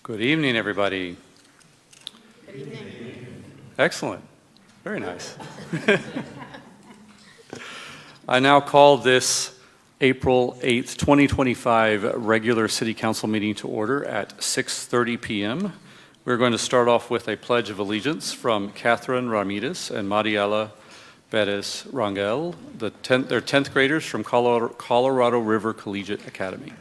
Good evening, everybody. Good evening. Excellent. Very nice. I now call this April 8th, 2025 regular City Council meeting to order at 6:30 p.m. We're going to start off with a Pledge of Allegiance from Catherine Ramirez and Mariela Perez Rangel, they're 10th graders from Colorado River Collegiate Academy.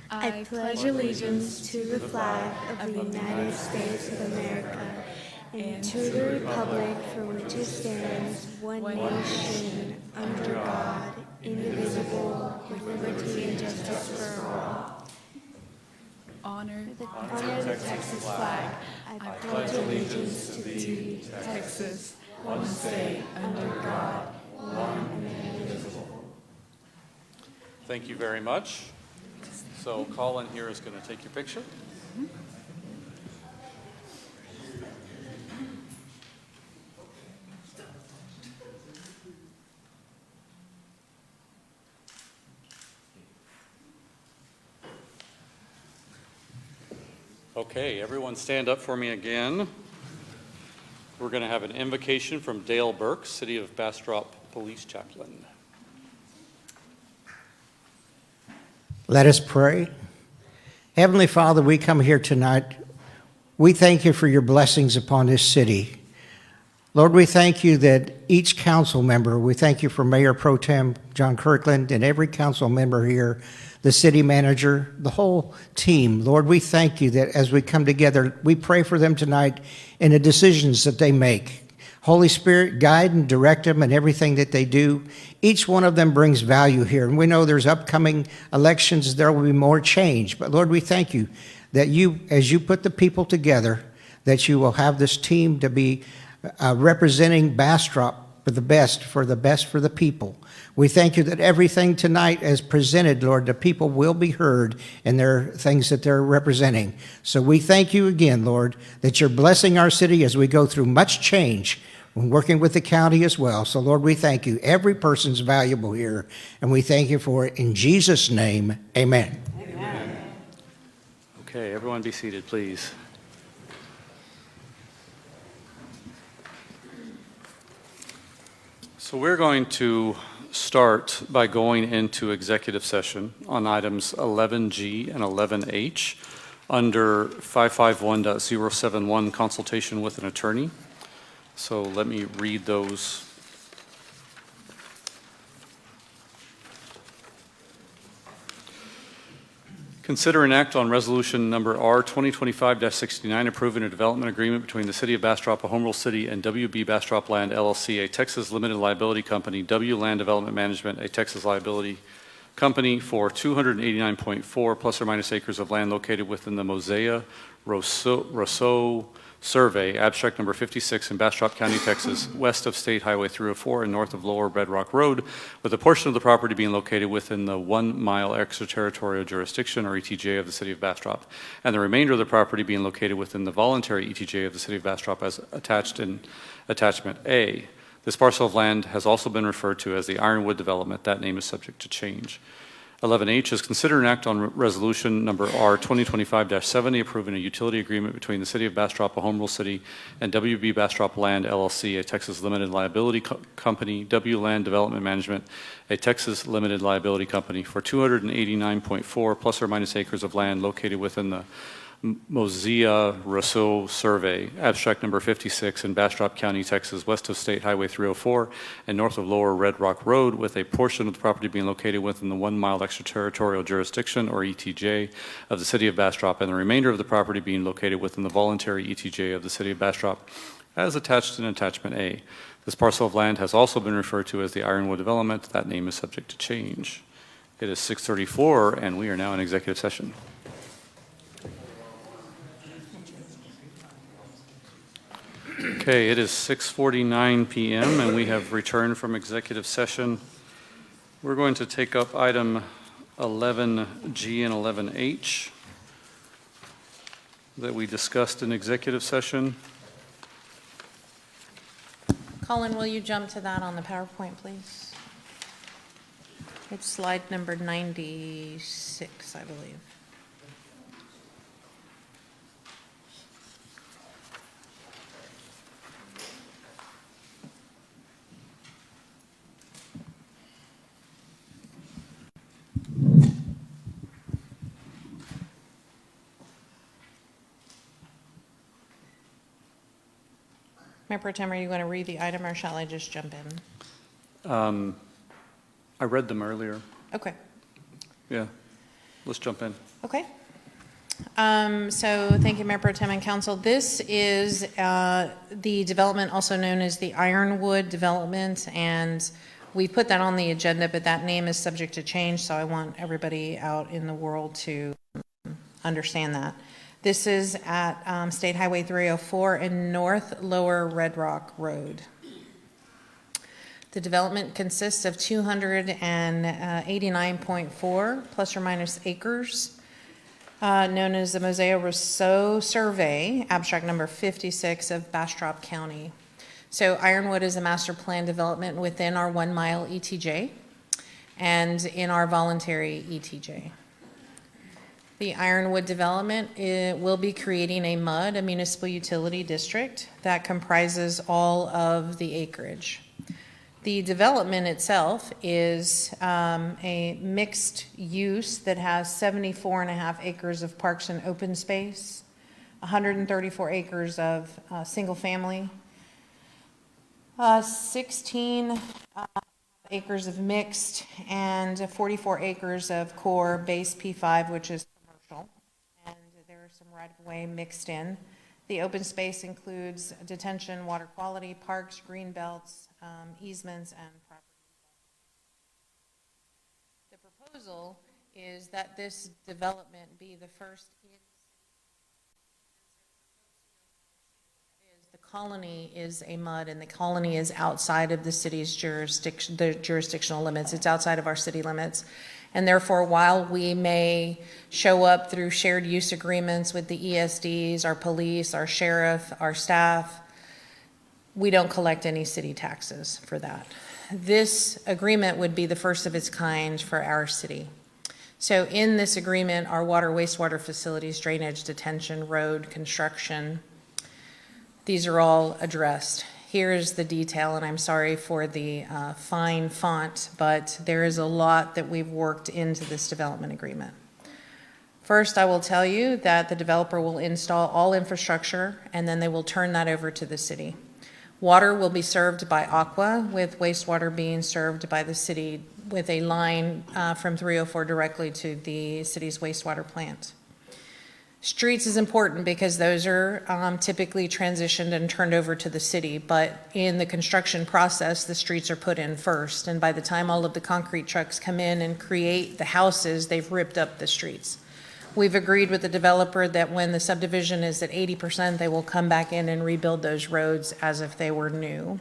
I pledge allegiance to the flag of the United States of America and to the republic for which it stands, one nation, under God, indivisible, with liberty and justice for all. Honor the Texas flag. I pledge allegiance to thee, Texas, one state, under God, one and indivisible. Thank you very much. So Colin here is going to take your picture. Okay, everyone stand up for me again. We're going to have an invocation from Dale Burke, City of Bastrop Police Chaplain. Let us pray. Heavenly Father, we come here tonight. We thank you for your blessings upon this city. Lord, we thank you that each council member, we thank you for Mayor Pro Tem John Kirkland and every council member here, the city manager, the whole team. Lord, we thank you that as we come together, we pray for them tonight in the decisions that they make. Holy Spirit, guide and direct them in everything that they do. Each one of them brings value here. And we know there's upcoming elections, there will be more change. But Lord, we thank you that you, as you put the people together, that you will have this team to be representing Bastrop for the best for the people. We thank you that everything tonight is presented, Lord, the people will be heard in their things that they're representing. So we thank you again, Lord, that you're blessing our city as we go through much change. We're working with the county as well. So, Lord, we thank you. Every person's valuable here, and we thank you for it. In Jesus' name, amen. Amen. Okay, everyone be seated, please. So we're going to start by going into executive session on items 11G and 11H under 551.071, consultation with an attorney. So let me read those. Consider an act on resolution number R 2025-69 approving a development agreement between the City of Bastrop, a home rule city, and WB Bastrop Land LLC, a Texas limited liability company, W Land Development Management, a Texas liability company, for 289.4 plus or minus acres of land located within the Mosaic Rousseau Survey, abstract number 56 in Bastrop County, Texas, west of State Highway 304 and north of Lower Red Rock Road, with a portion of the property being located within the 1 mile extraterritorial jurisdiction, or ETJ, of the City of Bastrop, and the remainder of the property being located within the voluntary ETJ of the City of Bastrop as attached in Attachment A. This parcel of land has also been referred to as the Ironwood Development. That name is subject to change. 11H is consider an act on resolution number R 2025-70 approving a utility agreement between the City of Bastrop, a home rule city, and WB Bastrop Land LLC, a Texas limited liability company, W Land Development Management, a Texas limited liability company, for 289.4 plus or minus acres of land located within the Mosaic Rousseau Survey, abstract number 56 in Bastrop County, Texas, west of State Highway 304 and north of Lower Red Rock Road, with a portion of the property being located within the 1 mile extraterritorial jurisdiction, or ETJ, of the City of Bastrop, and the remainder of the property being located within the voluntary ETJ of the City of Bastrop as attached in Attachment A. This parcel of land has also been referred to as the Ironwood Development. That name is subject to change. It is 6:34 and we are now in executive session. Okay, it is 6:49 p.m. and we have returned from executive session. We're going to take up item 11G and 11H that we discussed in executive session. Colin, will you jump to that on the PowerPoint, please? It's slide number 96, I believe. Mayor Pro Tem, are you going to read the item or shall I just jump in? I read them earlier. Okay. Yeah, let's jump in. Okay. So thank you, Mayor Pro Tem and Council. This is the development also known as the Ironwood Development, and we put that on the agenda, but that name is subject to change, so I want everybody out in the world to understand that. This is at State Highway 304 and North Lower Red Rock Road. The development consists of 289.4 plus or minus acres, known as the Mosaic Rousseau Survey, abstract number 56 of Bastrop County. So Ironwood is a master plan development within our 1 mile ETJ and in our voluntary ETJ. The Ironwood development will be creating a MUD, a municipal utility district, that comprises all of the acreage. The development itself is a mixed use that has 74.5 acres of parks and open space, 134 acres of single family, 16 acres of mixed, and 44 acres of core base P5, which is commercial, and there are some right-of-way mixed in. The open space includes detention, water quality, parks, green belts, easements, and property. The proposal is that this development be the first in the colony is a MUD, and the colony is outside of the city's jurisdiction, the jurisdictional limits. It's outside of our city limits. And therefore, while we may show up through shared use agreements with the ESDs, our police, our sheriff, our staff, we don't collect any city taxes for that. This agreement would be the first of its kind for our city. So in this agreement, our water, wastewater facilities, drainage, detention, road, construction, these are all addressed. Here is the detail, and I'm sorry for the fine font, but there is a lot that we've worked into this development agreement. First, I will tell you that the developer will install all infrastructure, and then they will turn that over to the city. Water will be served by Aqua, with wastewater being served by the city with a line from 304 directly to the city's wastewater plant. Streets is important because those are typically transitioned and turned over to the city, but in the construction process, the streets are put in first, and by the time all of the concrete trucks come in and create the houses, they've ripped up the streets. We've agreed with the developer that when the subdivision is at 80%, they will come back in and rebuild those roads as if they were new.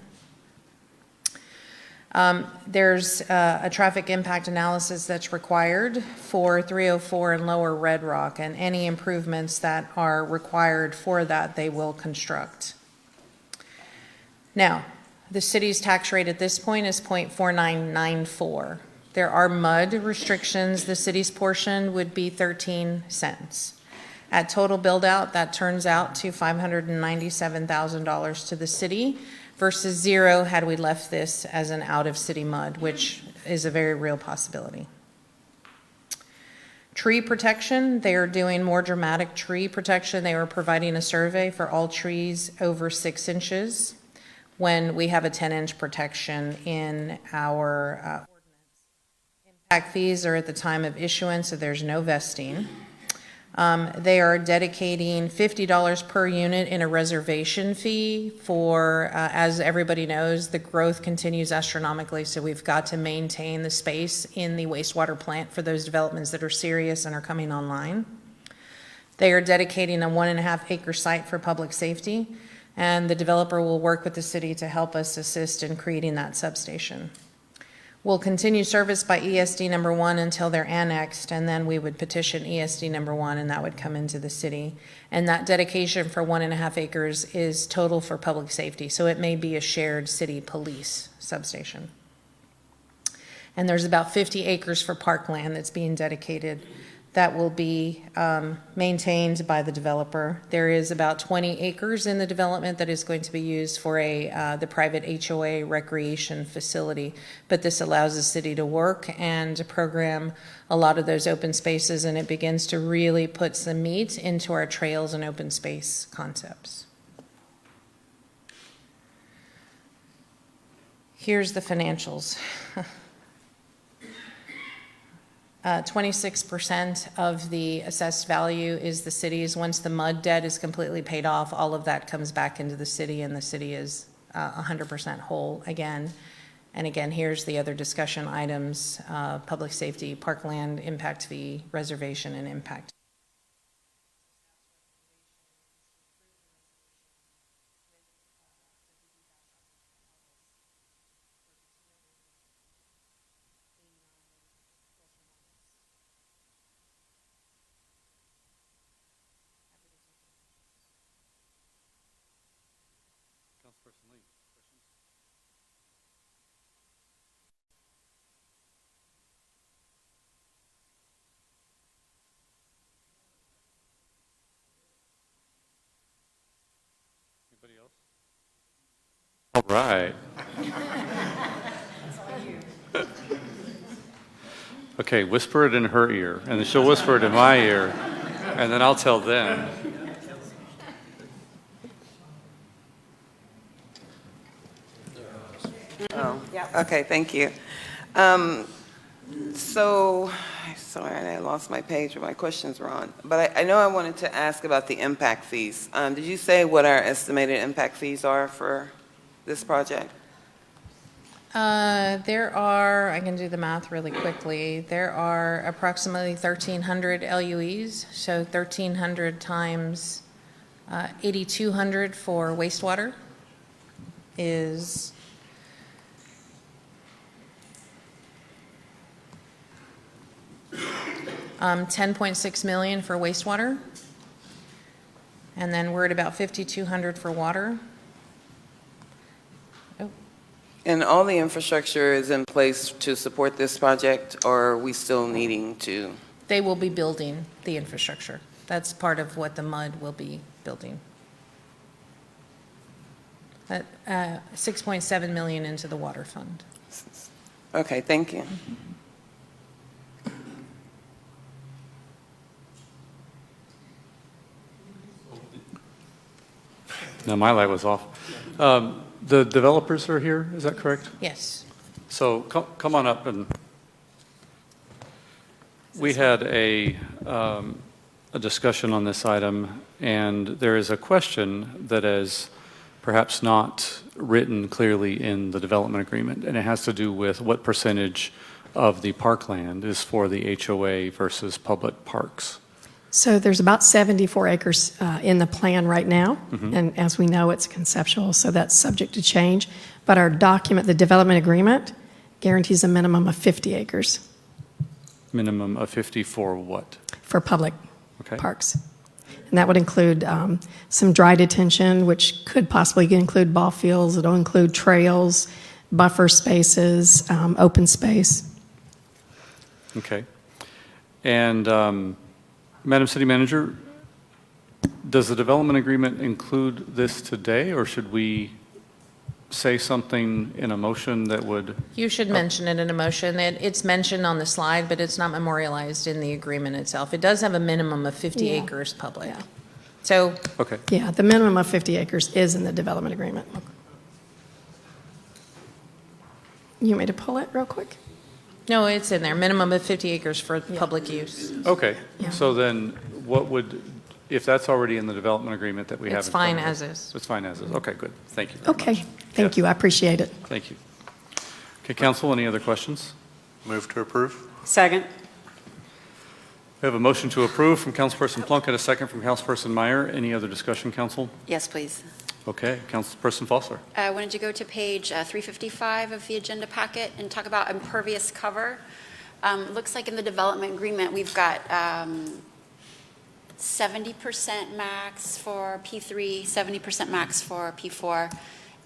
There's a traffic impact analysis that's required for 304 and Lower Red Rock, and any improvements that are required for that, they will construct. Now, the city's tax rate at this point is 0.4994. There are MUD restrictions. The city's portion would be 13 cents. At total build out, that turns out to $597,000 to the city, versus zero had we left this as an out-of-city MUD, which is a very real possibility. Tree protection, they are doing more dramatic tree protection. They are providing a survey for all trees over 6 inches when we have a 10-inch protection in our ordinance. Impact fees are at the time of issuance, so there's no vesting. They are dedicating $50 per unit in a reservation fee for, as everybody knows, the growth continues astronomically, so we've got to maintain the space in the wastewater plant for those developments that are serious and are coming online. They are dedicating a 1.5 acre site for public safety, and the developer will work with the city to help us assist in creating that substation. We'll continue service by ESD number 1 until they're annexed, and then we would petition ESD number 1, and that would come into the city. And that dedication for 1.5 acres is total for public safety, so it may be a shared city police substation. And there's about 50 acres for parkland that's being dedicated that will be maintained by the developer. There is about 20 acres in the development that is going to be used for the private HOA recreation facility. But this allows the city to work and to program a lot of those open spaces, and it begins to really put some meat into our trails and open space concepts. Here's the financials. 26% of the assessed value is the city's. Once the MUD debt is completely paid off, all of that comes back into the city, and the city is 100% whole again. And again, here's the other discussion items: public safety, parkland, impact fee, reservation, and impact. Councilperson Lee, questions? Anybody else? All right. Okay, whisper it in her ear, and then she'll whisper it in my ear, and then I'll tell them. Oh, okay, thank you. Sorry, I lost my page where my questions were on. But I know I wanted to ask about the impact fees. Did you say what our estimated impact fees are for this project? There are, I can do the math really quickly, there are approximately 1,300 LUEs, so 1,300 times 8,200 for wastewater is $10.6 million for wastewater, and then we're at about 5,200 for water. And all the infrastructure is in place to support this project, or are we still needing to? They will be building the infrastructure. That's part of what the MUD will be building. $6.7 million into the water fund. Okay, thank you. No, my light was off. The developers are here, is that correct? Yes. So come on up, and we had a discussion on this item, and there is a question that is perhaps not written clearly in the development agreement, and it has to do with what percentage of the parkland is for the HOA versus public parks. So there's about 74 acres in the plan right now, and as we know, it's conceptual, so that's subject to change. But our document, the development agreement, guarantees a minimum of 50 acres Minimum of 50 for what? for public Okay. parks. And that would include some dry detention, which could possibly include ball fields. It'll include trails, buffer spaces, open space. Okay. And Madam City Manager, does the development agreement include this today, or should we say something in a motion that would? You should mention it in a motion. It's mentioned on the slide, but it's not memorialized in the agreement itself. It does have a minimum of 50 Yeah. acres public. Yeah. So Okay. Yeah, the minimum of 50 acres is in the development agreement. You want me to pull it real quick? no, it's in there, minimum of 50 acres for public use. Okay. Yeah. So then what would, if that's already in the development agreement that we have? It's in front fine of us- as is. It's fine as is. Okay, good. Thank you very Okay, much. thank Yes. you, I appreciate it. Thank you. Okay, council, any other questions? Move to approve. Second. We have a motion to approve from Councilperson Plunkett, a second from Councilperson Meyer. Any other discussion, council? Yes, please. Okay, Councilperson Foster. I wanted to go to page 355 of the agenda packet and talk about impervious cover. Looks like in the development agreement, we've got 70% max for P3, 70% max for P4,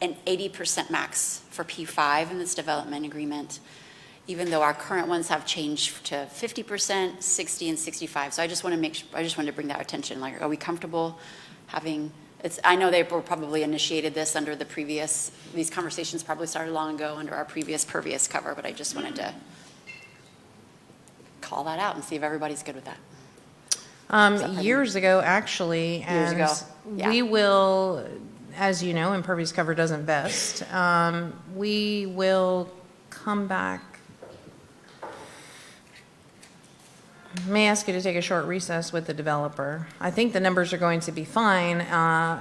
and 80% max for P5 in this development agreement. even though our current ones have changed to 50%, 60, and 65. So I just want to I just wanted to bring that attention. Like, are we comfortable having, I know they were probably initiated this under the previous, these conversations probably started long ago under our previous pervious cover, but I just wanted to call that out and see if everybody's good with that. Years ago, actually, Years ago, yeah. we will, as you know, impervious cover doesn't vest. We will come back. May I ask you to take a short recess with the developer? I think the numbers are going to be fine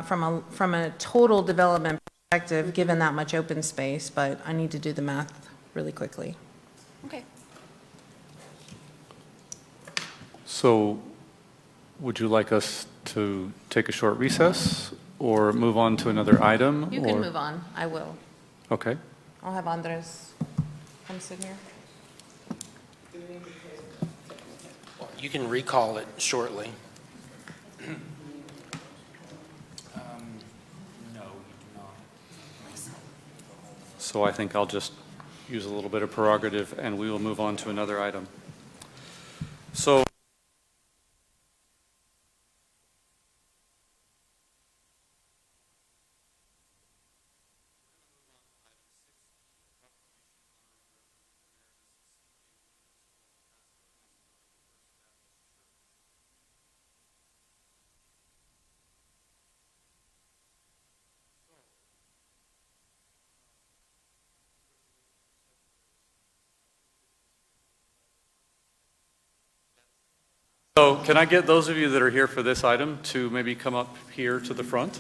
from a total development perspective, given that much open space, but I need to do the math really quickly. Okay. So would you like us to take a short recess or move on to another item? You can move on. I will. Okay. I'll have Andres come sit here. You can recall it shortly. So I think I'll just use a little bit of prerogative and we will move on to another item. So So can I get those of you that are here for this item to maybe come up here to the front?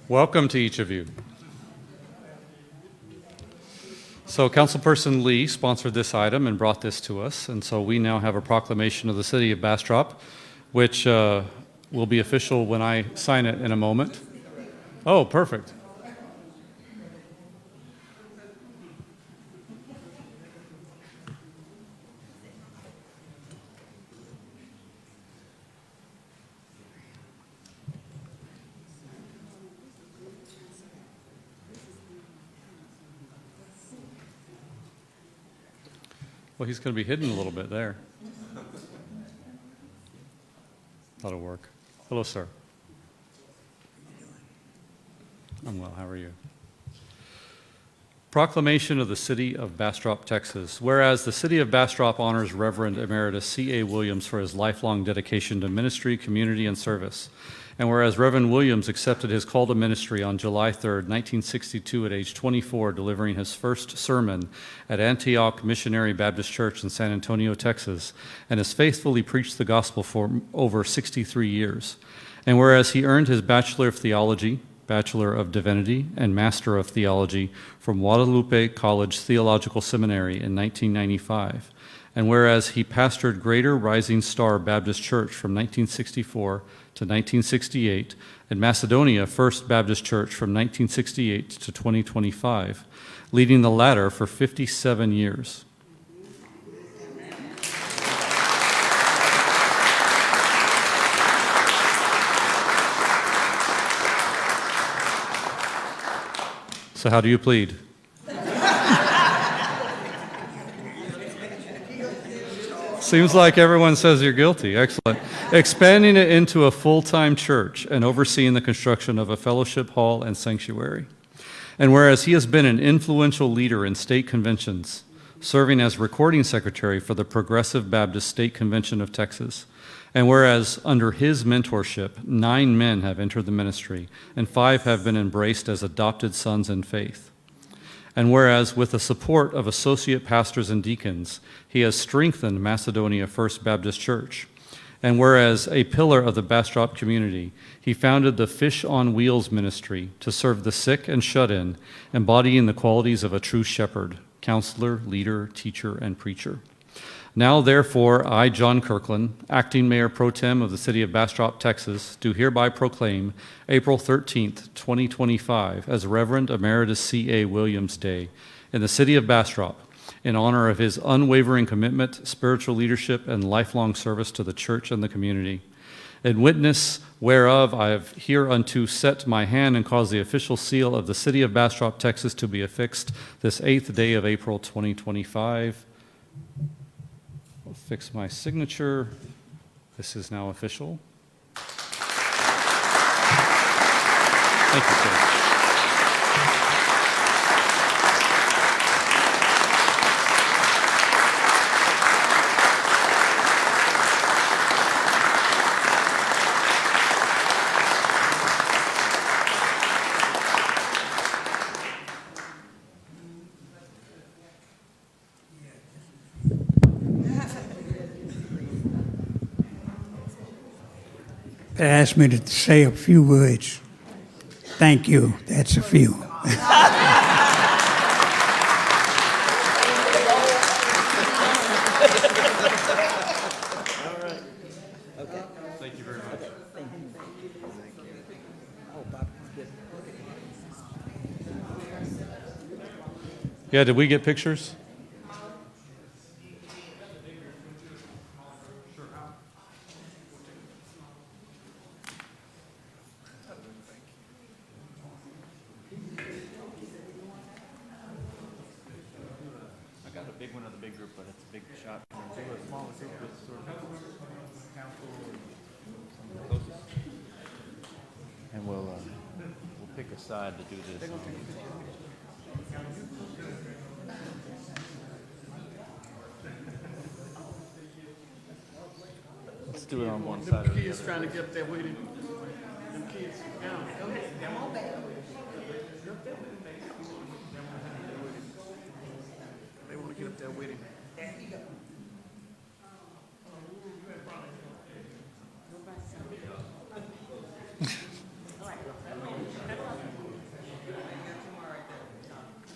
Welcome to each of you. So Councilperson Lee sponsored this item and brought this to us, and so we now have a proclamation of the City of Bastrop, which will be official when I sign it in a moment. Oh, perfect. Well, he's going to be hidden a little bit there. That'll work. Hello, sir. I'm well. How are you? Proclamation of the City of Bastrop, Texas. Whereas the City of Bastrop honors Reverend Emeritus C.A. Williams for his lifelong dedication to ministry, community, and service. And whereas Reverend Williams accepted his call to ministry on July 3rd, 1962 at age 24, delivering his first sermon at Antioch Missionary Baptist Church in San Antonio, Texas, and has faithfully preached the gospel for over 63 years. And whereas he earned his Bachelor of Theology, Bachelor of Divinity, and Master of Theology from Guadalupe College Theological Seminary in 1995. And whereas he pastored Greater Rising Star Baptist Church from 1964 to 1968, and Macedonia First Baptist Church from 1968 to 2025, leading the latter for 57 years. So how do you plead? Seems like everyone says you're guilty. Excellent. Expanding it into a full-time church and overseeing the construction of a fellowship hall and sanctuary. And whereas he has been an influential leader in state conventions, serving as recording secretary for the Progressive Baptist State Convention of Texas, and whereas under his mentorship, 9 men have entered the ministry and 5 have been embraced as adopted sons in faith. And whereas with the support of associate pastors and deacons, he has strengthened Macedonia First Baptist Church. And whereas a pillar of the Bastrop community, he founded the Fish on Wheels ministry to serve the sick and shut-in, embodying the qualities of a true shepherd, counselor, leader, teacher, and preacher. Now, therefore, I, John Kirkland, acting Mayor Pro Tem of the City of Bastrop, Texas, do hereby proclaim April 13th, 2025 as Reverend Emeritus C.A. Williams Day in the City of Bastrop, in honor of his unwavering commitment, spiritual leadership, and lifelong service to the church and the community. In witness whereof I have hereunto set my hand and caused the official seal of the City of Bastrop, Texas to be affixed this 8th day of April 2025. I'll fix my signature. This is now official. Thank you, sir. They asked me to say a few words. Thank you. That's a few. Thank you very much. Yeah, did we get pictures? Big one of the big group, but it's a big shot. Do a smaller group with sort of council and closest. And we'll pick a side to do this. Let's do it on one side or the other. Trying to get up there with him. Them kids, go ahead, come on back. They want to get up there with him. There you go.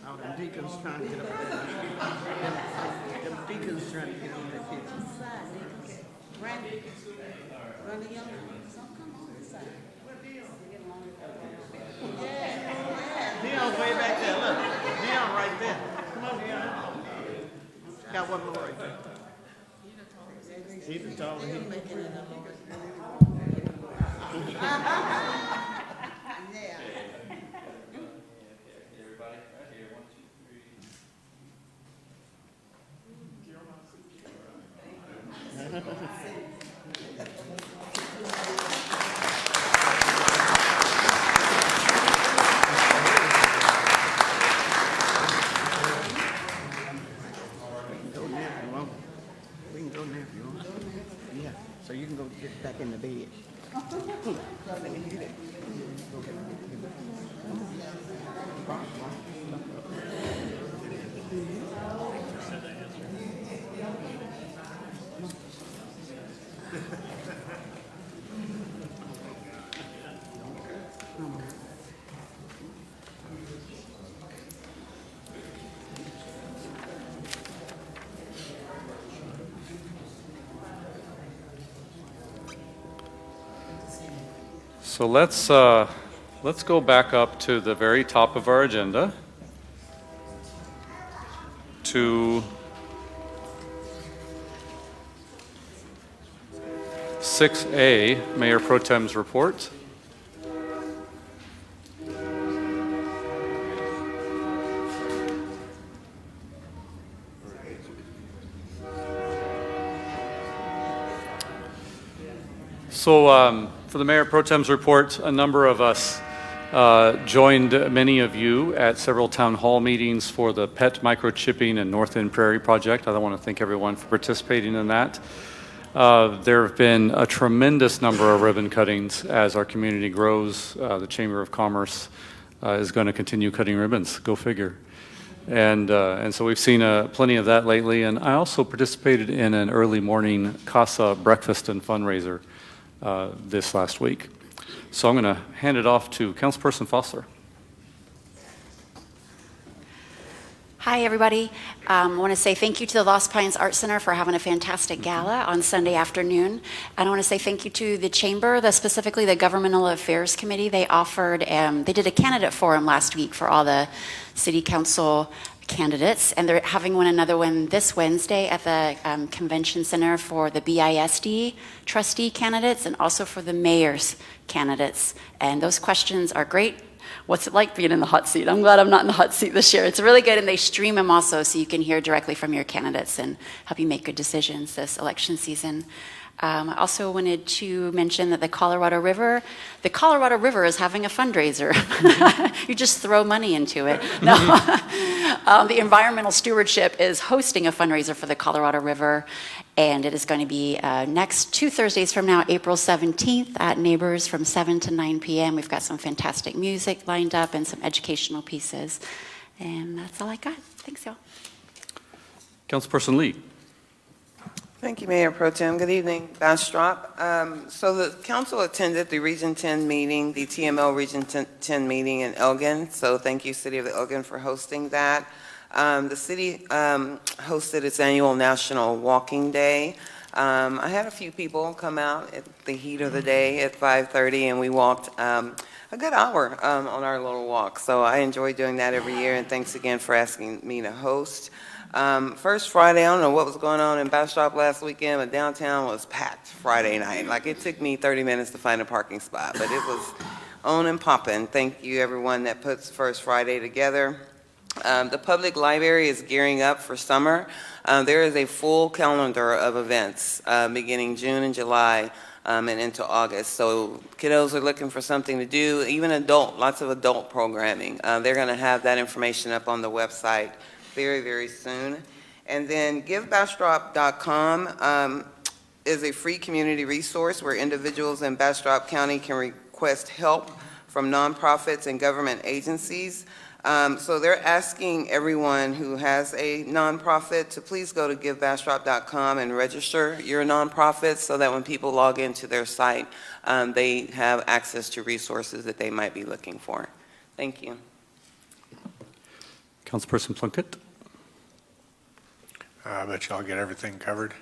Oh, them deacons trying to get up there. Them deacons trying to get up there, kids. Randy, Randy Young, some come on this side. Yeah. Dion's way back there, look. Dion right there. Come on, Dion. Got one more right there. He's the taller. Yeah. We can go now if you want. Yeah, so you can go get back in the bed. So let's go back up to the very top of our agenda to 6A, Mayor Pro Tem's report. So for the Mayor Pro Tem's report, a number of us joined many of you at several town hall meetings for the pet microchipping and North End Prairie project. I want to thank everyone for participating in that. There have been a tremendous number of ribbon cuttings as our community grows. The Chamber of Commerce is going to continue cutting ribbons, go figure. And so we've seen plenty of that lately. And I also participated in an early morning Casa breakfast and fundraiser this last week. So I'm going to hand it off to Councilperson Foster. Hi, everybody. I want to say thank you to the Lost Pines Art Center for having a fantastic gala on Sunday afternoon. And I want to say thank you to the Chamber, specifically the Governmental Affairs Committee. They offered, they did a candidate forum last week for all the City Council candidates, and they're having another one this Wednesday at the Convention Center for the BISD trustee candidates and also for the mayor's candidates. And those questions are great. What's it like being in the hot seat? I'm glad I'm not in the hot seat this year. It's really good, and they stream them also so you can hear directly from your candidates and help you make good decisions this election season. I also wanted to mention that the Colorado River is having a fundraiser. You just throw money into it. No. The Environmental Stewardship is hosting a fundraiser for the Colorado River, and it is going to be next 2 Thursdays from now, April 17th at Neighbors from 7 to 9 p.m. We've got some fantastic music lined up and some educational pieces. And that's all I got. Thanks, y'all. Councilperson Lee. Thank you, Mayor Pro Tem. Good evening, Bastrop. So the council attended the Region 10 meeting, the TML Region 10 meeting in Elgin. So thank you, City of Elgin, for hosting that. The city hosted its annual National Walking Day. I had a few people come out at the heat of the day at 5:30, and we walked a good hour on our little walk. So I enjoy doing that every year, and thanks again for asking me to host. First Friday, I don't know what was going on in Bastrop last weekend, but downtown was packed Friday night. Like, it took me 30 minutes to find a parking spot, but it was on and popping. Thank you, everyone that puts First Friday together. The public library is gearing up for summer. There is a full calendar of events beginning June and July and into August. So kiddos are looking for something to do, even lots of adult programming. They're going to have that information up on the website very, very soon. And then GiveBastrop.com is a free community resource where individuals in Bastrop County can request help from nonprofits and government agencies. So they're asking everyone who has a nonprofit to please go to GiveBastrop.com and register your nonprofit so that when people log into their site, they have access to resources that they might be looking for. Thank you. Councilperson Plunkett. I bet y'all get everything covered.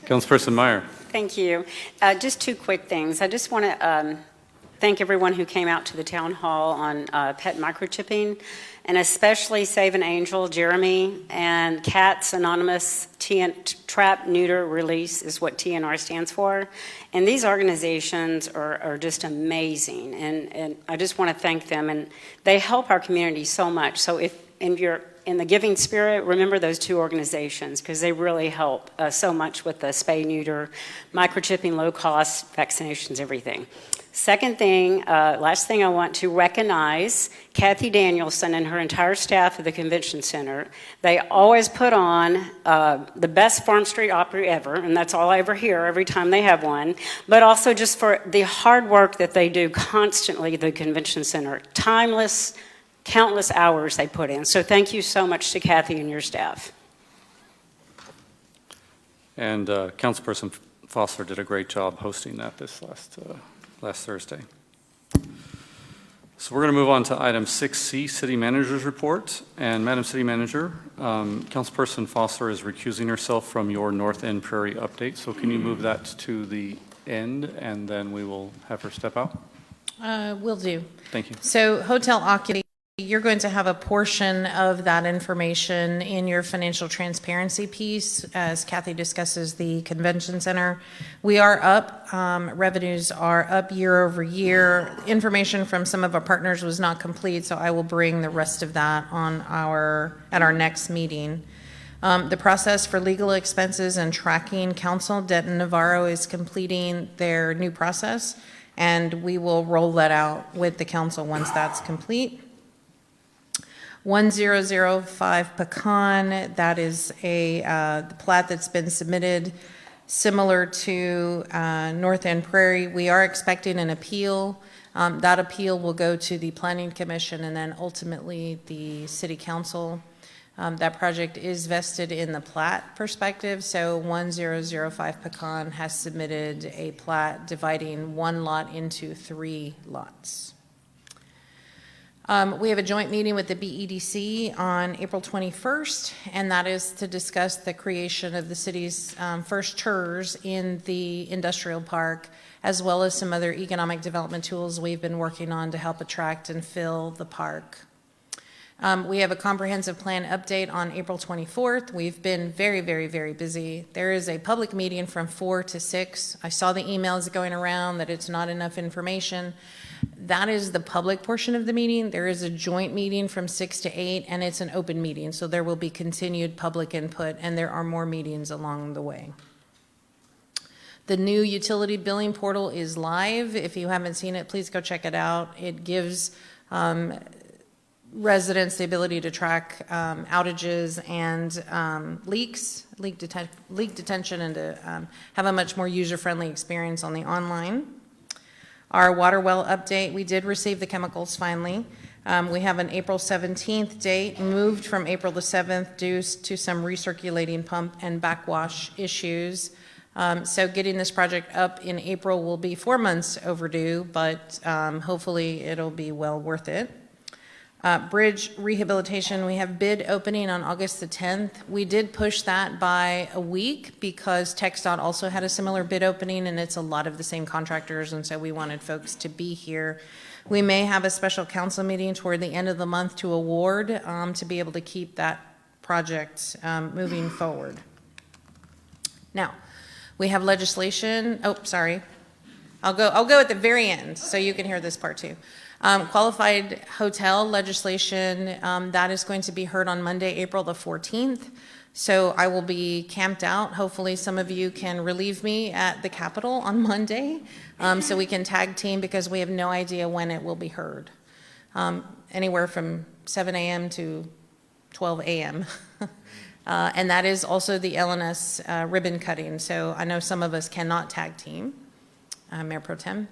Councilperson Meyer. Thank you. Just 2 quick things. I just want to thank everyone who came out to the town hall on pet microchipping, and especially Save an Angel, Jeremy, and Cats Anonymous. Trap, Neuter, Release is what TNR stands for. And these organizations are just amazing, and I just want to thank them. And they help our community so much. So if you're in the giving spirit, remember those 2 organizations, because they really help so much with the spay, neuter, microchipping, low cost, vaccinations, everything. Second thing, last thing, I want to recognize Kathy Danielson and her entire staff at the Convention Center. They always put on the best Farm Street Opry ever, and that's all I ever hear every time they have one, but also just for the hard work that they do constantly at the Convention Center. Timeless, countless hours they put in. So thank you so much to Kathy and your staff. And Councilperson Foster did a great job hosting that this last Thursday. So we're going to move on to item 6C, City Manager's Report. And Madam City Manager, Councilperson Foster is recusing herself from your North End Prairie update. So can you move that to the end, and then we will have her step out? Will do. Thank you. So hotel occupancy, you're going to have a portion of that information in your financial transparency piece as Kathy discusses the convention center. We are up. Revenues are up year over year. Information from some of our partners was not complete, so I will bring the rest of that at our next meeting. The process for legal expenses and tracking counsel, Denton Navarro is completing their new process, and we will roll that out with the council once that's complete. 1005 Pecan, that is the plat that's been submitted Similar to North End Prairie, we are expecting an appeal. That appeal will go to the Planning Commission and then ultimately the City Council. That project is vested in the plat perspective, so 1005 Pecan has submitted a plat dividing one lot into 3 lots. We have a joint meeting with the BEDC on April 21st, and that is to discuss the creation of the city's first TERS in the industrial park, as well as some other economic development tools we've been working on to help attract and fill the park. We have a comprehensive plan update on April 24th. We've been very, very, very busy. There is a public meeting from 4 to 6. I saw the emails going around that it's not enough information. That is the public portion of the meeting. There is a joint meeting from 6 to 8, and it's an open meeting, so there will be continued public input, and there are more meetings along the way. The new utility billing portal is live. If you haven't seen it, please go check it out. It gives residents the ability to track outages and leak detention, and to have a much more user-friendly experience on the online. Our water well update, we did receive the chemicals finally. We have an April 17th date, moved from April the 7th due to some recirculating pump and backwash issues. So getting this project up in April will be 4 months overdue, but hopefully it'll be well worth it. Bridge rehabilitation, we have bid opening on August the 10th. We did push that by a week because TxDOT also had a similar bid opening, and it's a lot of the same contractors, and so we wanted folks to be here. We may have a special council meeting toward the end of the month to award, to be able to keep that project moving forward. Now, we have legislation. Oh, sorry. I'll go at the very end so you can hear this part too. Qualified hotel legislation, that is going to be heard on Monday, April the 14th. So I will be camped out. Hopefully some of you can relieve me at the Capitol on Monday, so we can tag team, because we have no idea when it will be heard. Anywhere from 7 a.m. to 12 a.m. And that is also the LNS ribbon cutting. So I know some of us cannot tag team, Mayor Pro Tem.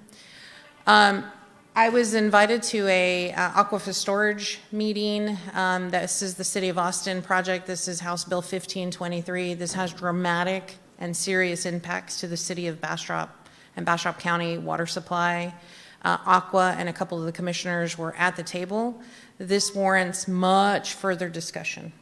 I was invited to a aquifer storage meeting. This is the City of Austin project. This is House Bill 1523. This has dramatic and serious impacts to the City of Bastrop and Bastrop County water supply. Aqua and a couple of the commissioners were at the table. This warrants much further discussion.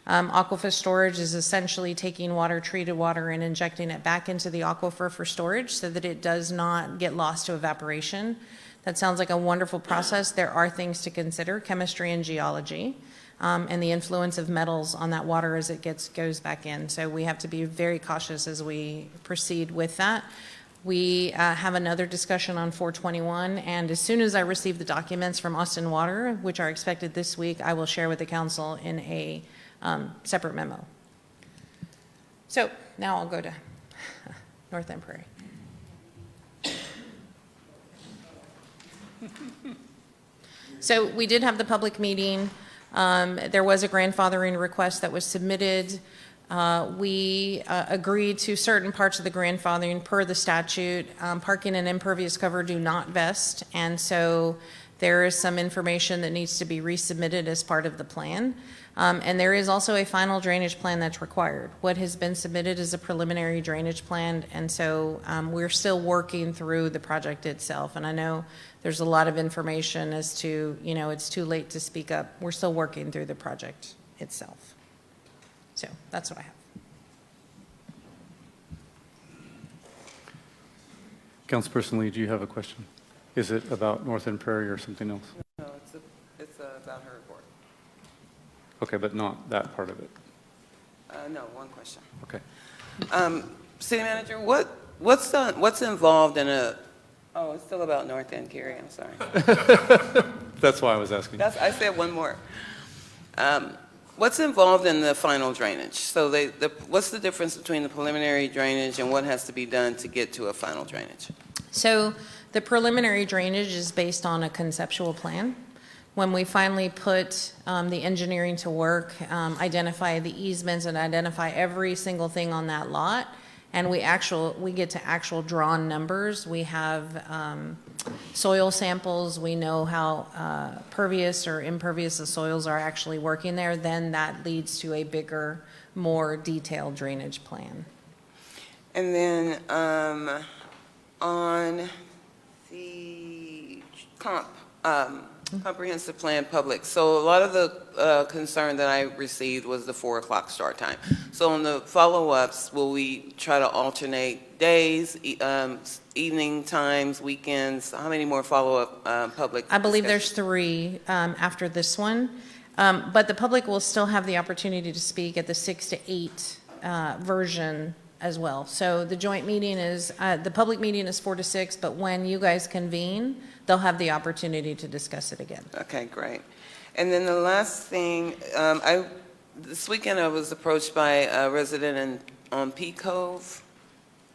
Aquifer storage is essentially taking water, treated water, and injecting it back into the aquifer for storage so that it does not get lost to evaporation. That sounds like a wonderful process. There are things to consider, chemistry and geology, and the influence of metals on that water as it goes back in. So we have to be very cautious as we proceed with that. We have another discussion on 421, and as soon as I receive the documents from Austin Water, which are expected this week, I will share with the council in a separate memo. So now I'll go to North End Prairie. So we did have the public meeting. There was a grandfathering request that was submitted. We agreed to certain parts of the grandfathering per the statute. Parking and impervious cover do not vest, and so there is some information that needs to be resubmitted as part of the plan. And there is also a final drainage plan that's required. What has been submitted is a preliminary drainage plan, and so we're still working through the project itself. And I know there's a lot of information as to, it's too late to speak up. We're still working through the project itself. So that's what I have. Councilperson Lee, do you have a question? Is it about North End Prairie or something else? No, it's about her report. Okay, but not that part of it. No, one question. Okay. City Manager, what's involved in oh, it's still about North End, Gary, I'm sorry. That's why I was asking. I said one more. What's involved in the final drainage? So what's the difference between the preliminary drainage and what has to be done to get to a final drainage? So the preliminary drainage is based on a conceptual plan. When we finally put the engineering to work, identify the easements and identify every single thing on that lot, and we get to actual drawn numbers. We have soil samples. We know how pervious or impervious the soils are actually working there. Then that leads to a bigger, more detailed drainage plan. And then on the comprehensive plan public, so a lot of the concern that I received was the 4 o'clock start time. So on the follow-ups, will we try to alternate days, evening times, weekends? How many more follow-up public? I believe there's discussions? 3 after this one, but the public will still have the opportunity to speak at the 6 to 8 version as well. So the joint meeting is, the public meeting is 4 to 6, but when you guys convene, they'll have the opportunity to discuss it again. Okay, great. And then the last thing, this weekend I was approached by a resident on Pea Cove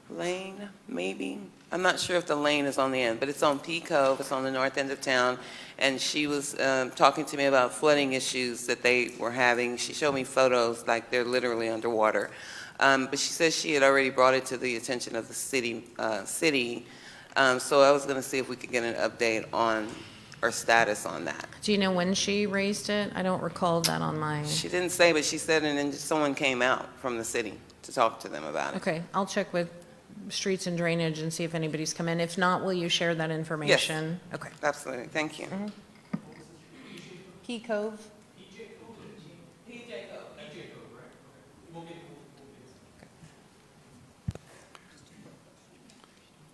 Lane, maybe? I'm not sure if the lane is on the end, but it's on Pea Cove, it's on the north end of town, and she was talking to me about flooding issues that they were having. She showed me photos like they're literally underwater. But she says she had already brought it to the attention of the city. So I was going to see if we could get an update on or status on that. Do you know when she raised it? I don't recall that on my... She didn't say, but she said, and then someone came out from the city to talk to them about it. Okay, I'll check with streets and drainage and see if anybody's come in. If not, will you share that information? Yes. Okay. Absolutely. Thank you. Pea Cove?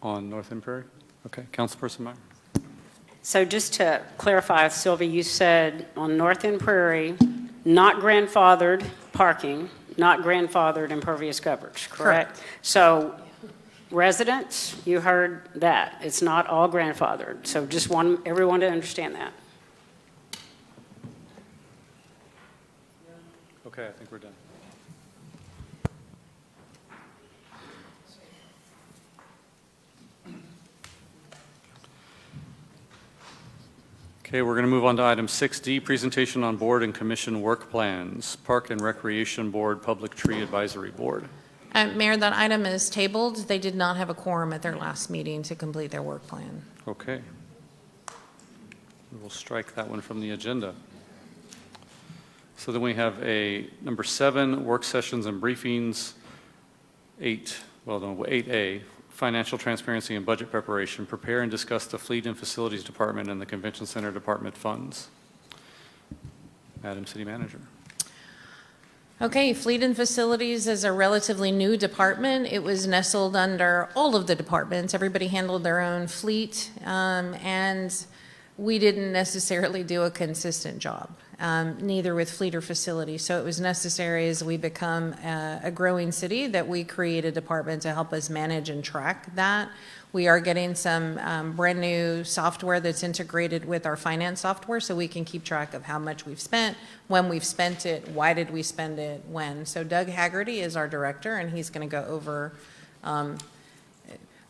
On North End Prairie? Okay, Councilperson Meyer. So just to clarify, Sylvia, you said on North End Prairie, not grandfathered parking, not grandfathered impervious coverage, correct? So residents, you heard that. It's not all grandfathered. So just want everyone to understand that. Okay, I think we're done. Okay, we're going to move on to item 6D, presentation on board and commission work plans, Park and Recreation Board, Public Tree Advisory Board. Mayor, that item is tabled. They did not have a quorum at their last meeting to complete their work plan. Okay. We will strike that one from the agenda. So then we have a number 7, work sessions and briefings, 8A, financial transparency and budget preparation, prepare and discuss the Fleet and Facilities Department and the Convention Center Department funds. Madam City Manager. Okay, Fleet and Facilities is a relatively new department. It was nestled under all of the departments. Everybody handled their own fleet, and we didn't necessarily do a consistent job, neither with fleet or facility. So it was necessary as we become a growing city that we create a department to help us manage and track that. We are getting some brand new software that's integrated with our finance software so we can keep track of how much we've spent, when we've spent it, why did we spend it, when. So Doug Haggerty is our director, and he's going to go over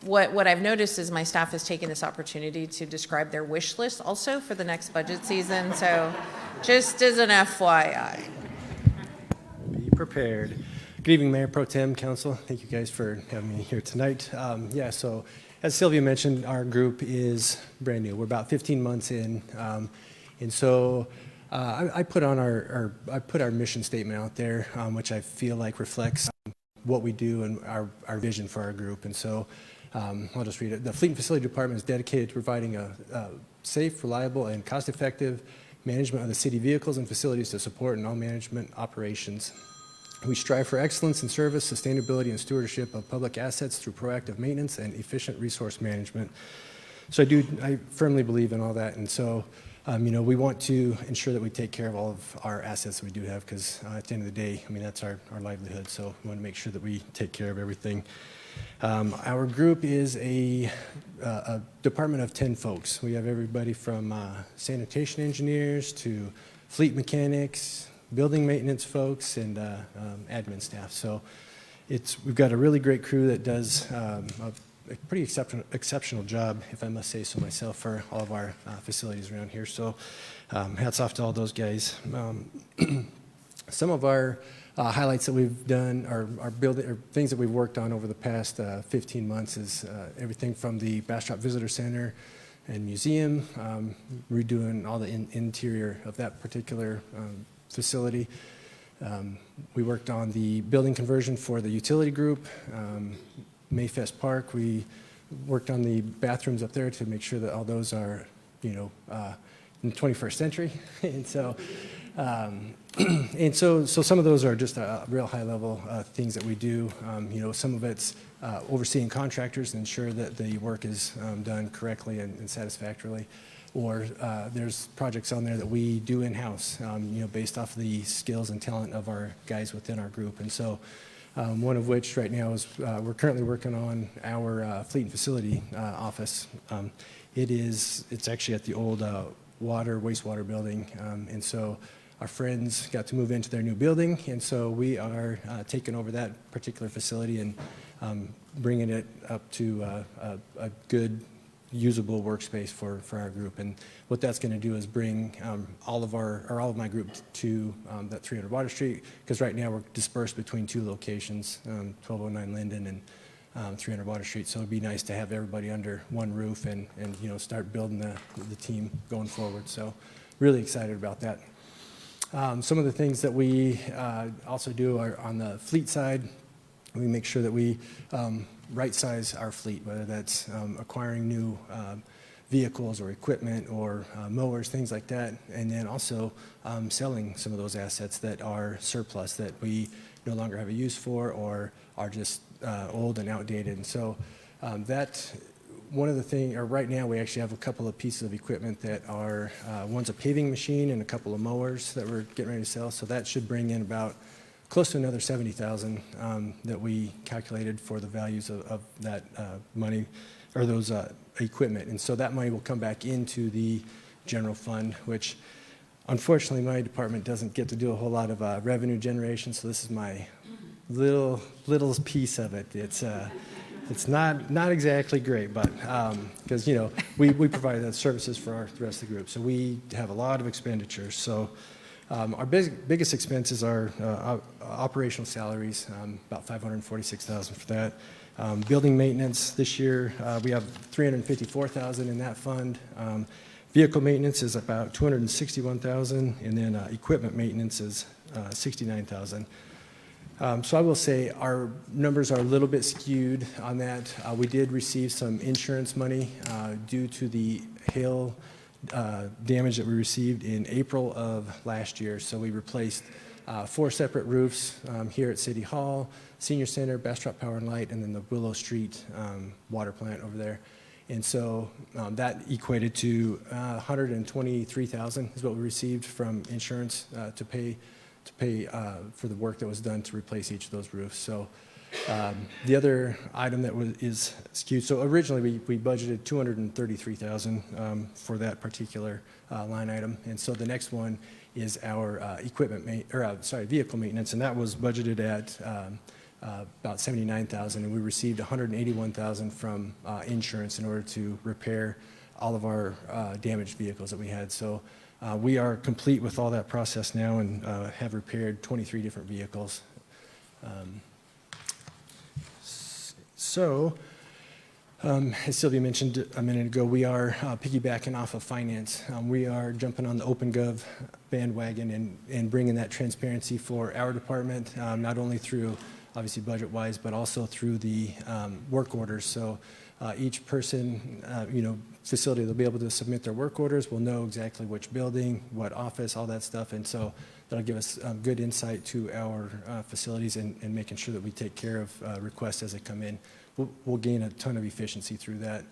what I've noticed is my staff has taken this opportunity to describe their wish list also for the next budget season. So just as an FYI. Be prepared. Good evening, Mayor Pro Tem, Council. Thank you guys for having me here tonight. So as Sylvia mentioned, our group is brand new. We're about 15 months in. And so I put our mission statement out there, which I feel like reflects what we do and our vision for our group. And so I'll just read it. The Fleet and Facility Department is dedicated to providing a safe, reliable, and cost-effective management of the city vehicles and facilities to support and all management operations. We strive for excellence in service, sustainability, and stewardship of public assets through proactive maintenance and efficient resource management. So I firmly believe in all that. And so, we want to ensure that we take care of all of our assets that we do have, because at the end of the day, that's our livelihood. So we want to make sure that we take care of everything. Our group is a department of 10 folks. We have everybody from sanitation engineers to fleet mechanics, building maintenance folks, and admin staff. So we've got a really great crew that does a pretty exceptional job, if I must say so myself, for all of our facilities around here. So hats off to all those guys. Some of our highlights that we've done, our building, or things that we've worked on over the past 15 months is everything from the Bastrop Visitor Center and Museum, redoing all the interior of that particular facility. We worked on the building conversion for the utility group, Mayfest Park. We worked on the bathrooms up there to make sure that all those are, in the 21st century. And so, so some of those are just real high level things that we do. Some of it's overseeing contractors and ensure that the work is done correctly and satisfactorily. Or there's projects on there that we do in-house, based off the skills and talent of our guys within our group. And so one of which right now is we're currently working on our fleet and facility office. It's actually at the old wastewater building. And so our friends got to move into their new building. And so we are taking over that particular facility and bringing it up to a good, usable workspace for our group. And what that's going to do is bring all of my group to that 300 Water Street, because right now we're dispersed between two locations, 1209 Linden and 300 Water Street. So it'd be nice to have everybody under one roof and start building the team going forward. So really excited about that. Some of the things that we also do are on the fleet side. We make sure that we right-size our fleet, whether that's acquiring new vehicles or equipment or mowers, things like that, and then also selling some of those assets that are surplus that we no longer have a use for or are just old and outdated. And so one of the things, or right now we actually have a couple of pieces of equipment that are, one's a paving machine and a couple of mowers that we're getting ready to sell. So that should bring in about close to another $70,000 that we calculated for the values of that money or those equipment. And so that money will come back into the general fund, which unfortunately my department doesn't get to do a whole lot of revenue generation. So this is my little piece of it. It's not exactly great, but because we provide those services for the rest of the group, so we have a lot of expenditures. So our biggest expenses are operational salaries, about $546,000 for that. Building maintenance this year, we have $354,000 in that fund. Vehicle maintenance is about $261,000, and then equipment maintenance is $69,000. So I will say our numbers are a little bit skewed on that. We did receive some insurance money due to the hail damage that we received in April of last year. So we replaced 4 separate roofs here at City Hall, Senior Center, Bastrop Power and Light, and then the Willow Street water plant over there. And so that equated to $123,000 is what we received from insurance to pay for the work that was done to replace each of those roofs. So the other item that is skewed, so originally we budgeted $233,000 for that particular line item, and so the next one is our vehicle maintenance, and that was budgeted at about $79,000, and we received $181,000 from insurance in order to repair all of our damaged vehicles that we had. So we are complete with all that process now and have repaired 23 different vehicles. As Sylvia mentioned a minute ago, we are piggybacking off of finance. We are jumping on the OpenGov bandwagon and bringing that transparency for our department, not only through obviously budget-wise, but also through the work orders. So each person, facility, they'll be able to submit their work orders. We'll know exactly which building, what office, all that stuff. And so that'll give us good insight to our facilities and making sure that we take care of requests as they come in. We'll gain a ton of efficiency through that.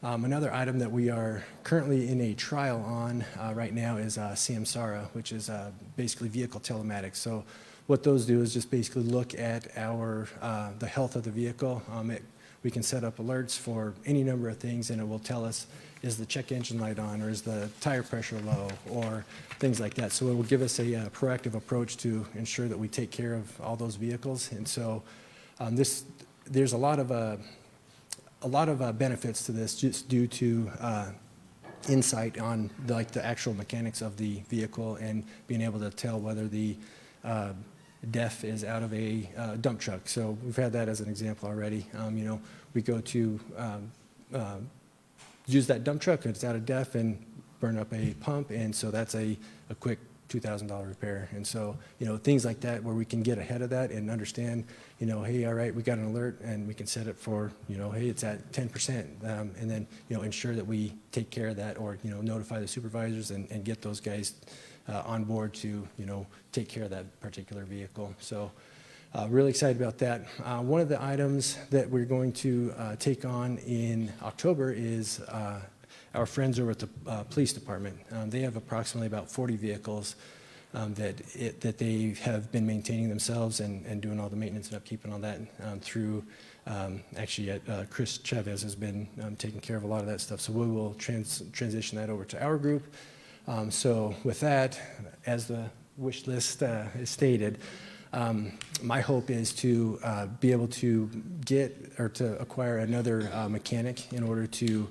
Another item that we are currently in a trial on right now is Samsara, which is basically vehicle telematics. So what those do is just basically look at the health of the vehicle. We can set up alerts for any number of things, and it will tell us, is the check engine light on, or is the tire pressure low, or things like that. So it will give us a proactive approach to ensure that we take care of all those vehicles. And so there's a lot of benefits to this just due to insight on the actual mechanics of the vehicle and being able to tell whether the DEF is out of a dump truck. So we've had that as an example already. We go to use that dump truck and it's out of DEF and burn up a pump, and so that's a quick $2,000 repair. And so, things like that where we can get ahead of that and understand, hey, all right, we got an alert and we can set it for, hey, it's at 10%. And then, ensure that we take care of that or, notify the supervisors and get those guys on board to, take care of that particular vehicle. So really excited about that. One of the items that we're going to take on in October is our friends over at the police department. They have approximately about 40 vehicles that they have been maintaining themselves and doing all the maintenance and upkeep and all that through, actually, Chris Chavez has been taking care of a lot of that stuff. So we will transition that over to our group. So with that, as the wish list is stated, my hope is to be able to get or to acquire another mechanic in order to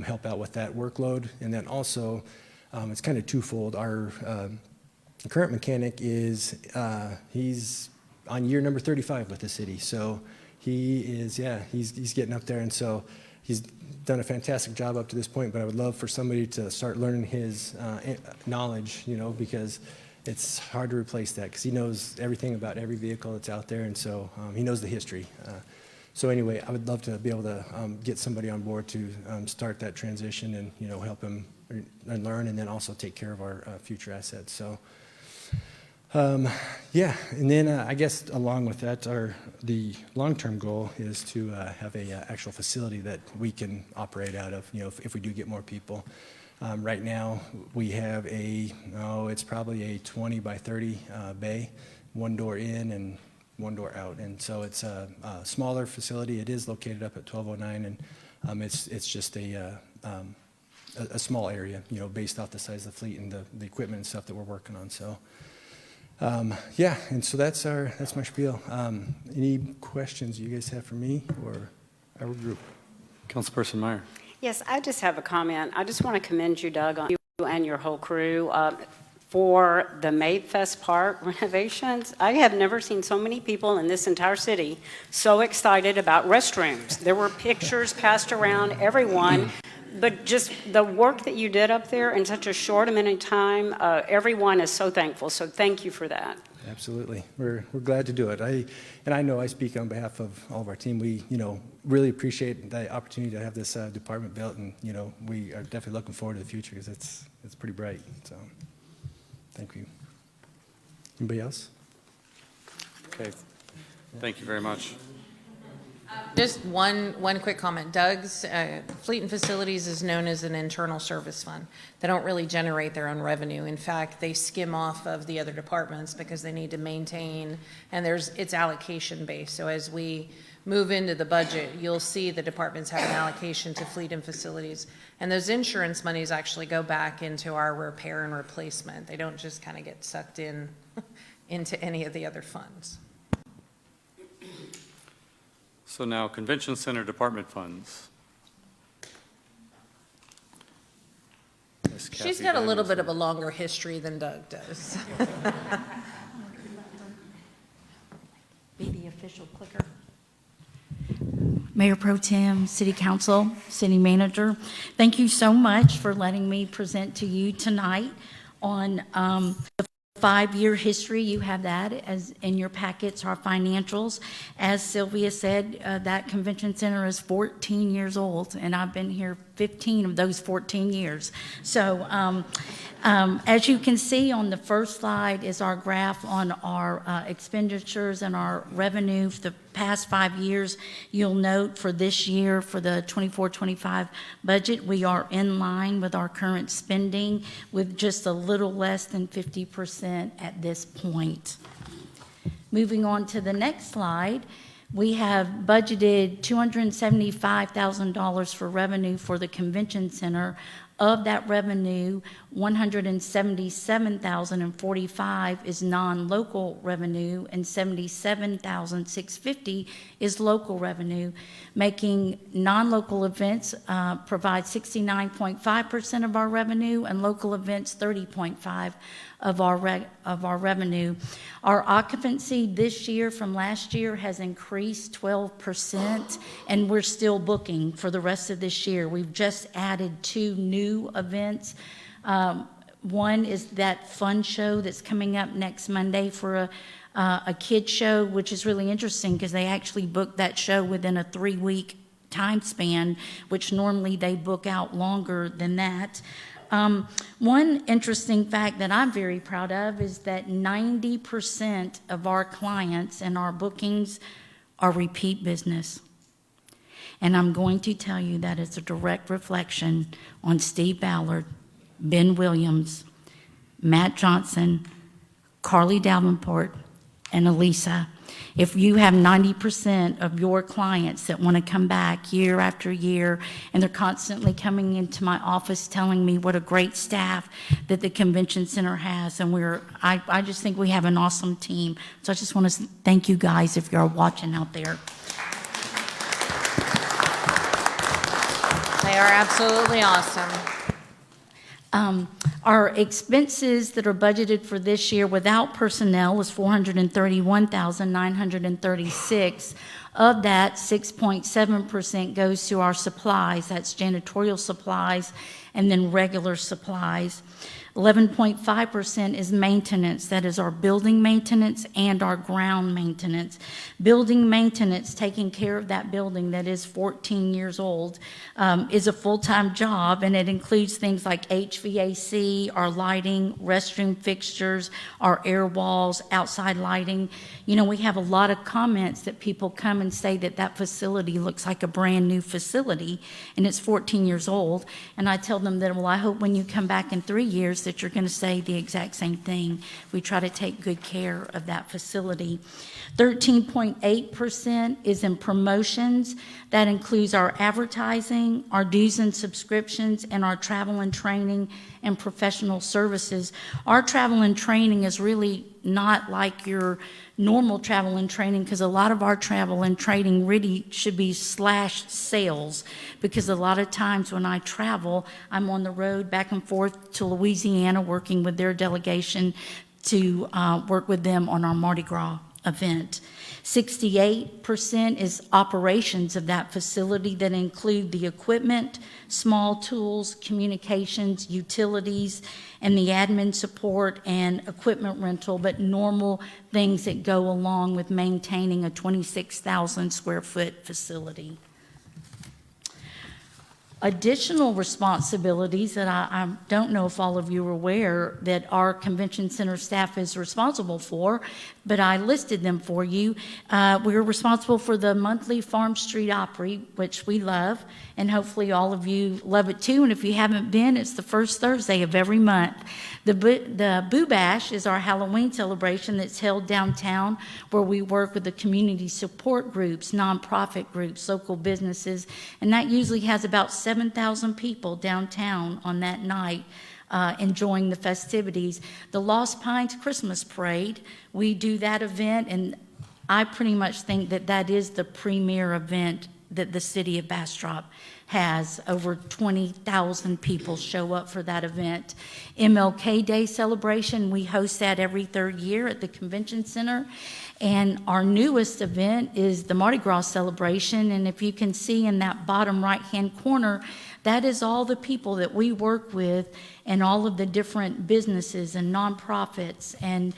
help out with that workload. And then also, it's kind of twofold. Our current mechanic is, he's on year number 35 with the city. So he is, he's getting up there. And so he's done a fantastic job up to this point, but I would love for somebody to start learning his knowledge, because it's hard to replace that because he knows everything about every vehicle that's out there. And so he knows the history. So anyway, I would love to be able to get somebody on board to start that transition and, help him and learn and then also take care of our future assets. So, and then I guess along with that, the long-term goal is to have a actual facility that we can operate out of, if we do get more people. Right now, we have it's probably a 20 by 30 bay, one door in and one door out. And so it's a smaller facility. It is located up at 1209, and it's just a small area, based off the size of the fleet and the equipment and stuff that we're working on. So, and so that's my spiel. Any questions you guys have for me or our group? Councilperson Meyer. Yes, I just have a comment. I just want to commend you, Doug, on you and your whole crew for the Mayfest Park renovations. I have never seen so many people in this entire city so excited about restrooms. There were pictures passed around everyone, but just the work that you did up there in such a short amount of time, everyone is so thankful. So thank you for that. Absolutely. We're glad to do it. I know I speak on behalf of all of our team. We, really appreciate the opportunity to have this department built, and, we are definitely looking forward to the future because it's pretty bright. So thank you. Anybody else? Okay. Thank you very much. Just one quick comment. Doug's Fleet and Facilities is known as an internal service fund. They don't really generate their own revenue. In fact, they skim off of the other departments because they need to maintain, and it's allocation based. So as we move into the budget, you'll see the departments have an allocation to Fleet and Facilities. And those insurance monies actually go back into our repair and replacement. They don't just kind of get sucked in into any of the other funds. So now Convention Center Department funds. She's got a little bit of a longer history than Doug does. Be the official clicker. Mayor Pro Tem, City Council, City Manager, thank you so much for letting me present to you tonight on the 5-year history. You have that as in your packets, our financials. As Sylvia said, that convention center is 14 years old, and I've been here 15 of those 14 years. So as you can see on the first slide is our graph on our expenditures and our revenue for the past 5 years. You'll note for this year, for the 24-25 budget, we are in line with our current spending with just a little less than 50% at this point. Moving on to the next slide, we have budgeted $275,000 for revenue for the convention center. Of that revenue, $177,045 is non-local revenue, and $77,650 is local revenue, making non-local events provide 69.5% of our revenue, and local events 30.5% of our revenue. Our occupancy this year from last year has increased 12%, and we're still booking for the rest of this year. We've just added 2 new events. One is that fun show that's coming up next Monday for a kid show, which is really interesting because they actually booked that show within a 3-week time span, which normally they book out longer than that. One interesting fact that I'm very proud of is that 90% of our clients and our bookings are repeat business. And I'm going to tell you that it's a direct reflection on Steve Ballard, Ben Williams, Matt Johnson, Carly Davenport, and Elisa. If you have 90% of your clients that want to come back year after year, and they're constantly coming into my office telling me what a great staff that the convention center has, and I just think we have an awesome team. So I just want to thank you guys if you're watching out there. They are absolutely awesome. Our expenses that are budgeted for this year without personnel is $431,936. Of that, 6.7% goes to our supplies. That's janitorial supplies and then regular supplies. 11.5% is maintenance. That is our building maintenance and our ground maintenance. Building maintenance, taking care of that building that is 14 years old, is a full-time job, and it includes things like HVAC, our lighting, restroom fixtures, our air walls, outside lighting. You know, we have a lot of comments that people come and say that that facility looks like a brand new facility, and it's 14 years old. And I tell them that, well, I hope when you come back in 3 years that you're going to say the exact same thing. We try to take good care of that facility. 13.8% is in promotions. That includes our advertising, our dues and subscriptions, and our travel and training and professional services. Our travel and training is really not like your normal travel and training, because a lot of our travel and training really should be /sales, because a lot of times when I travel, I'm on the road back and forth to Louisiana working with their delegation to work with them on our Mardi Gras event. 68% is operations of that facility that include the equipment, small tools, communications, utilities, and the admin support and equipment rental, but normal things that go along with maintaining a 26,000 square foot facility. Additional responsibilities that I don't know if all of you are aware that our convention center staff is responsible for, but I listed them for you. We're responsible for the monthly Farm Street Opry, which we love, and hopefully all of you love it too. And if you haven't been, it's the first Thursday of every month. The Boo Bash is our Halloween celebration that's held downtown, where we work with the community support groups, nonprofit groups, local businesses, and that usually has about 7,000 people downtown on that night enjoying the festivities. The Lost Pines Christmas Parade, we do that event, and I pretty much think that that is the premier event that the City of Bastrop has. Over 20,000 people show up for that event. MLK Day celebration, we host that every third year at the Convention Center. And our newest event is the Mardi Gras celebration. And if you can see in that bottom right-hand corner, that is all the people that we work with and all of the different businesses and nonprofits. And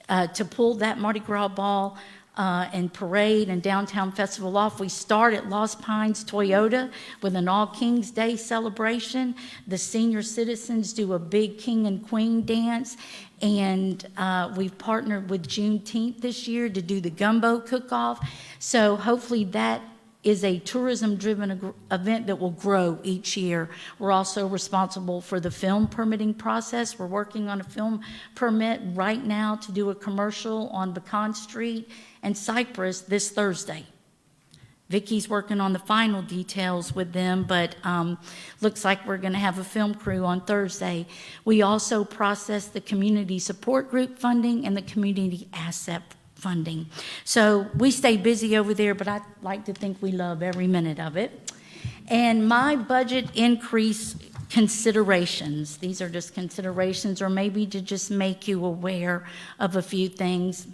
to pull that Mardi Gras ball and parade and downtown festival off, we start at Lost Pines Toyota with an All Kings Day celebration. The senior citizens do a big King and Queen dance, and we've partnered with Juneteenth this year to do the gumbo cook-off. So hopefully that is a tourism-driven event that will grow each year. We're also responsible for the film permitting process. We're working on a film permit right now to do a commercial on Pecan Street and Cypress this Thursday. Vicky's working on the final details with them, but looks like we're going to have a film crew on Thursday. We also process the community support group funding and the community asset funding. So we stay busy over there, but I like to think we love every minute of it. And my budget increase considerations, these are just considerations, or maybe to just make you aware of a few things.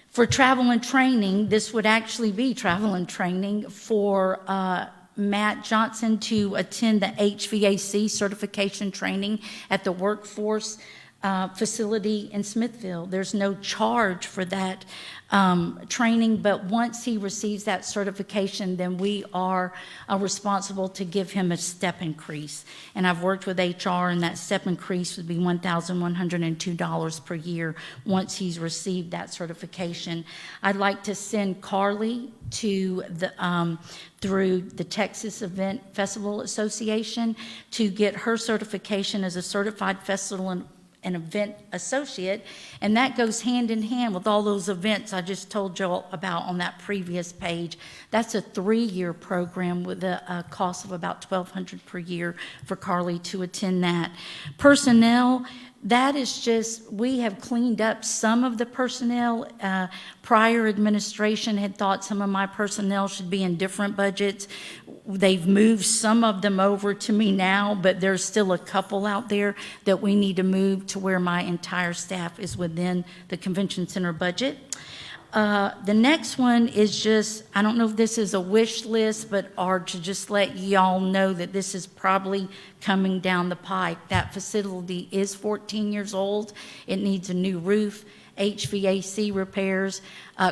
For travel and training, this would actually be travel and training for Matt Johnson to attend the HVAC certification training at the workforce facility in Smithfield. There's no charge for that training, but once he receives that certification, then we are responsible to give him a step increase. And I've worked with HR, and that step increase would be $1,102 per year once he's received that certification. I'd like to send Carly to the through the Texas Event Festival Association to get her certification as a certified festival and an event associate, and that goes hand in hand with all those events I just told you about on that previous page. That's a 3-year program with a cost of about $1,200 per year for Carly to attend that. Personnel, that is just, we have cleaned up some of the personnel. Prior administration had thought some of my personnel should be in different budgets. They've moved some of them over to me now, but there's still a couple out there that we need to move to where my entire staff is within the convention center budget. The next one is just, I don't know if this is a wish list, but or to just let y'all know that this is probably coming down the pike. That facility is 14 years old. It needs a new roof, HVAC repairs,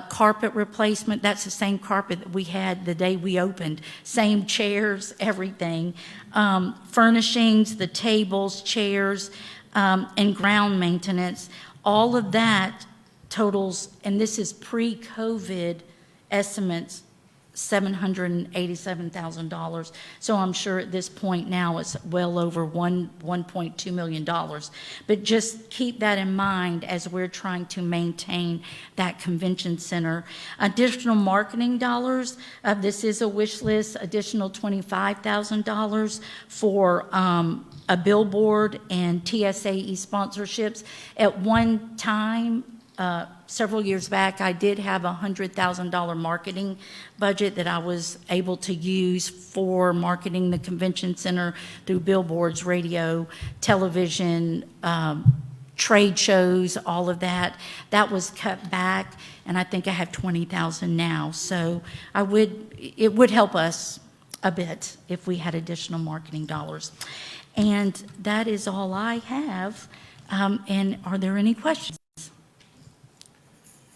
carpet replacement. That's the same carpet that we had the day we opened. Same chairs, everything. Furnishings, the tables, chairs, and ground maintenance. All of that totals, and this is pre-COVID estimates, $787,000. So I'm sure at this point now it's well over $1.2 million. But just keep that in mind as we're trying to maintain that convention center. Additional marketing dollars, this is a wish list, additional $25,000 for a billboard and TSAE sponsorships. At one time, several years back, I did have a $100,000 marketing budget that I was able to use for marketing the convention center through billboards, radio, television, trade shows, all of that. That was cut back, and I think I have $20,000 now. So it would help us a bit if we had additional marketing dollars. And that is all I have. And are there any questions?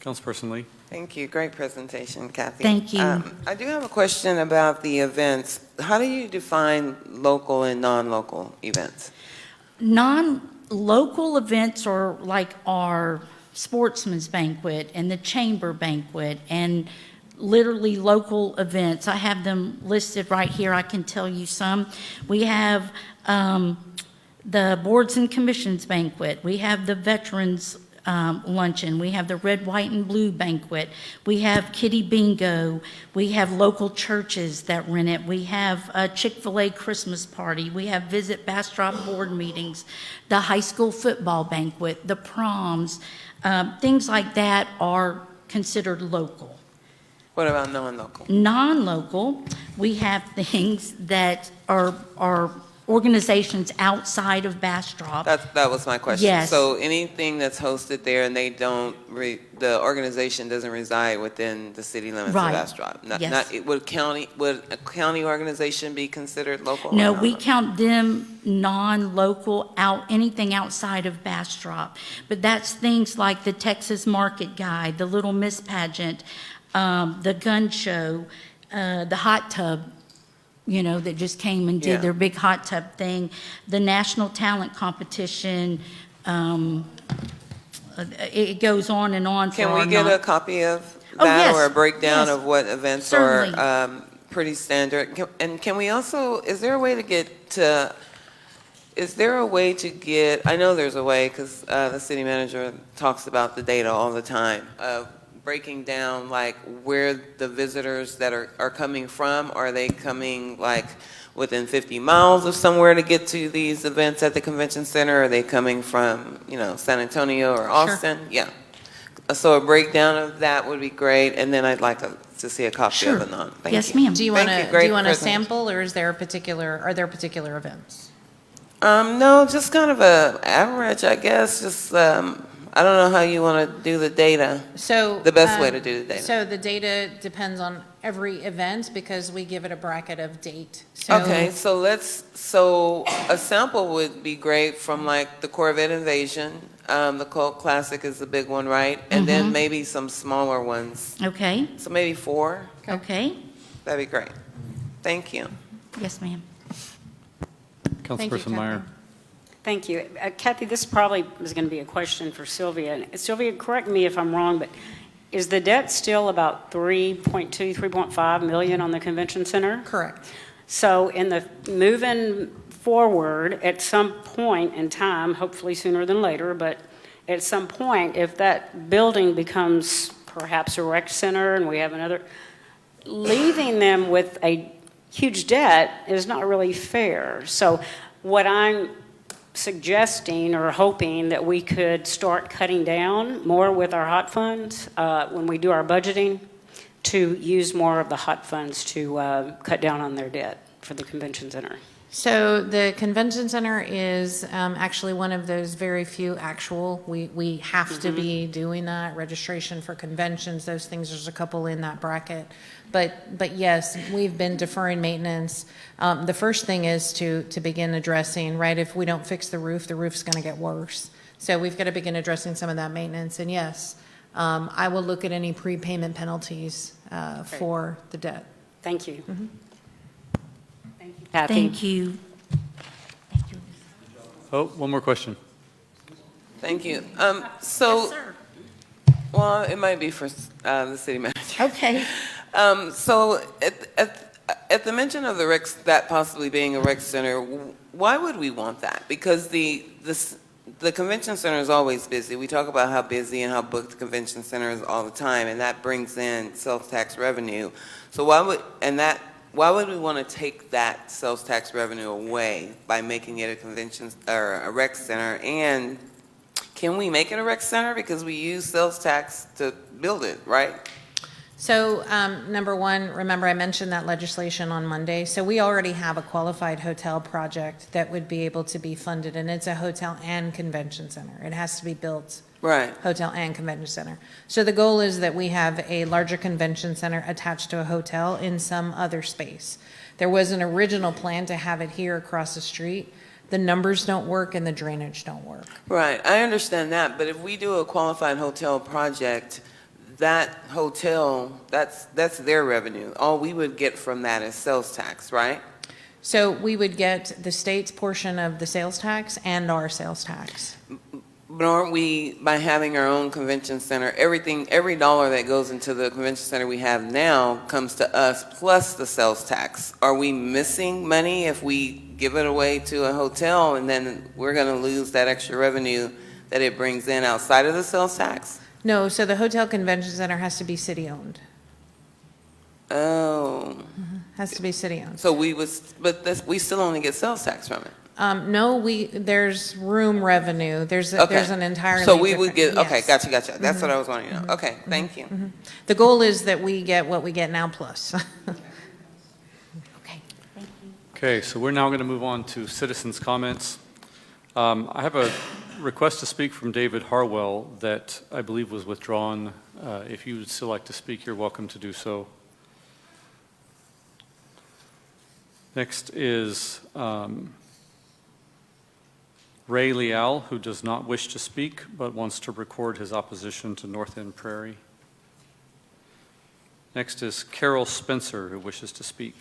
Councilperson Lee. Thank you. Great presentation, Kathy. Thank you. I do have a question about the events. How do you define local and non-local events? Non-local events are like our sportsman's banquet and the chamber banquet and literally local events. I have them listed right here. I can tell you some. We have the boards and commissions banquet. We have the veterans luncheon. We have the red, white, and blue banquet. We have kitty bingo. We have local churches that rent it. We have a Chick-fil-A Christmas party. We have Visit Bastrop board meetings, the high school football banquet, the proms. Things like that are considered local. What about non-local? Non-local, we have things that are organizations outside of Bastrop. That was my question. Yes. So anything that's hosted there and they don't, the organization doesn't reside within the city limits Right. of Bastrop? Yes. Would a county organization be considered local? No, or we non-local? count them non-local, anything outside of Bastrop. But that's things like the Texas Market Guide, the Little Miss Pageant, the gun show, the hot tub, that just came and did their big hot tub thing, the national talent competition. It goes on and on. Can we get a copy of that yes, or a breakdown yes, of what events certainly. are pretty standard? And can we also, is there a way to get, I know there's a way because the city manager talks about the data all the time, breaking down like where the visitors that are coming from? Are they coming like within 50 miles of somewhere to get to these events at the convention center? Are they coming from, San Antonio or Austin? Yeah. So a breakdown of that would be great, and then I'd like to see a copy Sure. of the non. Thank Yes, you. ma'am. Do you Thank want you. to, Great do you want a presentation. sample, or are there particular events? No, just kind of a average, I guess. Just, I don't know how you want to do the data. So. The best way to do the data. So the data depends on every event because we give it a bracket of date. So Okay, so a sample would be great from like the Corvette Invasion. The Cult Classic is the big one, right? And then maybe some smaller ones. Okay, So maybe 4. okay. That'd be great. Thank you. Yes, ma'am. Councilperson Kathy. Meyer. Thank you. Kathy, this probably is going to be a question for Sylvia. And Sylvia, correct me if I'm wrong, but is the debt still about 3.2, 3.5 million on the convention center? Correct. So in the moving forward, at some point in time, hopefully sooner than later, but at some point, if that building becomes perhaps a rec center and we have another, leaving them with a huge debt is not really fair. So what I'm suggesting or hoping that we could start cutting down more with our hot funds when we do our budgeting, to use more of the hot funds to cut down on their debt for the convention center. So the convention center is actually one of those very few actual, we have to be doing that, registration for conventions, those things, there's a couple in that bracket. But yes, we've been deferring maintenance. The first thing is to begin addressing, right, if we don't fix the roof's gonna get worse. So we've got to begin addressing some of that maintenance, and yes, I will look at any prepayment penalties for the debt. Thank you. Thank you, Kathy. Thank you. Oh, one more question. Thank you. So, well, it might be for the city manager. Okay. So at the mention of that possibly being a rec center, why would we want that? Because the convention center is always busy. We talk about how busy and how booked the convention center is all the time, and that brings in sales tax revenue. So why would we want to take that sales tax revenue away by making it a convention or a rec center? And can we make it a rec center because we use sales tax to build it, right? So number one, remember I mentioned that legislation on Monday. So we already have a qualified hotel project that would be able to be funded, and it's a hotel and convention center. It has to be built. Right. Hotel and convention center. So the goal is that we have a larger convention center attached to a hotel in some other space. There was an original plan to have it here across the street. The numbers don't work and the drainage don't work. Right, I understand that, but if we do a qualified hotel project, that hotel, that's their revenue. All we would get from that is sales tax, right? So we would get the state's portion of the sales tax and our sales tax. But aren't we, by having our own convention center, every dollar that goes into the convention center we have now comes to us plus the sales tax? Are we missing money if we give it away to a hotel and then we're going to lose that extra revenue that it brings in outside of the sales tax? No, so the hotel convention center has to be city-owned. Oh. Has to be city-owned. So we still only get sales tax from it? No, there's room revenue. There's an entirely So we would different- get, okay, yes. gotcha. That's what I was wanting to know. Okay, thank you. The goal is that we get what we get now plus. Okay, so we're now going to move on to citizens' comments. I have a request to speak from David Harwell that I believe was withdrawn. If you would still like to speak, you're welcome to do so. Next is Ray Leal, who does not wish to speak but wants to record his opposition to North End Prairie. Next is Carol Spencer, who wishes to speak.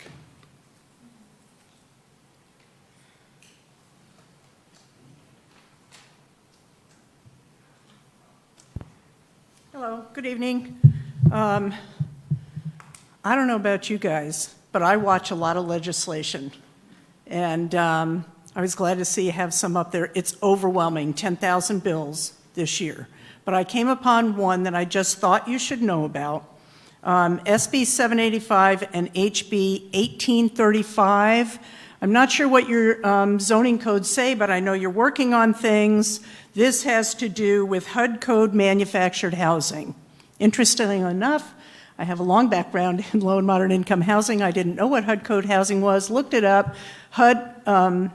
Hello, good evening. I don't know about you guys, but I watch a lot of legislation. And I was glad to see you have some up there. It's overwhelming, 10,000 bills this year. But but I came upon one that I just thought you should know about. SB 785 and HB 1835. I'm not sure what your zoning codes say, but I know you're working on things. This has to do with HUD code manufactured housing. Interestingly enough, I have a long background in low and moderate income housing. I didn't know what HUD code housing was, looked it up. HUD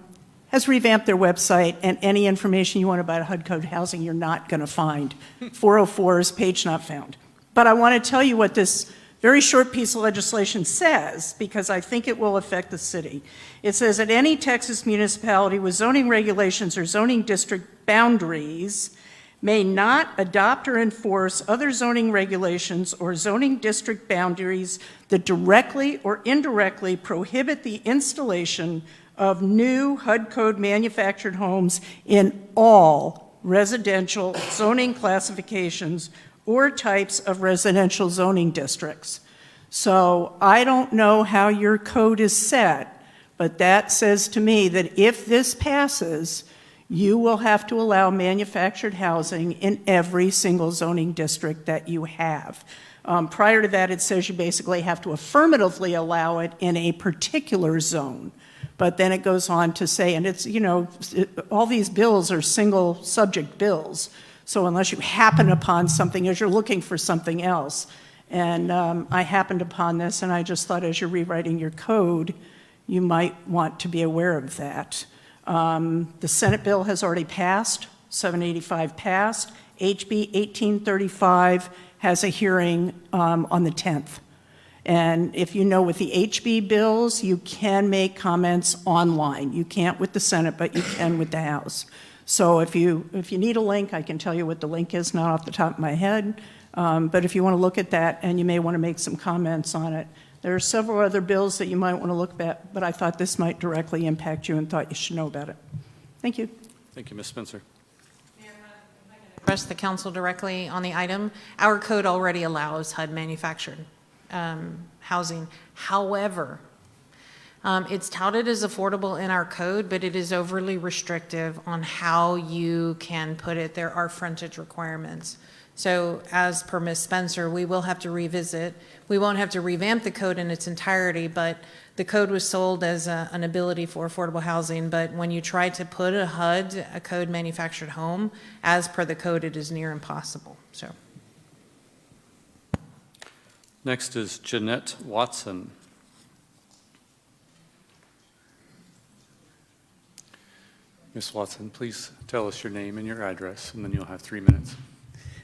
has revamped their website, and any information you want about HUD code housing, you're not going to find. 404 is page not found. But I want to tell you what this very short piece of legislation says, because I think it will affect the city. It says that any Texas municipality with zoning regulations or zoning district boundaries may not adopt or enforce other zoning regulations or zoning district boundaries that directly or indirectly prohibit the installation of new HUD code manufactured homes in all residential zoning classifications or types of residential zoning districts. So I don't know how your code is set, but that says to me that if this passes, you will have to allow manufactured housing in every single zoning district that you have. Prior to that, it says you basically have to affirmatively allow it in a particular zone. But then it goes on to say, and it's, all these bills are single subject bills. So unless you happen upon something as you're looking for something else. And I happened upon this, and I just thought as you're rewriting your code, you might want to be aware of that. The Senate bill has already passed, 785 passed. HB 1835 has a hearing on the 10th. And if you know with the HB bills, you can make comments online. You can't with the Senate, but you can with the House. So if you need a link, I can tell you what the link is, not off the top of my head. But if you want to look at that, and you may want to make some comments on it. There are several other bills that you might want to look at, but I thought this might directly impact you and thought you should know about it. Thank you. Thank you, Ms. Spencer. Address the council directly on the item. Our code already allows HUD manufactured housing. However, it's touted as affordable in our code, but it is overly restrictive on how you can put it. There are frontage requirements. So as per Ms. Spencer, we will have to revisit. We won't have to revamp the code in its entirety, but the code was sold as an ability for affordable housing. But when you try to put a HUD, a code manufactured home, as per the code, it is near impossible. So. Next is Jeanette Watson. Ms. Watson, please tell us your name and your address, and then you'll have 3 minutes.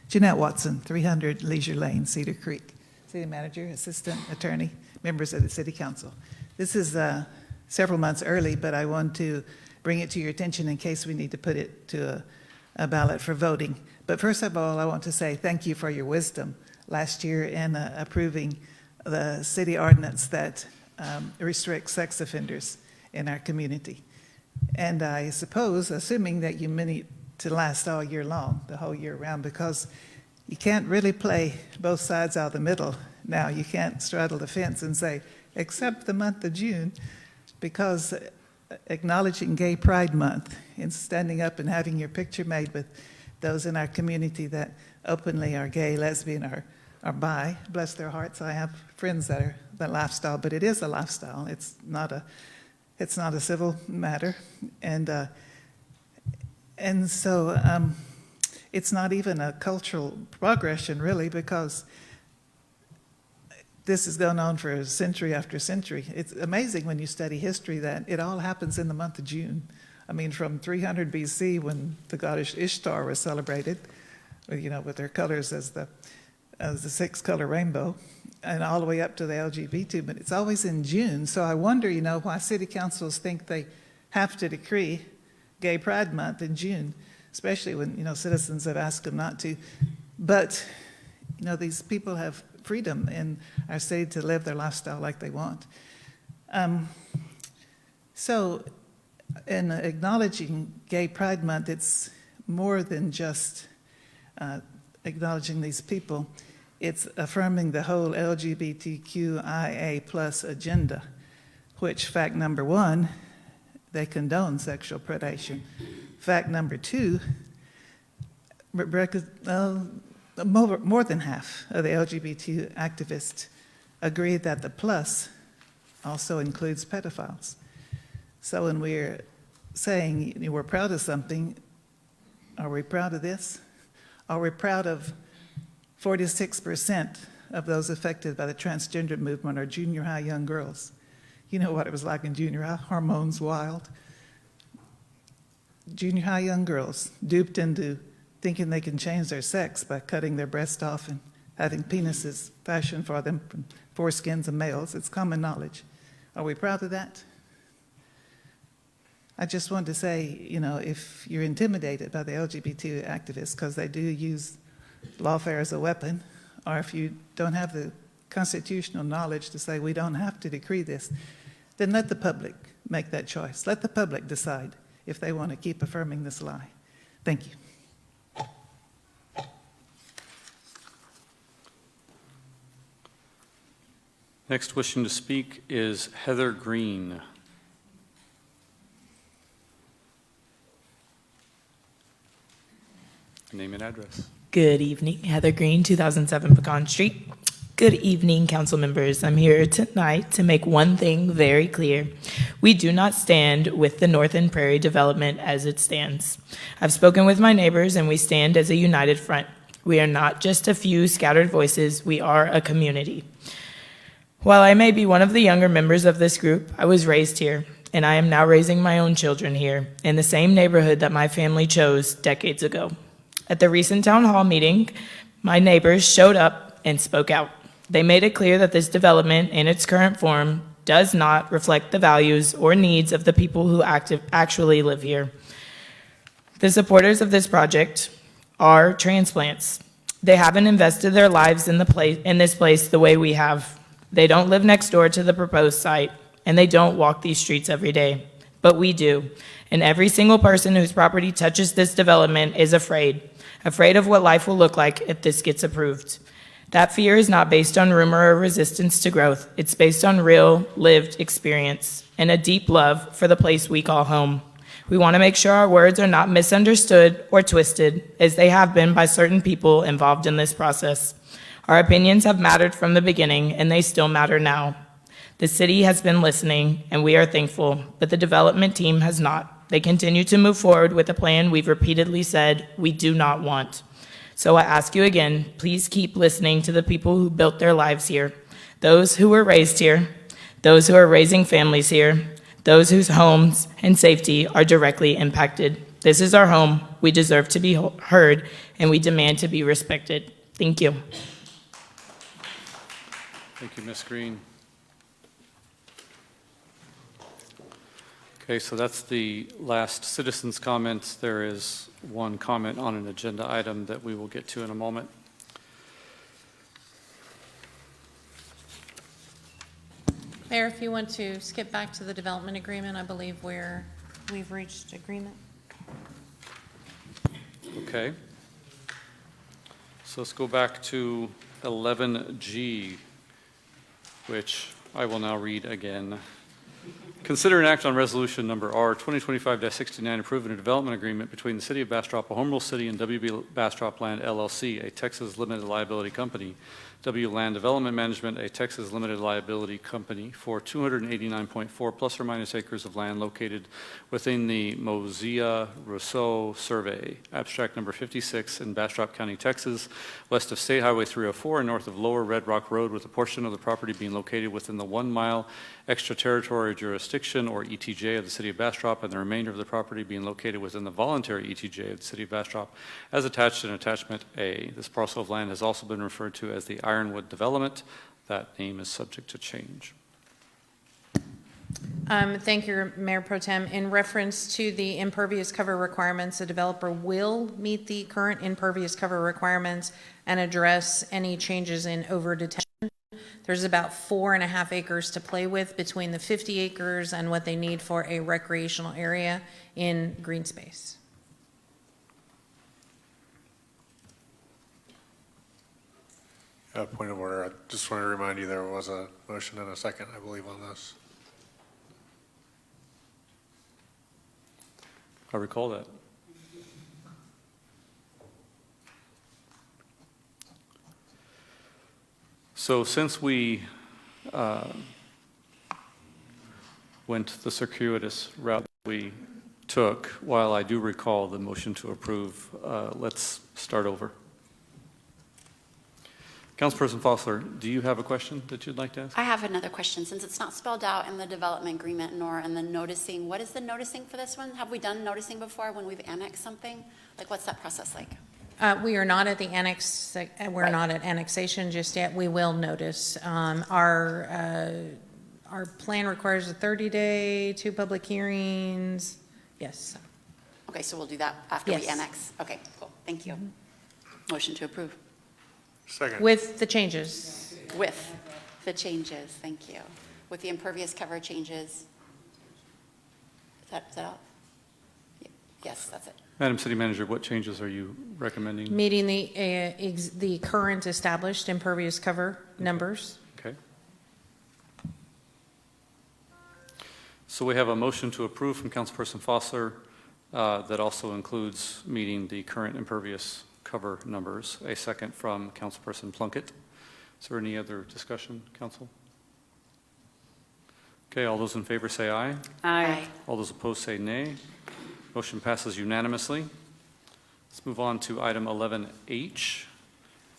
Jeanette Watson, 300 Leisure Lane, Cedar Creek. City Manager, Assistant Attorney, members of the City Council. This is several months early, but I want to bring it to your attention in case we need to put it to a ballot for voting. But first of all, I want to say thank you for your wisdom last year in approving the city ordinance that restricts sex offenders in our community. And I suppose, assuming that you meant it to last all year long, the whole year round, because you can't really play both sides out of the middle now. You can't straddle the fence and say, except the month of June, because acknowledging Gay Pride Month and standing up and having your picture made with those in our community that openly are gay, lesbian, or bi, bless their hearts. I have friends that are that lifestyle, but it is a lifestyle. It's not a civil matter, and so it's not even a cultural progression, really, because this has gone on for century after century. It's amazing when you study history that it all happens in the month of June. I mean, from 300 BC, when the goddess Ishtar was celebrated, with her colors as the 6-color rainbow, and all the way up to the LGBT, but it's always in June. So I wonder, why city councils think they have to decree Gay Pride Month in June, especially when, citizens have asked them not to. But, these people have freedom in our city to live their lifestyle like they want. So in acknowledging Gay Pride Month, it's more than just acknowledging these people. It's affirming the whole LGBTQIA plus agenda, which, fact number 1, they condone sexual predation. Fact number 2, more than half of the LGBT activists agree that the plus also includes pedophiles. So when we're saying we're proud of something, are we proud of this? Are we proud of 46% of those affected by the transgender movement are junior high young girls? You know what it was like in junior high, hormones wild. Junior high young girls duped into thinking they can change their sex by cutting their breast off and having penises fashioned for them from foreskins of males. It's common knowledge. Are we proud of that? I just want to say, if you're intimidated by the LGBT activists because they do use lawfare as a weapon, or if you don't have the constitutional knowledge to say we don't have to decree this, then let the public make that choice. Let the public decide if they want to keep affirming this lie. Thank you. Next wishing to speak is Heather Green. Name and address. Good evening, Heather Green, 2007 Pecan Street. Good evening, council members. I'm here tonight to make one thing very clear. We do not stand with the North End Prairie development as it stands. I've spoken with my neighbors and we stand as a united front. We are not just a few scattered voices, we are a community. While I may be one of the younger members of this group, I was raised here, and I am now raising my own children here in the same neighborhood that my family chose decades ago. At the recent town hall meeting, my neighbors showed up and spoke out. They made it clear that this development in its current form does not reflect the values or needs of the people who actually live here. The supporters of this project are transplants. They haven't invested their lives in this place the way we have. They don't live next door to the proposed site, and they don't walk these streets every day. But we do, and every single person whose property touches this development is afraid of what life will look like if this gets approved. That fear is not based on rumor or resistance to growth. It's based on real, lived experience and a deep love for the place we call home. We want to make sure our words are not misunderstood or twisted, as they have been by certain people involved in this process. Our opinions have mattered from the beginning, and they still matter now. The city has been listening, and we are thankful, but the development team has not. They continue to move forward with a plan we've repeatedly said we do not want. So I ask you again, please keep listening to the people who built their lives here, those who were raised here, those who are raising families here, those whose homes and safety are directly impacted. This is our home. We deserve to be heard, and we demand to be respected. Thank you. Thank you, Ms. Green. Okay, so that's the last citizens' comments. There is one comment on an agenda item that we will get to in a moment. Mayor, if you want to skip back to the development agreement, I believe we've reached agreement. Okay. So let's go back to 11G, which I will now read again. Consider an act on resolution number R 2025-69 approving a development agreement between the City of Bastrop, a home rule city, and WB Bastrop Land LLC, a Texas limited liability company, W Land Development Management, a Texas limited liability company, for 289.4 plus or minus acres of land located within the Mosiah Rousseau Survey, abstract number 56 in Bastrop County, Texas, west of State Highway 304 and north of Lower Red Rock Road, with a portion of the property being located within the 1 mile extraterritorial jurisdiction, or ETJ, of the City of Bastrop, and the remainder of the property being located within the voluntary ETJ of the City of Bastrop, as attached in Attachment A. This parcel of land has also been referred to as the Ironwood Development. That name is subject to change. Thank you, Mayor Pro Tem. In reference to the impervious cover requirements, the developer will meet the current impervious cover requirements and address any changes in over detention. There's about 4.5 acres to play with between the 50 acres and what they need for a recreational area in green space. Point of order. I just want to remind you there was a motion and a second, I believe, on this. I recall that. So since we went the circuitous route we took, while I do recall the motion to approve, let's start over. Councilperson Fossler, do you have a question that you'd like to ask? I have another question. Since it's not spelled out in the development agreement nor in the noticing, what is the noticing for this one? Have we done noticing before when we've annexed something? Like, what's that process like? We are not at the annex, we're Right. not at annexation just yet. We will notice. Our plan requires a 30-day, 2 public hearings. Yes. Okay, so we'll do that after we Yes. annex. Okay, cool. Thank you. Motion to approve. Second. With the changes. With the changes, thank you. With the impervious cover changes. Is that all? Yes, that's it. Madam City Manager, what changes are you recommending? Meeting the current established impervious cover numbers. Okay. So we have a motion to approve from Councilperson Fossler that also includes meeting the current impervious cover numbers. A second from Councilperson Plunkett. Is there any other discussion, Council? Okay, all those in favor say aye. Aye. All those opposed say nay. Motion passes unanimously. Let's move on to item 11H,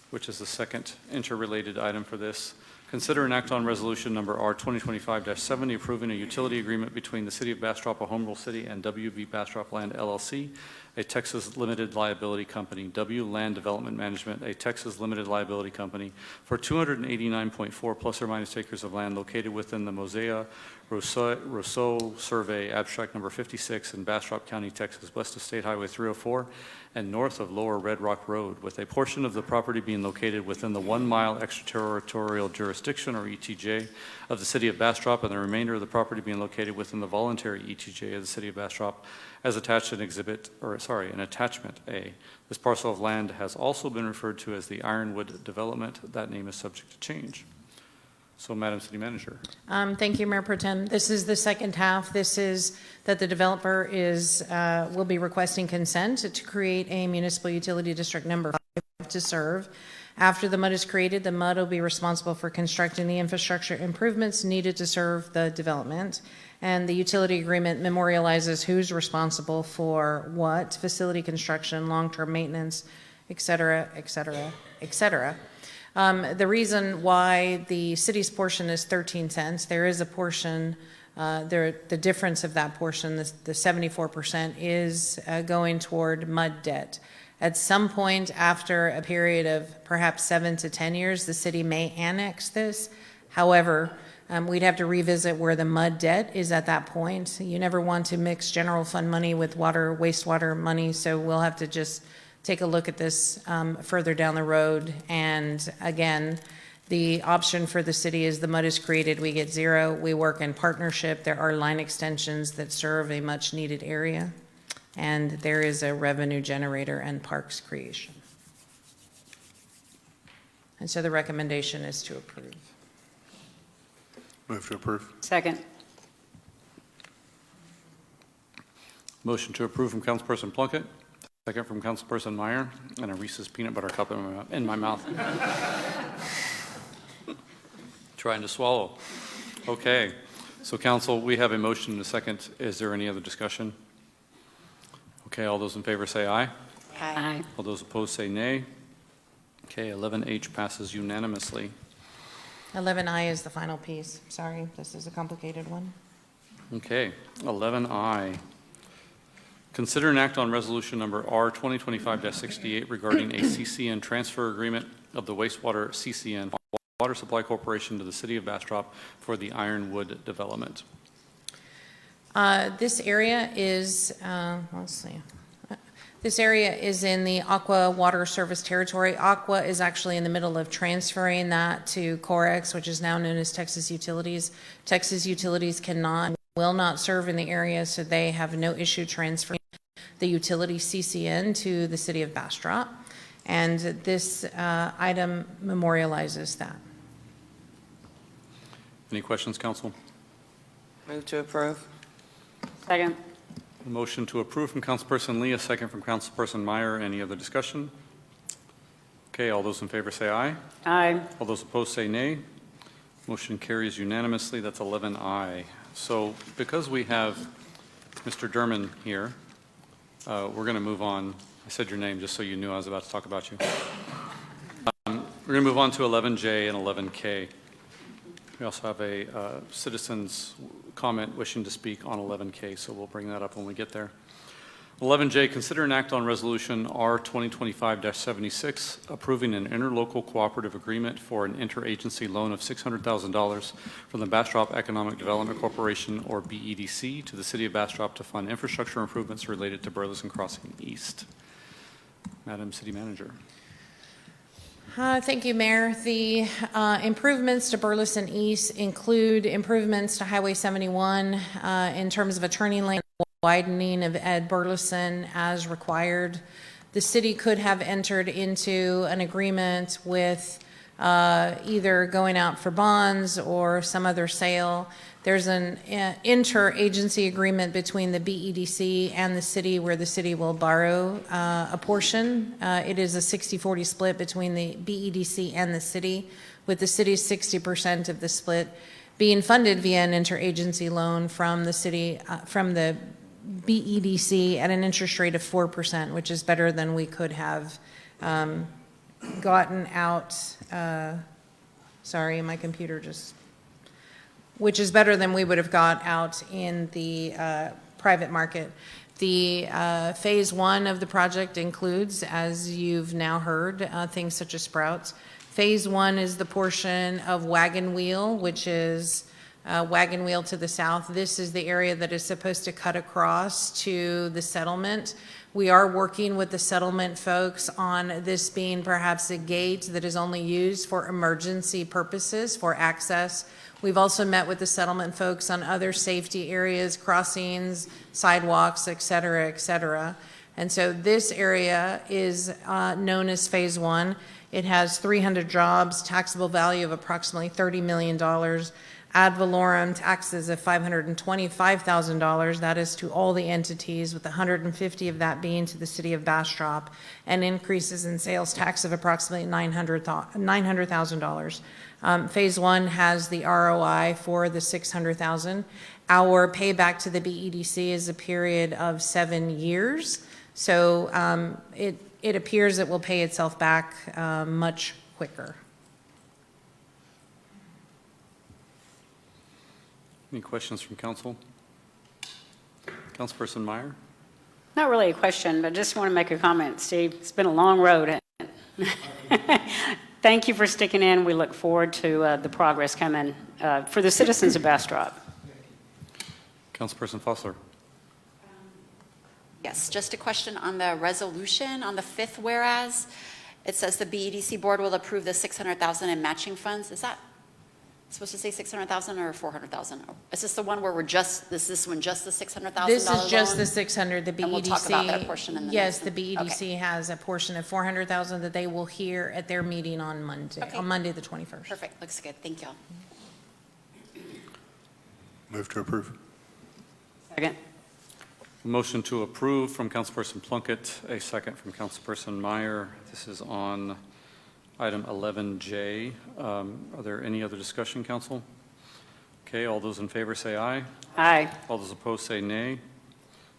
which is the second interrelated item for this. Consider and act on resolution number R 2025-70 approving a utility agreement between the City of Bastrop, a home rule city, and WB Bastrop Land LLC, a Texas limited liability company, W Land Development Management, a Texas limited liability company, for 289.4 plus or minus acres of land located within the Mosea Rousseau Survey, abstract number 56 in Bastrop County, Texas, west of State Highway 304 and north of Lower Red Rock Road, with a portion of the property being located within the 1 mile extraterritorial jurisdiction, or ETJ, of the City of Bastrop, and the remainder of the property being located within the voluntary ETJ of the City of Bastrop, as attached in an attachment A. This parcel of land has also been referred to as the Ironwood Development. That name is subject to change. So, Madam City Manager. Thank you, Mayor Pro Tem. This is the second half. This is that the developer will be requesting consent to create a municipal utility district number 5 to serve. After the MUD is created, the MUD will be responsible for constructing the infrastructure improvements needed to serve the development. And the utility agreement memorializes who's responsible for what, facility construction, long-term maintenance, et cetera, et cetera, et cetera. The reason why the city's portion is 13 cents, there is a portion, the difference of that portion, the 74%, is going toward MUD debt. At some point after a period of perhaps 7 to 10 years, the city may annex this. However, we'd have to revisit where the MUD debt is at that point. You never want to mix general fund money with wastewater money, so we'll have to just take a look at this further down the road. And again, the option for the city is the MUD is created, we get zero. We work in partnership. There are line extensions that serve a much needed area. And there is a revenue generator and parks creation. And so the recommendation is to approve. Move to approve. Second. Motion to approve from Councilperson Plunkett. Second from Councilperson Meyer, and a Reese's peanut butter cup in my mouth. Trying to swallow. Okay, so council, we have a motion and a second. Is there any other discussion? Okay, all those in favor say aye. Aye. All those opposed say nay. Okay, 11H passes unanimously. 11I is the final piece. Sorry, this is a complicated one. Okay, 11I. Consider and act on resolution number R 2025-68 regarding a CCN transfer agreement of the wastewater CCN Water Supply Corporation to the City of Bastrop for the Ironwood development. This area is, let's see. This area is in the Aqua Water Service Territory. Aqua is actually in the middle of transferring that to Corex, which is now known as Texas Utilities. Texas Utilities will not serve in the area, so they have no issue transferring the utility CCN to the City of Bastrop. And this item memorializes that. Any questions, council? Move to approve. Second. A motion to approve from Councilperson Lee, a second from Councilperson Meyer. Any other discussion? Okay, all those in favor say aye. Aye. All those opposed say nay. Motion carries unanimously. That's 11 aye. So because we have Mr. Derman here, we're going to move on. I said your name just so you knew I was about to talk about you. We're going to move on to 11J and 11K. We also have a citizen's comment wishing to speak on 11K, so we'll bring that up when we get there. 11J, consider and act on Resolution R 2025-76, approving an interlocal cooperative agreement for an interagency loan of $600,000 from the Bastrop Economic Development Corporation, or BEDC, to the City of Bastrop to fund infrastructure improvements related to Burleson Crossing East. Madam City Manager. Thank you, Mayor. The improvements to Burleson East include improvements to Highway 71 in terms of a turning lane widening of Ed Burleson as required. The city could have entered into an agreement with either going out for bonds or some other sale. There's an interagency agreement between the BEDC and the city where the city will borrow a portion. It is a 60-40 split between the BEDC and the city, with the city's 60% of the split being funded via an interagency loan from the city, from the BEDC at an interest rate of 4%, which is better than we could have gotten out. Sorry, my computer just... which is better than we would have got out in the private market. The phase one of the project includes, as you've now heard, things such as Sprouts. Phase one is the portion of Wagon Wheel, which is Wagon Wheel to the south. This is the area that is supposed to cut across to the settlement. We are working with the settlement folks on this being perhaps a gate that is only used for emergency purposes, for access. We've also met with the settlement folks on other safety areas, crossings, sidewalks, et cetera, et cetera. And so this area is known as Phase 1. It has 300 jobs, taxable value of approximately $30 million, ad valorem taxes of $525,000. That is to all the entities, with 150 of that being to the City of Bastrop, and increases in sales tax of approximately $900,000. Phase 1 has the ROI for the $600,000. Our payback to the BEDC is a period of 7 years. So it appears it will pay itself back much quicker. Any questions from council? Councilperson Meyer? Not really a question, but just want to make a comment, Steve. It's been a long road. Thank you for sticking in. We look forward to the progress coming for the citizens of Bastrop. Councilperson Fossler? Yes, just a question on the resolution on the fifth whereas. It says the BEDC board will approve the $600,000 in matching funds. Is that supposed to say $600,000 or $400,000? Is this the one where we're just, is this one just the $600,000? This is just the 600. The BEDC. And we'll talk about that portion in the yes, next the one. BEDC Okay. has a portion of 400,000 that they will hear at their meeting on Monday, Okay. on Monday the 21st. Perfect, looks good, thank you. Move to approve. Second. Motion to approve from Councilperson Plunkett, a second from Councilperson Meyer. This is on item 11J. Are there any other discussion, council? Okay, all those in favor say aye. Aye. All those opposed say nay.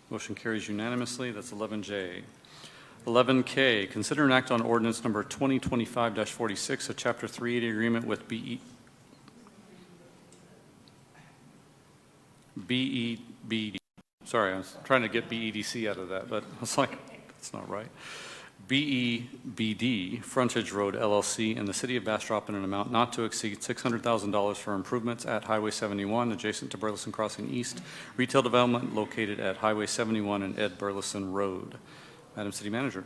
Motion carries unanimously. That's 11J. 11K, consider and act on ordinance number 2025-46, a Chapter 380 agreement with BED. Sorry, I was trying to get BEDC out of that, but I was like, that's not right. BEBD, Frontage Road LLC, in the City of Bastrop in an amount not to exceed $600,000 for improvements at Highway 71 adjacent to Burleson Crossing East, retail development located at Highway 71 and Ed Burleson Road. Madam City Manager.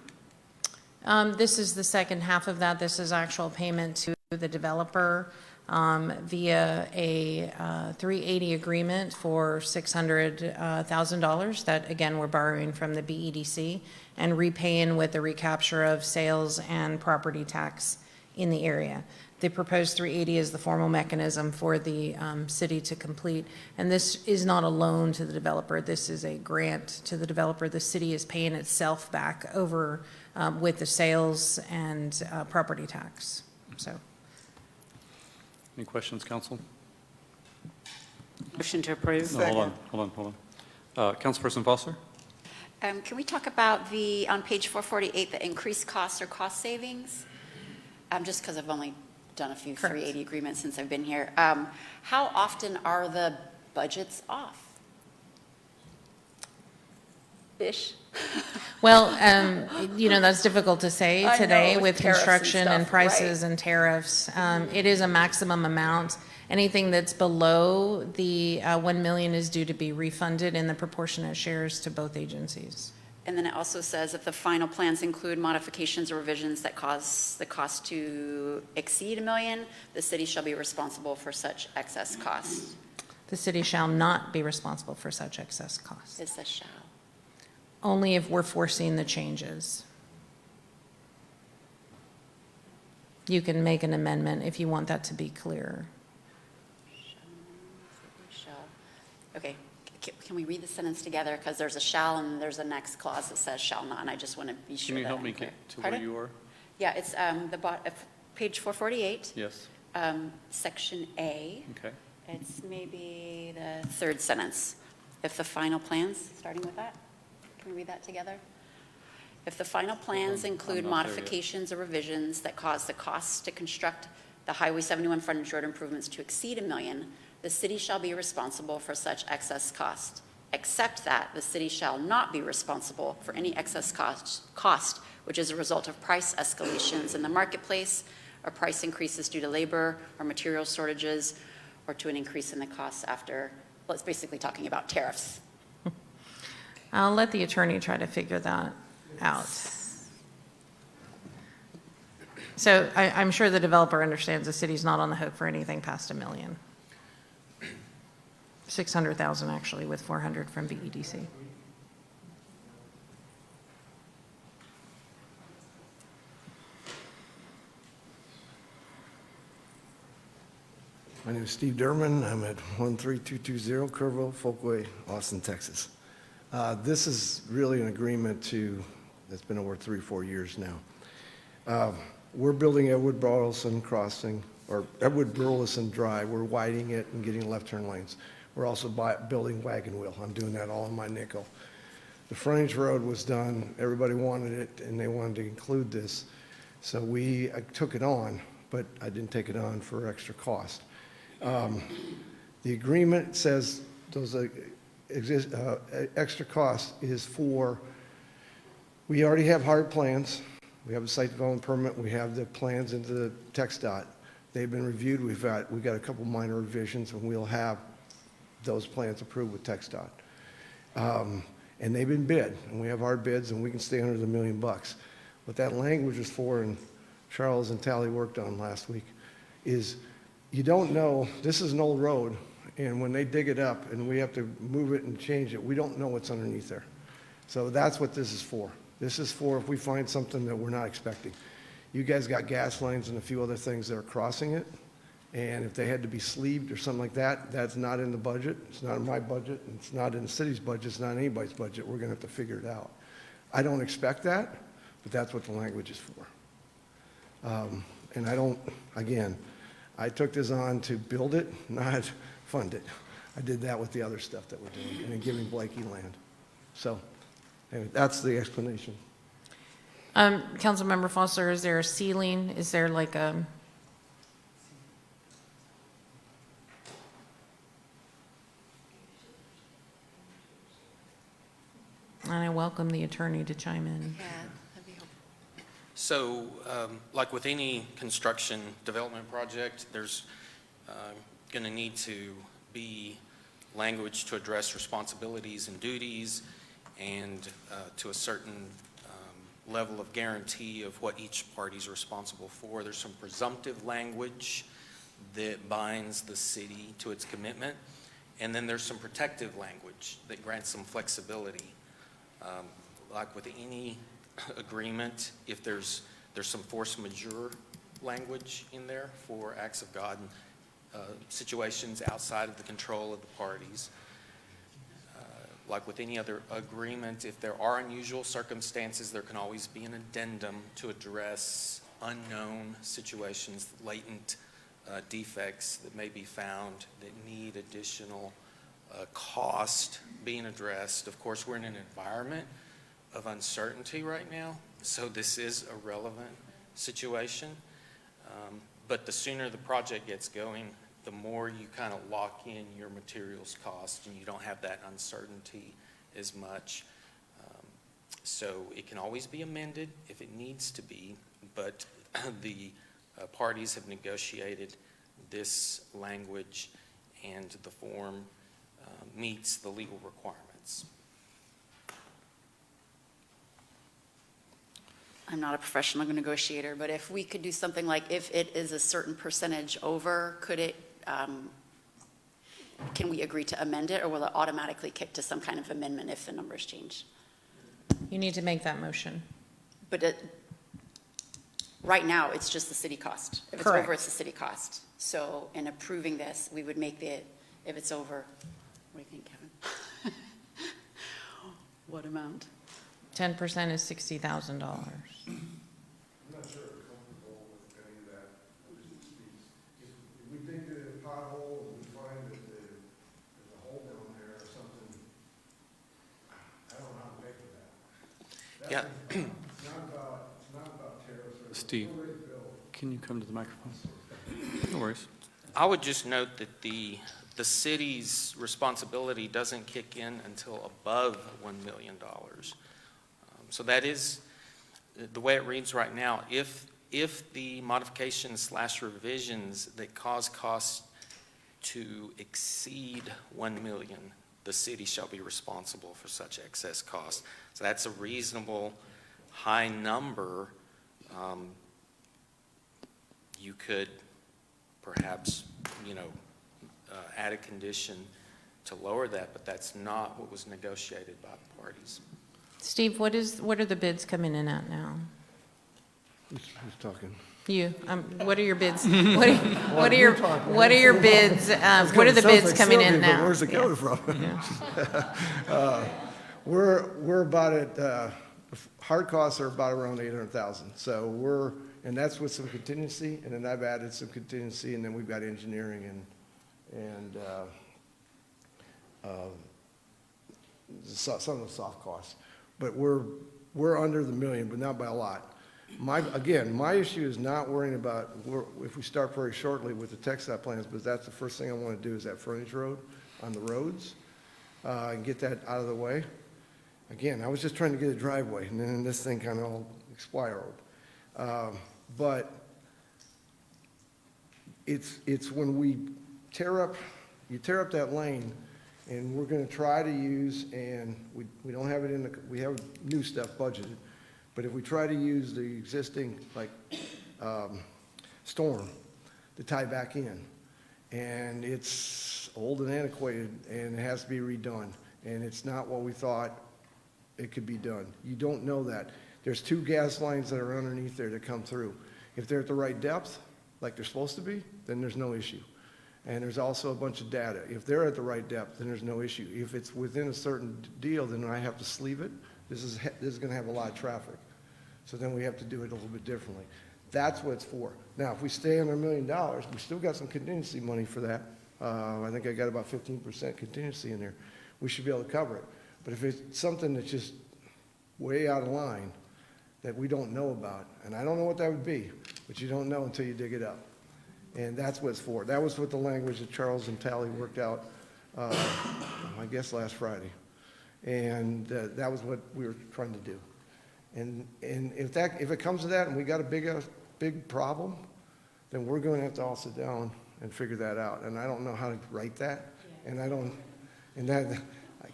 This is the second half of that. This is actual payment to the developer via a 380 agreement for $600,000 that, again, we're borrowing from the BEDC and repaying with the recapture of sales and property tax in the area. The proposed 380 is the formal mechanism for the city to complete. And this is not a loan to the developer. This is a grant to the developer. The city is paying itself back over with the sales and property tax. So, Any questions, council? Motion to approve. No, hold on. Councilperson Foster? Can we talk about on page 448, the increased costs or cost savings? Just because I've only done a few 380 agreements since I've been here. How often are the budgets off? Ish? well, that's difficult to say I today know, with tariffs and construction and stuff, prices right. and tariffs. It is a maximum amount. Anything that's below the 1 million is due to be refunded in the proportionate shares to both agencies. And then it also says if the final plans include modifications or revisions that cause the cost to exceed $1 million, the city shall be responsible for such excess costs. The city shall not be responsible for such excess costs. It says shall. Only if we're forcing the changes. You can make an amendment if you want that to be clearer. Shall. Okay. Can we read the sentence together? Because there's a shall and there's a next clause that says shall not, and I just want to be sure. Can you that help I'm me clear. get to Pardon? where you are? Yeah, it's page 448. Yes. Section A. Okay. It's maybe the third sentence. If the final plans, starting with that, can we read that together? If the final plans include not there yet. modifications or revisions that cause the costs to construct the Highway 71 frontage road improvements to exceed $1 million, the city shall be responsible for such excess cost, except that the city shall not be responsible for any excess cost which is a result of price escalations in the marketplace or price increases due to labor or material shortages or to an increase in the costs after, well, it's basically talking about tariffs. I'll let the attorney try to figure that out. So I'm sure the developer understands the city's not on the hook for anything past $1 million. 600,000 actually, with 400 from BEDC. My name is Steve Derman. I'm at 13220 Kerrville, Folkway, Austin, Texas. This is really an agreement that's been over 3 or 4 years now. We're building Edward Burleson Crossing, or Edward Burleson Drive. We're widening it and getting left turn lanes. We're also building Wagon Wheel. I'm doing that all in my nickel. The frontage road was done. Everybody wanted it, and they wanted to include this. So I took it on, but I didn't take it on for extra cost. The agreement says those extra cost is we already have hard plans. We have a site development permit. We have the plans into the TxDOT. They've been reviewed. We've got a couple minor revisions, and we'll have those plans approved with TxDOT. And they've been bid, and we have hard bids, and we can stay under the $1 million. What that language is for, and Charles and Tally worked on last week, is you don't know, this is an old road, and when they dig it up and we have to move it and change it, we don't know what's underneath there. So that's what this is for. This is for if we find something that we're not expecting. You guys got gas lines and a few other things that are crossing it, and if they had to be sleeved or something like that, that's not in the budget. It's not in my budget, and it's not in the city's budget. It's not in anybody's budget. We're going to have to figure it out. I don't expect that, but that's what the language is for. And I took this on to build it, not fund it. I did that with the other stuff that we're doing, and then giving Blakey land. So anyway, that's the explanation. Councilmember Foster, is there a ceiling? Is there like a... And I welcome the attorney to chime in. Yeah, that'd be helpful. So, like with any construction development project, there's going to need to be language to address responsibilities and duties and to a certain level of guarantee of what each party is responsible for. There's some presumptive language that binds the city to its commitment, and then there's some protective language that grants some flexibility. Like with any agreement, if there's some force majeure language in there for acts of God and situations outside of the control of the parties. Like with any other agreement, if there are unusual circumstances, there can always be an addendum to address unknown situations, latent defects that may be found that need additional cost being addressed. Of course, we're in an environment of uncertainty right now, so this is a relevant situation. But the sooner the project gets going, the more you kind of lock in your materials cost and you don't have that uncertainty as much. So it can always be amended if it needs to be, but the parties have negotiated this language and the form meets the legal requirements. I'm not a professional negotiator, but if we could do something like, if it is a certain percentage over, could it, can we agree to amend it, or will it automatically kick to some kind of amendment if the numbers change? You need to make that motion. But right now, it's just the city cost. If it's Correct. over, it's the city cost. So in approving this, we would make it, if it's over, what do you think, Kevin? What amount? 10% is $60,000. I'm not sure I'm comfortable with any of that. If we dig the pothole and we find that there's a hole down there or something, I don't know how to pay for that. Yeah. It's not about tariffs or. Steve, can you come to the microphone? No worries. I would just note that the city's responsibility doesn't kick in until above $1 million. So that is the way it reads right now. If the modifications / revisions that cause costs to exceed $1 million, the city shall be responsible for such excess costs. So that's a reasonable high number. You could perhaps, add a condition to lower that, but that's not what was negotiated by the parties. Steve, what are the bids coming in at now? Who's talking? You, what are your bids? What are your bids? What are the bids coming in now? Where's it coming from? We're about at, hard costs are about around 800,000. So and that's with some contingency, and then I've added some contingency, and then we've got engineering and some of the soft costs. But we're under the million, but not by a lot. My issue is not worrying about if we start very shortly with the textile plans, but that's the first thing I want to do is that frontage road on the roads and get that out of the way. Again, I was just trying to get a driveway, and then this thing kind of all spiraled. But it's when you tear up that lane, and we're going to try to use, and we don't have it we have new stuff budgeted, but if we try to use the existing, storm to tie back in, and it's old and antiquated, and it has to be redone, and it's not what we thought it could be done. You don't know that. There's 2 gas lines that are underneath there that come through. If they're at the right depth, like they're supposed to be, then there's no issue. And there's also a bunch of data. If they're at the right depth, then there's no issue. If it's within a certain deal, then I have to sleeve it. This is going to have a lot of traffic. So then we have to do it a little bit differently. That's what it's for. Now, if we stay under $1 million, we still got some contingency money for that. I think I got about 15% contingency in there. We should be able to cover it. But if it's something that's just way out of line that we don't know about, and I don't know what that would be, but you don't know until you dig it up. And that's what it's for. That was what the language that Charles and Tally worked out, I guess, last Friday. And that was what we were trying to do. And if it comes to that and we got a big problem, then we're going to have to all sit down and figure that out. And I don't know how to write that. And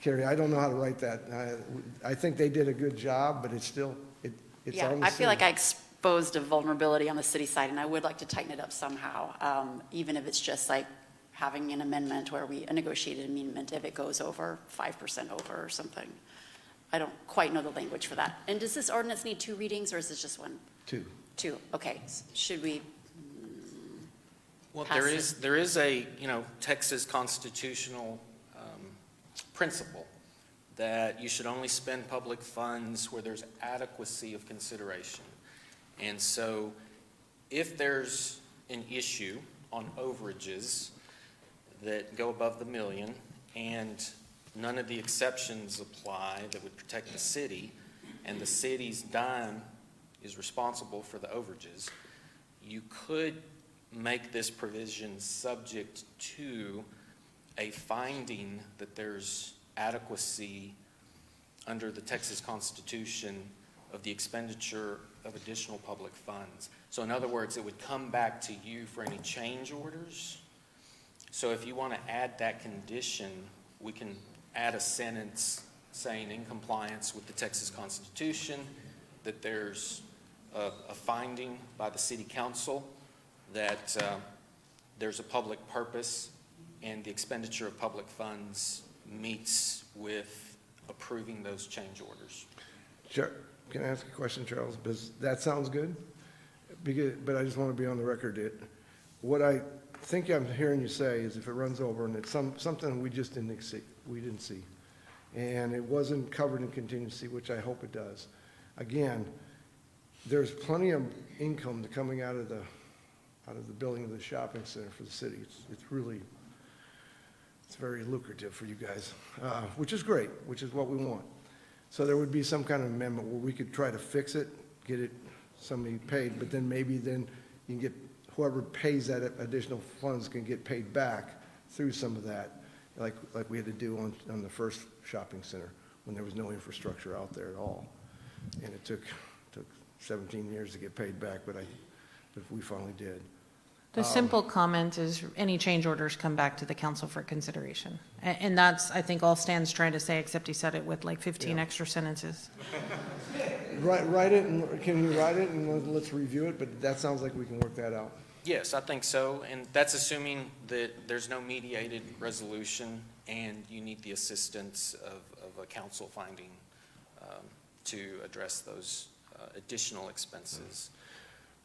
Carrie, I don't know how to write that. I think they did a good job, but it's still, it's on the I feel like city. I exposed a vulnerability on the city side, and I would like to tighten it up somehow, even if it's just like having an amendment where a negotiated amendment if it goes over 5% over or something. I don't quite know the language for that. And does this ordinance need 2 readings, or is this just one? 2. 2, okay. Should we Well, pass there is a, Texas constitutional principle that you should only spend public funds where there's adequacy of consideration. And so if there's an issue on overages that go above the million and none of the exceptions apply that would protect the city, and the city's dime is responsible for the overages, you could make this provision subject to a finding that there's adequacy under the Texas Constitution of the expenditure of additional public funds. So in other words, it would come back to you for any change orders. So if you want to add that condition, we can add a sentence saying in compliance with the Texas Constitution that there's a finding by the city council that there's a public purpose and the expenditure of public funds meets with approving those change orders. Sure. Can I ask a question, Charles? Because that sounds good, but I just want to be on the record that what I think I'm hearing you say is if it runs over and it's something we just didn't see, and it wasn't covered in contingency, which I hope it does. Again, there's plenty of income coming out of the building of the shopping center for the city. It's very lucrative for you guys, which is great, which is what we want. So there would be some kind of amendment where we could try to fix it, get it somebody paid, but then maybe you can get whoever pays that additional funds can get paid back through some of that, like we had to do on the first shopping center when there was no infrastructure out there at all, and it took 17 years to get paid back, but we finally did. The simple comment is any change orders come back to the council for consideration. And that's, I think, all Stan's trying to say, except he said it with like 15 extra sentences. Write it, and can you write it, and let's review it, but that sounds like we can work that out. Yes, I think so, and that's assuming that there's no mediated resolution and you need the assistance of a council finding to address those additional expenses.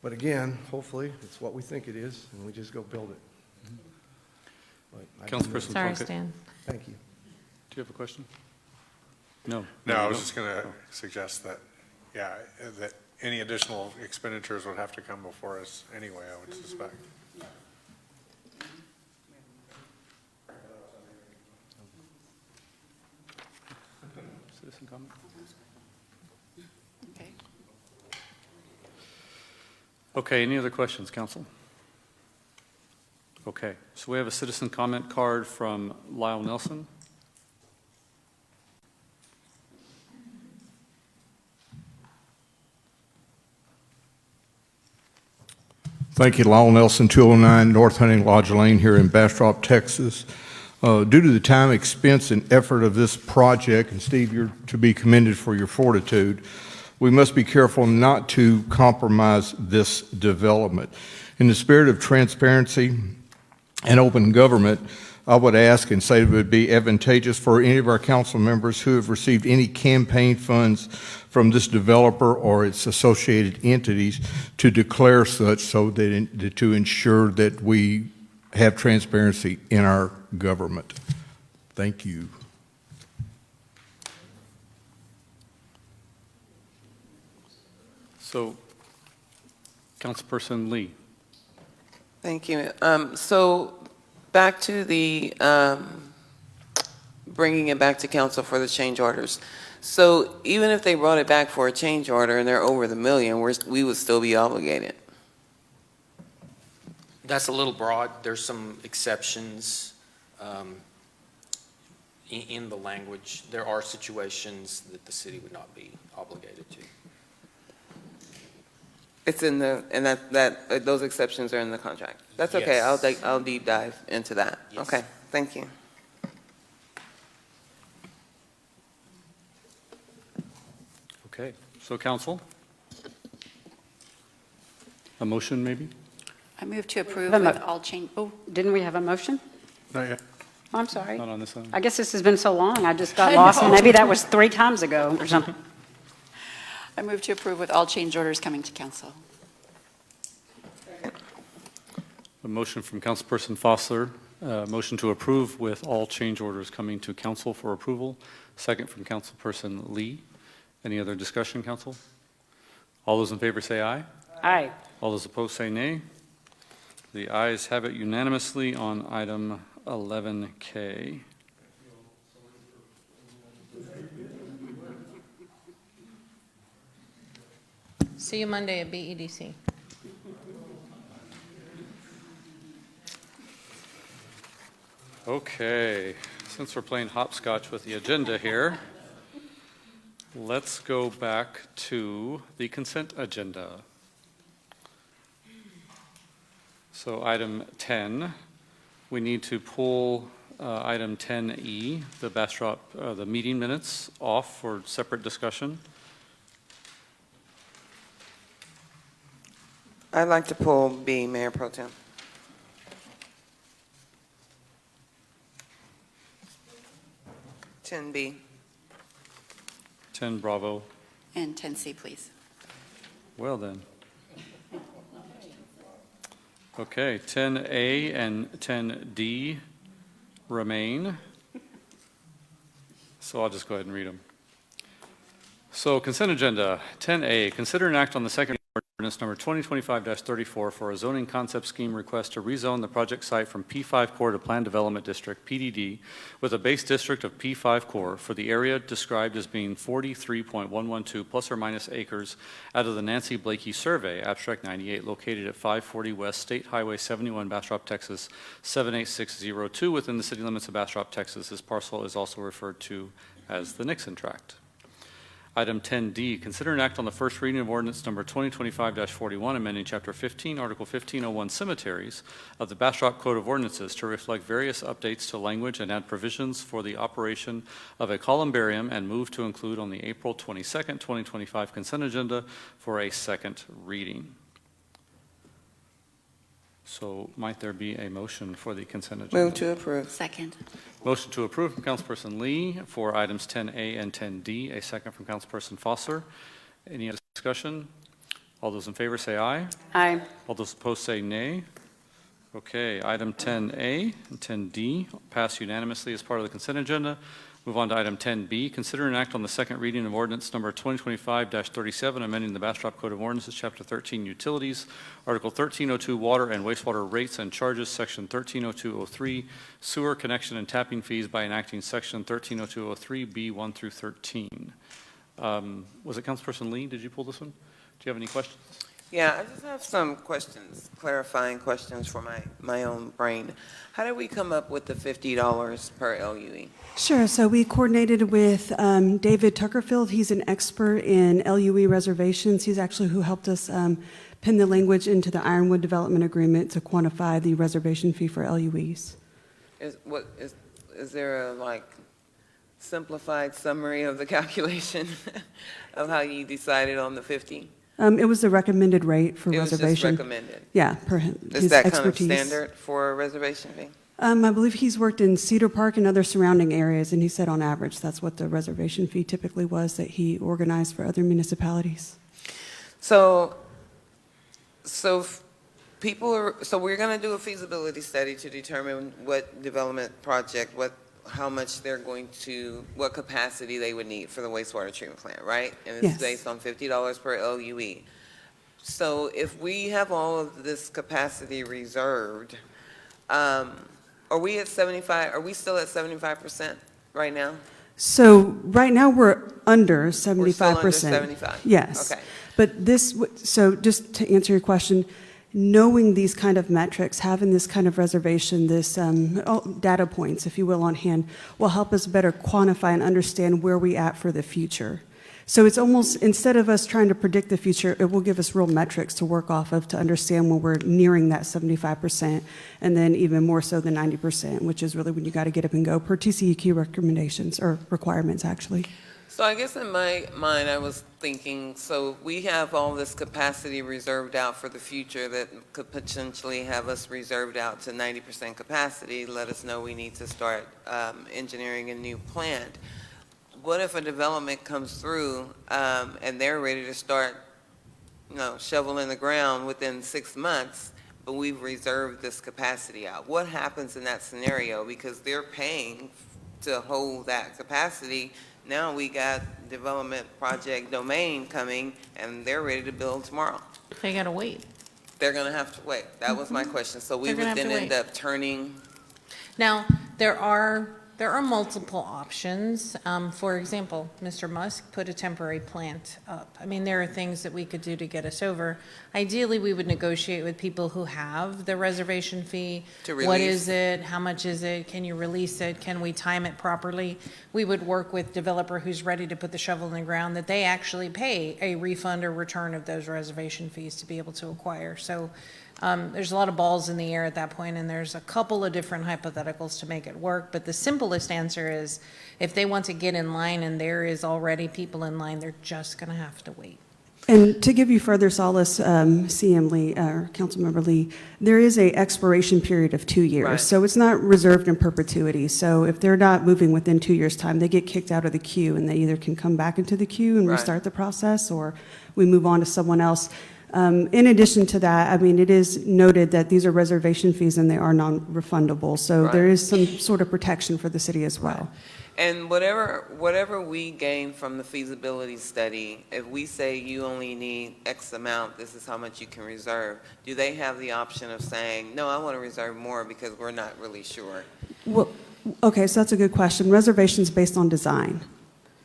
But again, hopefully, it's what we think it is, and we just go build it. Councilperson Sorry, Plunkett. Stan. Thank you. Do you have a question? No. No, I was just going to suggest that, that any additional expenditures would have to come before us anyway, I would suspect. Citizen comment? Okay. Okay, any other questions, council? Okay, so we have a citizen comment card from Lyle Nelson. Thank you, Lyle Nelson, 209 North Hunting Lodge Lane here in Bastrop, Texas. Due to the time, expense, and effort of this project, and Steve, you're to be commended for your fortitude, we must be careful not to compromise this development. In the spirit of transparency and open government, I would ask and say it would be advantageous for any of our council members who have received any campaign funds from this developer or its associated entities to declare such so that to ensure that we have transparency in our government. Thank you. So, Councilperson Lee. Thank you. So back to the bringing it back to council for the change orders. So even if they brought it back for a change order and they're over the million, we would still be obligated. That's a little broad. There's some exceptions in the language. There are situations that the city would not be obligated to. It's in the, and that those exceptions are in the contract. That's okay. Yes. I'll deep dive into that. Yes. Okay, thank you. Okay, so council? A motion, maybe? I move to approve Have a with all change. Oh, Didn't we have a motion? Not yet. Oh, I'm sorry. Not on this one. I guess this has been so long, I just got lost. Maybe that was 3 times ago or something. I move to approve with all change orders coming to council. A motion from Councilperson Foster, motion to approve with all change orders coming to council for approval. Second from Councilperson Lee. Any other discussion, council? All those in favor say aye. Aye. All those opposed say nay. The ayes have it unanimously on item 11K. See you Monday at BEDC. Okay, since we're playing hopscotch with the agenda here, let's go back to the consent agenda. So item 10, we need to pull item 10E, the Bastrop, the meeting minutes off for separate discussion. I'd like to pull B, Mayor Pro Tem. Ten B. 10 Bravo. And 10C, please. Well then. Okay, 10A and 10D remain. So I'll just go ahead and read them. So consent agenda, 10A, consider and act on the second ordinance number 2025-34 for a zoning concept scheme request to rezone the project site from P5 Core to Planned Development District, PDD, with a base district of P5 Core for the area described as being 43.112 plus or minus acres out of the Nancy Blakey Survey, Abstract 98, located at 540 West State Highway 71, Bastrop, Texas, 78602, within the city limits of Bastrop, Texas. This parcel is also referred to as the Nixon Tract. Item 10D, consider an act on the first reading of ordinance number 2025-41, amending Chapter 15, Article 1501, Cemeteries of the Bastrop Code of Ordinances to reflect various updates to language and add provisions for the operation of a columbarium, and move to include on the April 22nd, 2025 consent agenda for a second reading. So might there be a motion for the consent agenda? Move to approve. Second. Motion to approve from Councilperson Lee for items 10A and 10D. A second from Councilperson Foster. Any other discussion? All those in favor say aye. Aye. All those opposed say nay. Okay, item 10A and 10D pass unanimously as part of the consent agenda. Move on to item 10B. Consider an act on the second reading of ordinance number 2025-37, amending the Bastrop Code of Ordinances, Chapter 13, Utilities, Article 1302, Water and Wastewater Rates and Charges, Section 130203, Sewer Connection and Tapping Fees, by enacting Section 130203B 1 through 13. Was it Councilperson Lee? Did you pull this one? Do you have any questions? Yeah, I just have some questions, clarifying questions for my own brain. How did we come up with the $50 per LUE? Sure. So we coordinated with David Tuckerfield. He's an expert in LUE reservations. He's actually who helped us pin the language into the Ironwood Development Agreement to quantify the reservation fee for LUEs. Is there a simplified summary of the calculation of how you decided on the 50? It was the recommended rate for It was just reservation. recommended? Yeah, per his Is that expertise. kind of standard for a reservation fee? I believe he's worked in Cedar Park and other surrounding areas, and he said on average that's what the reservation fee typically was that he organized for other municipalities. So we're going to do a feasibility study to determine what development project, how much they're going to, what capacity they would need for the wastewater treatment plant, right? And it's Yes. based on $50 per LUE. So if we have all of this capacity reserved, are we at 75? Are we still at 75% right now? So right now we're under 75%. We're still under 75? Yes. Okay. But so just to answer your question, knowing these kind of metrics, having this kind of reservation, this data points, if you will, on hand, will help us better quantify and understand where we at for the future. So it's almost, instead of us trying to predict the future, it will give us real metrics to work off of to understand when we're nearing that 75%, and then even more so than 90%, which is really when you got to get up and go per TCEQ recommendations, or requirements, actually. So I guess in my mind, I was thinking, so we have all this capacity reserved out for the future that could potentially have us reserved out to 90% capacity. Let us know we need to start engineering a new plant. What if a development comes through and they're ready to start, shoveling the ground within 6 months, but we've reserved this capacity out. What happens in that scenario? Because they're paying to hold that capacity. Now we got development project domain coming, and they're ready to build tomorrow. They gotta wait. They're going to have to wait. That was my question. So we They're gonna would have then to end wait. up turning, Now, there are multiple options. For example, Mr. Musk put a temporary plant up. I mean, there are things that we could do to get us over. Ideally, we would negotiate with people who have the reservation fee. To What release. is it? How much is it? Can you release it? Can we time it properly? We would work with developer who's ready to put the shovel in the ground, that they actually pay a refund or return of those reservation fees to be able to acquire. So there's a lot of balls in the air at that point, and there's a couple of different hypotheticals to make it work. But the simplest answer is, if they want to get in line and there is already people in line, they're just going to have to wait. And to give you further solace, CM Lee, or Councilmember Lee, there is a expiration period of 2 years. Right. So it's not reserved in perpetuity. So if they're not moving within 2 years' time, they get kicked out of the queue, and they either can come back into the queue and Right. restart the process, or we move on to someone else. In addition to that, I mean, it is noted that these are reservation fees and they are non-refundable. So Right. there is some sort of protection for the city as well. and whatever we gain from the feasibility study, if we say you only need X amount, this is how much you can reserve, do they have the option of saying, no, I want to reserve more because we're not really sure, Well, okay, so that's a good question. Reservations based on design.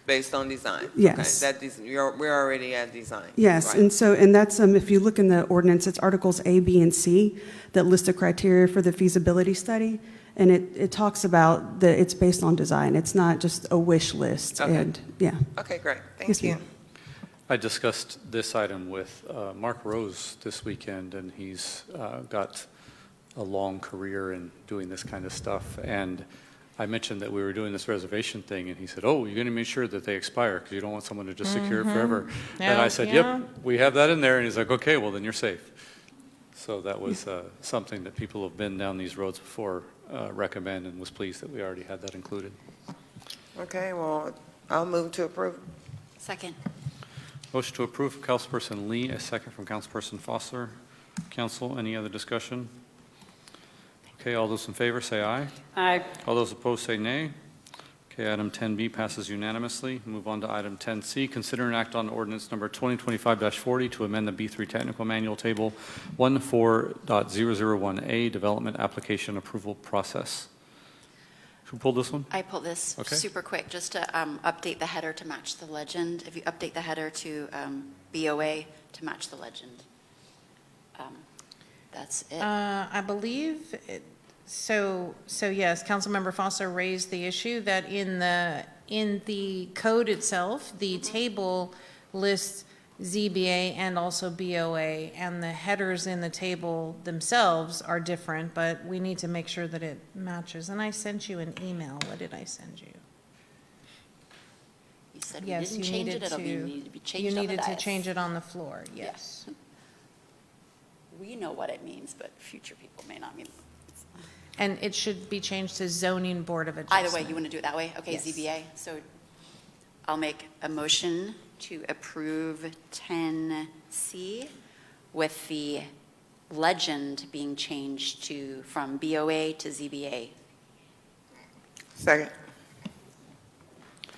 based on design? Yes. Okay, we're already at design. Yes, Right. and that's, if you look in the ordinance, it's Articles A, B, and C that list the criteria for the feasibility study, and it talks about that it's based on design. It's not just a wish list, Okay. and, yeah. Okay, great. Thank Yes, you. ma'am. I discussed this item with Mark Rose this weekend, and he's got a long career in doing this kind of stuff. And I mentioned that we were doing this reservation thing, and he said, oh, you're going to make sure that they expire because you don't want someone to just secure it forever. And I said, Yeah. yep, we have that in there. And he's like, okay, well, then you're safe. So that was something that people who have been down these roads before recommend, and was pleased that we already had that included. Okay, well, I'll move to approve. Second. Motion to approve from Councilperson Lee, a second from Councilperson Foster. Council, any other discussion? Okay, all those in favor say aye. Aye. All those opposed say nay. Okay, item 10B passes unanimously. Move on to item 10C. Consider an act on ordinance number 2025-40 to amend the B3 Technical Manual Table 14.001A Development Application Approval Process. Who pulled this one? I pulled this Okay. super quick, just to update the header to match the legend. If you update the header to BOA to match the legend. That's it. I believe, so yes, Councilmember Foster raised the issue that in the code itself, the table lists ZBA and also BOA, and the headers in the table themselves are different, but we need to make sure that it matches. And I sent you an email. What did I send you? You said we Yes, didn't you change needed it, it'll to, need to be changed you on the needed to dais. change it on the floor, yes. We know what it means, but future people may not mean. And it should be changed to zoning board of adjustment. Either way, you want to do it that way? Okay, Yes. ZBA. So I'll make a motion to approve 10C with the legend being changed from BOA to ZBA. Second. I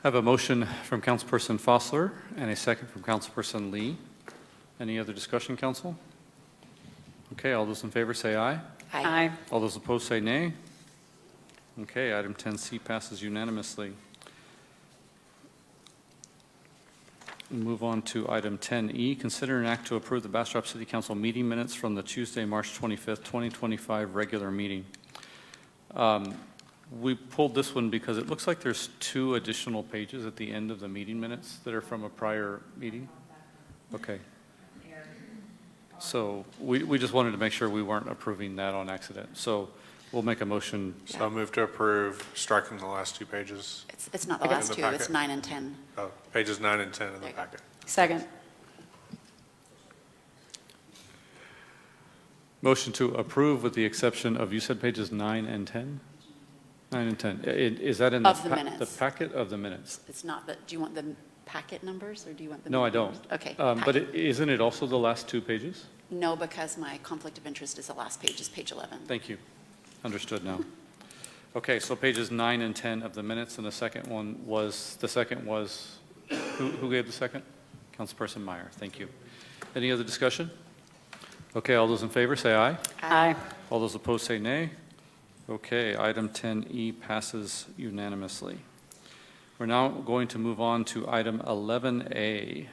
have a motion from Councilperson Fossler and a second from Councilperson Lee. Any other discussion, council? Okay, all those in favor say aye. Aye. All those opposed say nay. Okay, item 10C passes unanimously. We'll move on to item 10E. Consider an act to approve the Bastrop City Council meeting minutes from the Tuesday, March 25th, 2025 regular meeting. We pulled this one because it looks like there's 2 additional pages at the end of the meeting minutes that are from a prior meeting. Okay. So we just wanted to make sure we weren't approving that on accident. So we'll make a motion. So I'll move to approve striking the last 2 pages. It's not the Okay. last In the 2, it's packet. 9 and 10. Oh, pages 9 and 10 in the There you go. packet. Second. Motion to approve with the exception of, you said pages 9 and 10? 9 and 10. Is that in Of the minutes. the packet of the minutes? It's not the, do you want the packet numbers or do you want the? No, I minute don't. numbers? Okay. But packet. isn't it also the last 2 pages? No, because my conflict of interest is the last page, is page 11. Thank you. Understood now. Okay, so pages 9 and 10 of the minutes, and the second was, who gave the second? Councilperson Meyer, thank you. Any other discussion? Okay, all those in favor say aye. Aye. All those opposed say nay. Okay, item 10E passes unanimously. We're now going to move on to item 11A.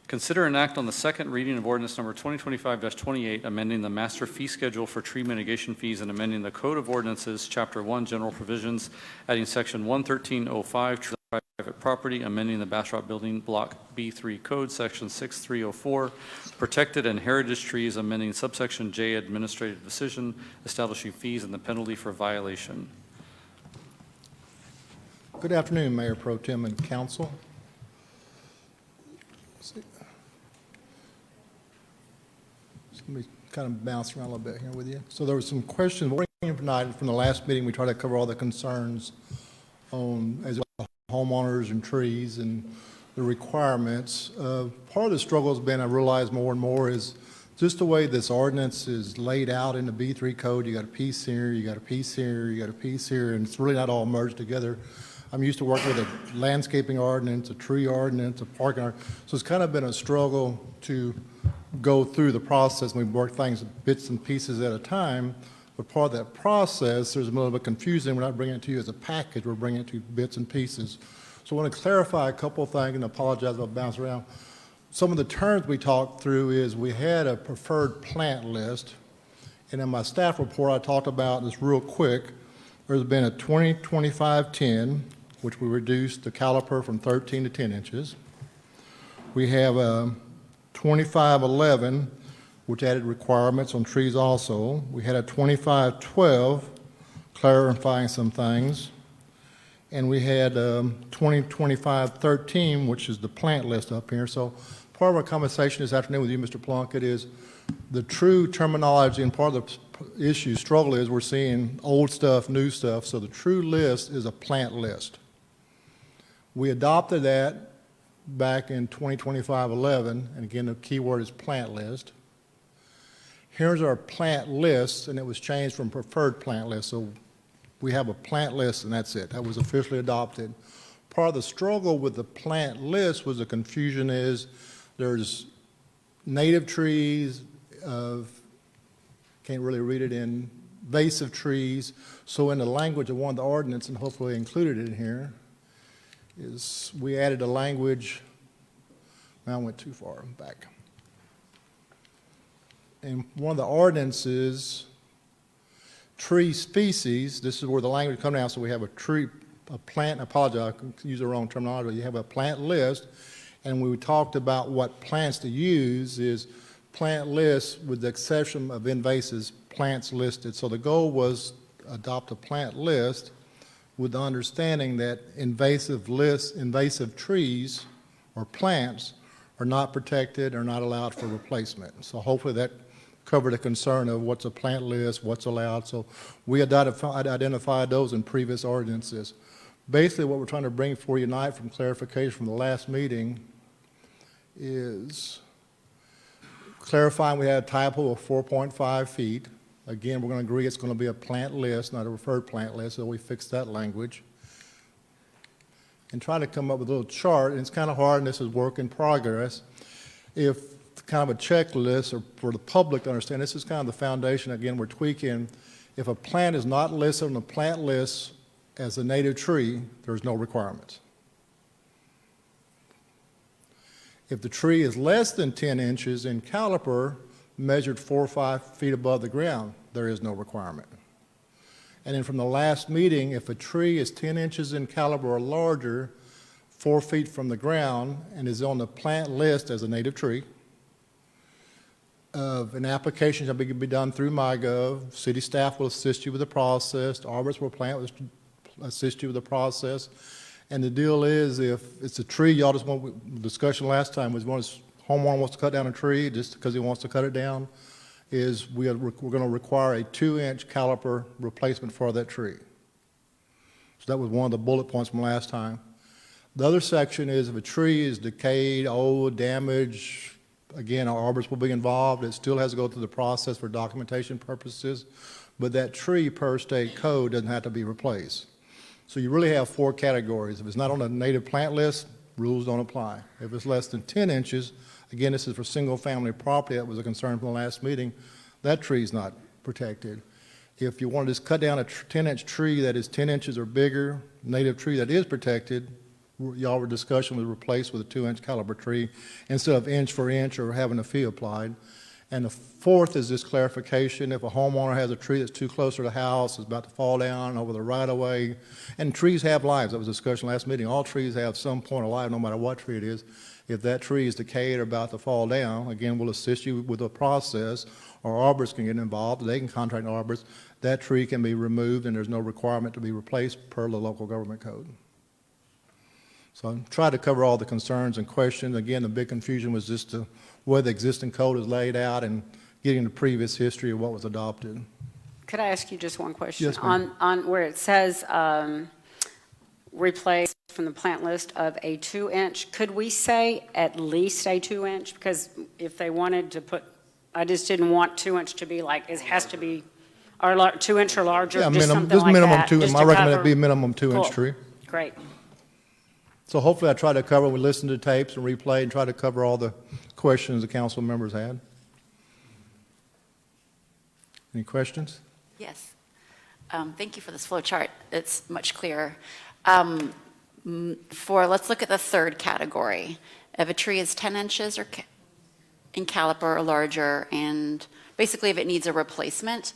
Consider an act on the second reading of ordinance number 2025-28, amending the master fee schedule for tree mitigation fees and amending the Code of Ordinances, Chapter 1, General Provisions, adding Section 11305, tree on private property, amending the Bastrop Building Block B3 Code, Section 6304, protected and heritage trees, amending subsection J, administrative decision, establishing fees and the penalty for violation. Good afternoon, Mayor Pro Tem and Council. Let me kind of bounce around a little bit here with you. So there were some questions tonight from the last meeting. We tried to cover all the concerns on as homeowners and trees and the requirements. Part of the struggle has been, I realize more and more, is just the way this ordinance is laid out in the B3 code. You got a piece here, you got a piece here, you got a piece here, and it's really not all merged together. I'm used to working with a landscaping ordinance, a tree ordinance, a parking ordinance. So it's kind of been a struggle to go through the process. We work things bits and pieces at a time, but part of that process, there's a little bit confusing. We're not bringing it to you as a package, we're bringing it to you bits and pieces. So I want to clarify a couple of things and apologize if I bounce around. Some of the terms we talked through is we had a preferred plant list, and in my staff report I talked about this real quick. There's been a 20-25-10, which we reduced the caliper from 13 to 10 inches. We have a 25-11, which added requirements on trees also. We had a 25-12, clarifying some things. And we had 20-25-13, which is the plant list up here. So part of our conversation this afternoon with you, Mr. Plunkett, is the true terminology, and part of the issue, struggle is we're seeing old stuff, new stuff. So the true list is a plant list. We adopted that back in 2025-11, and again, the key word is plant list. Here's our plant list, and it was changed from preferred plant list. So we have a plant list, and that's it. That was officially adopted. Part of the struggle with the plant list was the confusion is there's native trees, can't really read it, in invasive trees. So in the language of one of the ordinance, and hopefully included in here, is we added a language, now I went too far back. In one of the ordinances, tree species, this is where the language comes down, so we have a plant, I apologize, I use the wrong terminology, you have a plant list, and we talked about what plants to use is plant list with the exception of invasive plants listed. So the goal was adopt a plant list with the understanding that invasive trees or plants are not protected or not allowed for replacement. So hopefully that covered a concern of what's a plant list, what's allowed. So we identified those in previous ordinances. Basically what we're trying to bring for you tonight from clarification from the last meeting is clarifying we had a typo of 4.5 feet. Again, we're going to agree it's going to be a plant list, not a referred plant list, so we fixed that language. And try to come up with a little chart, and it's kind of hard, and this is work in progress. If kind of a checklist, or for the public to understand, this is kind of the foundation, again, we're tweaking. If a plant is not listed on the plant list as a native tree, there's no requirements. If the tree is less than 10 inches in caliper, measured 4 or 5 feet above the ground, there is no requirement. And then from the last meeting, if a tree is 10 inches in caliber or larger, 4 feet from the ground, and is on the plant list as a native tree, an application shall be done through MyGov. City staff will assist you with the process. The arborist will assist you with the process. And the deal is, if it's a tree, y'all just want, the discussion last time was homeowner wants to cut down a tree just because he wants to cut it down, is we're going to require a 2-inch caliper replacement for that tree. So that was one of the bullet points from last time. The other section is if a tree is decayed, old, damaged, Again, our arborists will be involved. It still has to go through the process for documentation purposes, but that tree per state code doesn't have to be replaced. So you really have 4 categories. If it's not on a native plant list, rules don't apply. If it's less than 10 inches, again, this is for single-family property. That was a concern from the last meeting. That tree is not protected. If you want to just cut down a 10-inch tree that is 10 inches or bigger, native tree that is protected, y'all were discussion was replaced with a 2-inch caliber tree instead of inch for inch or having a fee applied. And the 4th is this clarification. If a homeowner has a tree that's too close to the house, is about to fall down over the right-of-way, and trees have lives. That was a discussion last meeting. All trees have some point of life, no matter what tree it is. If that tree is decayed or about to fall down, again, we'll assist you with the process, or arborists can get involved. They can contract an arborist. That tree can be removed, and there's no requirement to be replaced per the local government code. So I tried to cover all the concerns and questions. Again, the big confusion was just where the existing code is laid out and getting the previous history of what was adopted. Could I ask you just one question? Yes, ma'am. On where it says replace from the plant list of a 2-inch, could we say at least a 2-inch? Because if they wanted to put, I just didn't want 2-inch to be like, it has to be, or 2-inch or larger, Yeah, just something just like minimum that. 2. just My to recommended cover- be minimum 2-inch Cool. tree. Great. So hopefully I tried to cover, we listened to tapes and replayed and tried to cover all the questions the council members had. Any questions? Yes. Thank you for this flow chart. It's much clearer. Let's look at the 3rd category. If a tree is 10 inches or in caliper or larger, and basically if it needs a replacement,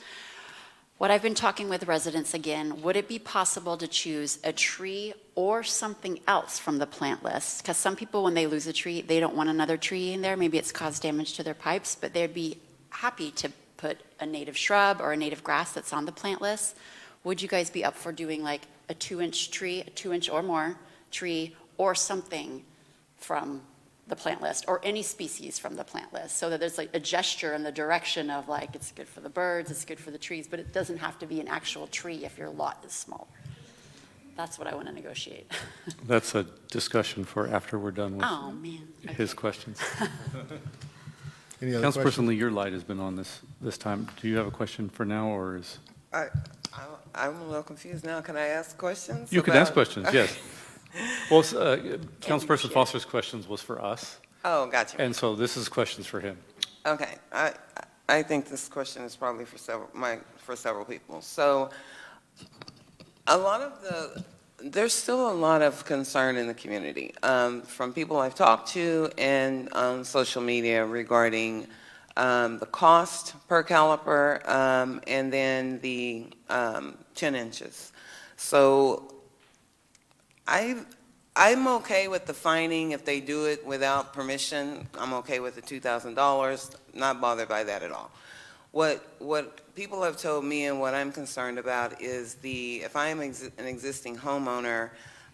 what I've been talking with residents again, would it be possible to choose a tree or something else from the plant list? Because some people, when they lose a tree, they don't want another tree in there. Maybe it's caused damage to their pipes, but they'd be happy to put a native shrub or a native grass that's on the plant list. Would you guys be up for doing like a 2-inch tree, a 2-inch or more tree, or something from the plant list, or any species from the plant list, so that there's like a gesture in the direction of like, it's good for the birds, it's good for the trees, but it doesn't have to be an actual tree if your lot is smaller. That's what I want to negotiate. That's a discussion for after we're done with Oh, man. his questions. Any other Councilperson questions? Lee, your light has been on this time. Do you have a question for now, or is? I'm a little confused now. Can I ask questions? You can ask questions, yes. Well, Councilperson Foster's questions was for us, Oh, gotcha. and so this is questions for him. Okay, I think this question is probably for several people. So, there's still a lot of concern in the community from people I've talked to and on social media regarding the cost per caliper and then the 10 inches. So, I'm okay with the fining if they do it without permission. I'm okay with the $2,000, not bothered by that at all. What people have told me and what I'm concerned about is if I am an existing homeowner,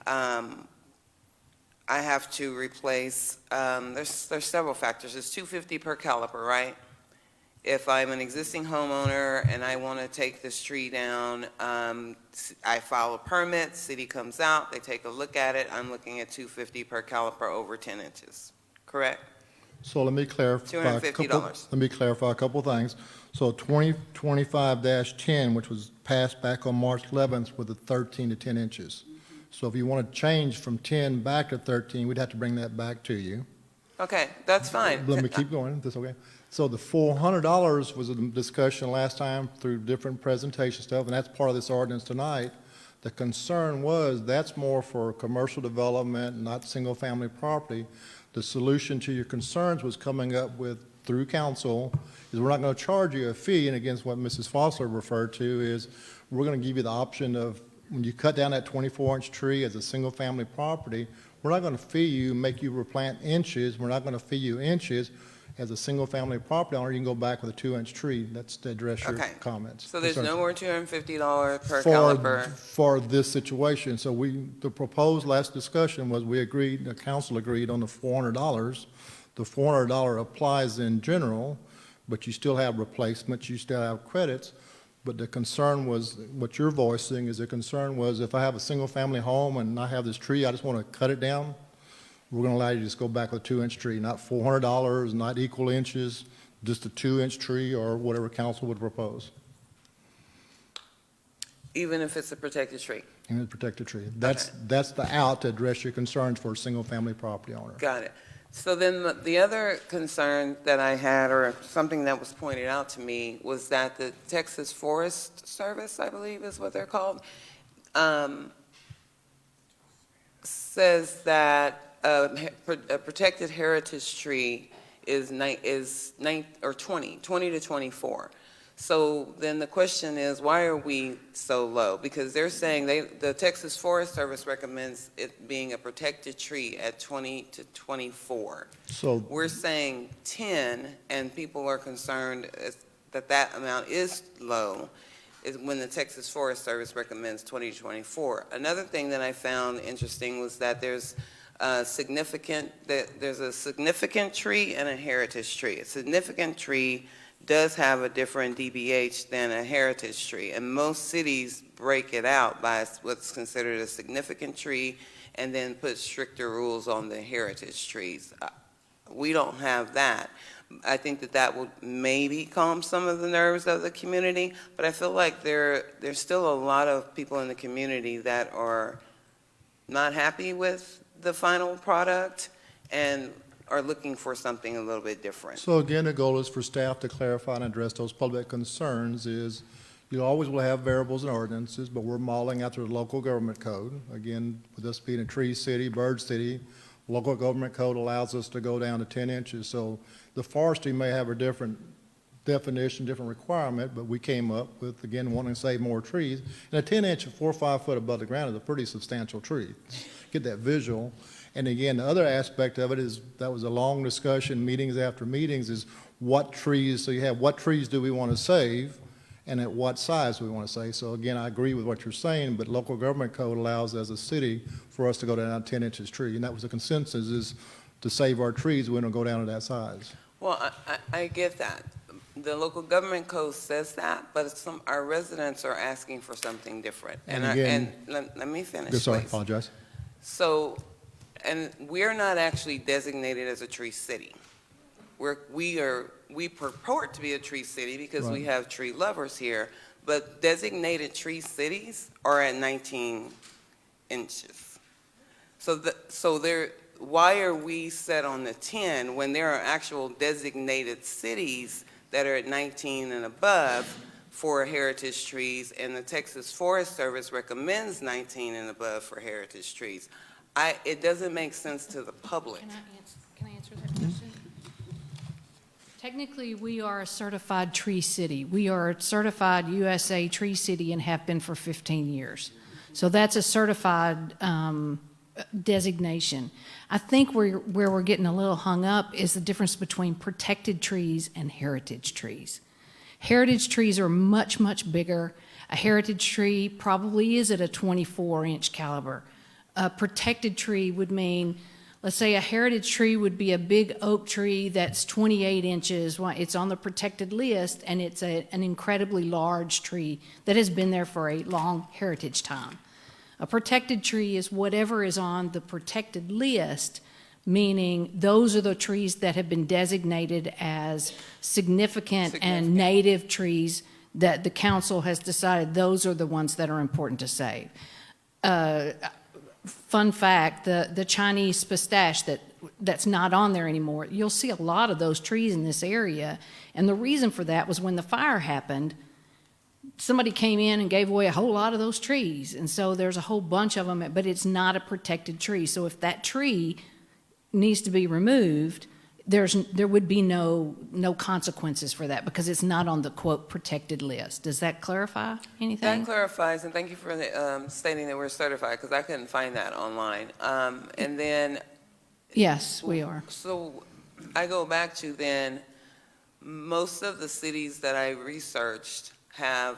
I have to replace, there's several factors. It's $250 per caliper, right? If I'm an existing homeowner and I want to take this tree down, I file a permit, city comes out, they take a look at it, I'm looking at $250 per caliper over 10 inches, correct? So let me clarify. $250. Let me clarify a couple things. So 2025-10, which was passed back on March 11th, with the 13 to 10 inches. So if you want to change from 10 back to 13, we'd have to bring that back to you. Okay, that's fine. Let me keep going. That's okay. So the $400 was a discussion last time through different presentation stuff, and that's part of this ordinance tonight. The concern was that's more for commercial development, not single-family property. The solution to your concerns was coming up with, through council, is we're not going to charge you a fee, and against what Mrs. Foster referred to is we're going to give you the option of when you cut down that 24-inch tree as a single-family property, we're not going to fee you, make you replant inches. We're not going to fee you inches. As a single-family property owner, you can go back with a 2-inch tree. That's to address your comments. So there's no more $250 per for, caliper? For this situation. So the proposed last discussion was we agreed, the council agreed on the $400. The $400 applies in general, but you still have replacements, you still have credits. But the concern was, what you're voicing is the concern was if I have a single-family home and I have this tree, I just want to cut it down. we're going to allow you to just go back with a 2-inch tree, not $400, not equal inches, just a 2-inch tree or whatever council would propose. Even if it's a protected tree? And a protected tree. That's the out to address your concerns for a single-family property owner. Got it. So then the other concern that I had, or something that was pointed out to me, was that the Texas Forest Service, I believe is what they're called, says that a protected heritage tree is 20 to 24. So then the question is, why are we so low? Because they're saying the Texas Forest Service recommends it being a protected tree at 20 to 24. So We're saying 10, and people are concerned that amount is low, is when the Texas Forest Service recommends 20 to 24. Another thing that I found interesting was that there's a significant tree and a heritage tree. A significant tree does have a different DBH than a heritage tree, and most cities break it out by what's considered a significant tree and then put stricter rules on the heritage trees. We don't have that. I think that would maybe calm some of the nerves of the community, but I feel like there's still a lot of people in the community that are not happy with the final product and are looking for something a little bit different. So again, the goal is for staff to clarify and address those public concerns. Is you always will have variables and ordinances, but we're modeling after the local government code. Again, with us being a tree city, bird city, local government code allows us to go down to 10 inches. So the forestry may have a different definition, different requirement, but we came up with, again, wanting to save more trees. And a 10-inch, 4 or 5 foot above the ground is a pretty substantial tree. Get that visual. And again, the other aspect of it is, that was a long discussion, meetings after meetings, is what trees, so you have what trees do we want to save and at what size do we want to save. So again, I agree with what you're saying, but local government code allows as a city for us to go down 10 inches tree. And that was the consensus, is to save our trees, we don't go down to that size. Well, I get that. The local government code says that, but our residents are asking for something different. And again, let me finish, yes, sorry, please. apologize. So, and we're not actually designated as a tree city. We purport to be a tree city because we have tree lovers here, but designated tree cities are at 19 inches. Why are we set on the 10 when there are actual designated cities that are at 19 and above for heritage trees, and the Texas Forest Service recommends 19 and above for heritage trees? It doesn't make sense to the public. Can I answer that question? Technically, we are a certified tree city. We are a certified USA tree city and have been for 15 years. So that's a certified designation. I think where we're getting a little hung up is the difference between protected trees and heritage trees. Heritage trees are much, much bigger. A heritage tree probably is at a 24-inch caliber. A protected tree would mean, let's say a heritage tree would be a big oak tree that's 28 inches. It's on the protected list, and it's an incredibly large tree that has been there for a long heritage time. A protected tree is whatever is on the protected list, meaning those are the trees that have been designated as significant and native trees that the council has decided those are the ones that are important to save. Fun fact, the Chinese pistache that's not on there anymore, you'll see a lot of those trees in this area. And the reason for that was when the fire happened, somebody came in and gave away a whole lot of those trees. And so there's a whole bunch of them, but it's not a protected tree. So if that tree needs to be removed, there would be no consequences for that because it's not on the, quote, protected list. Does that clarify anything? That clarifies, and thank you for stating that we're certified, because I couldn't find that online. And then... Yes, we are. So I go back to then, most of the cities that I researched have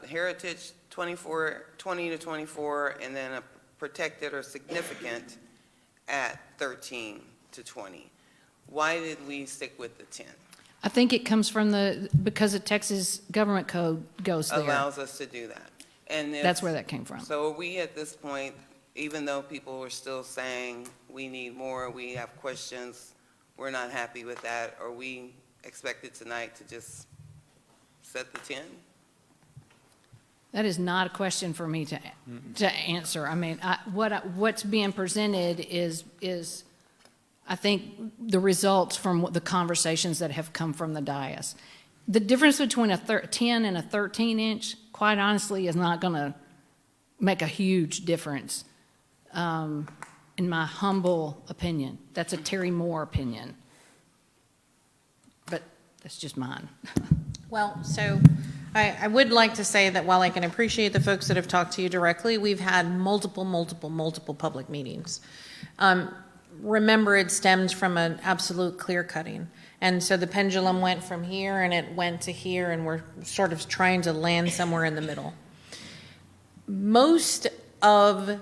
heritage 20 to 24, and then a protected or significant at 13 to 20. Why did we stick with the 10? I think it comes from because the Texas government code goes there. Allows us to do that. And that's where that came from. So are we at this point even though people were still saying, we need more, we have questions, we're not happy with that, are we expected tonight to just set the 10? That is not a question for me to answer. I mean, what's being presented is I think the results from the conversations that have come from the dais. The difference between a 10 and a 13-inch, quite honestly, is not going to make a huge difference, in my humble opinion. That's a Terry Moore opinion. But that's just mine. Well, so I would like to say that while I can appreciate the folks that have talked to you directly, we've had multiple public meetings. Remember, it stemmed from an absolute clear cutting. And so the pendulum went from here and it went to here, and we're sort of trying to land somewhere in the middle. Most of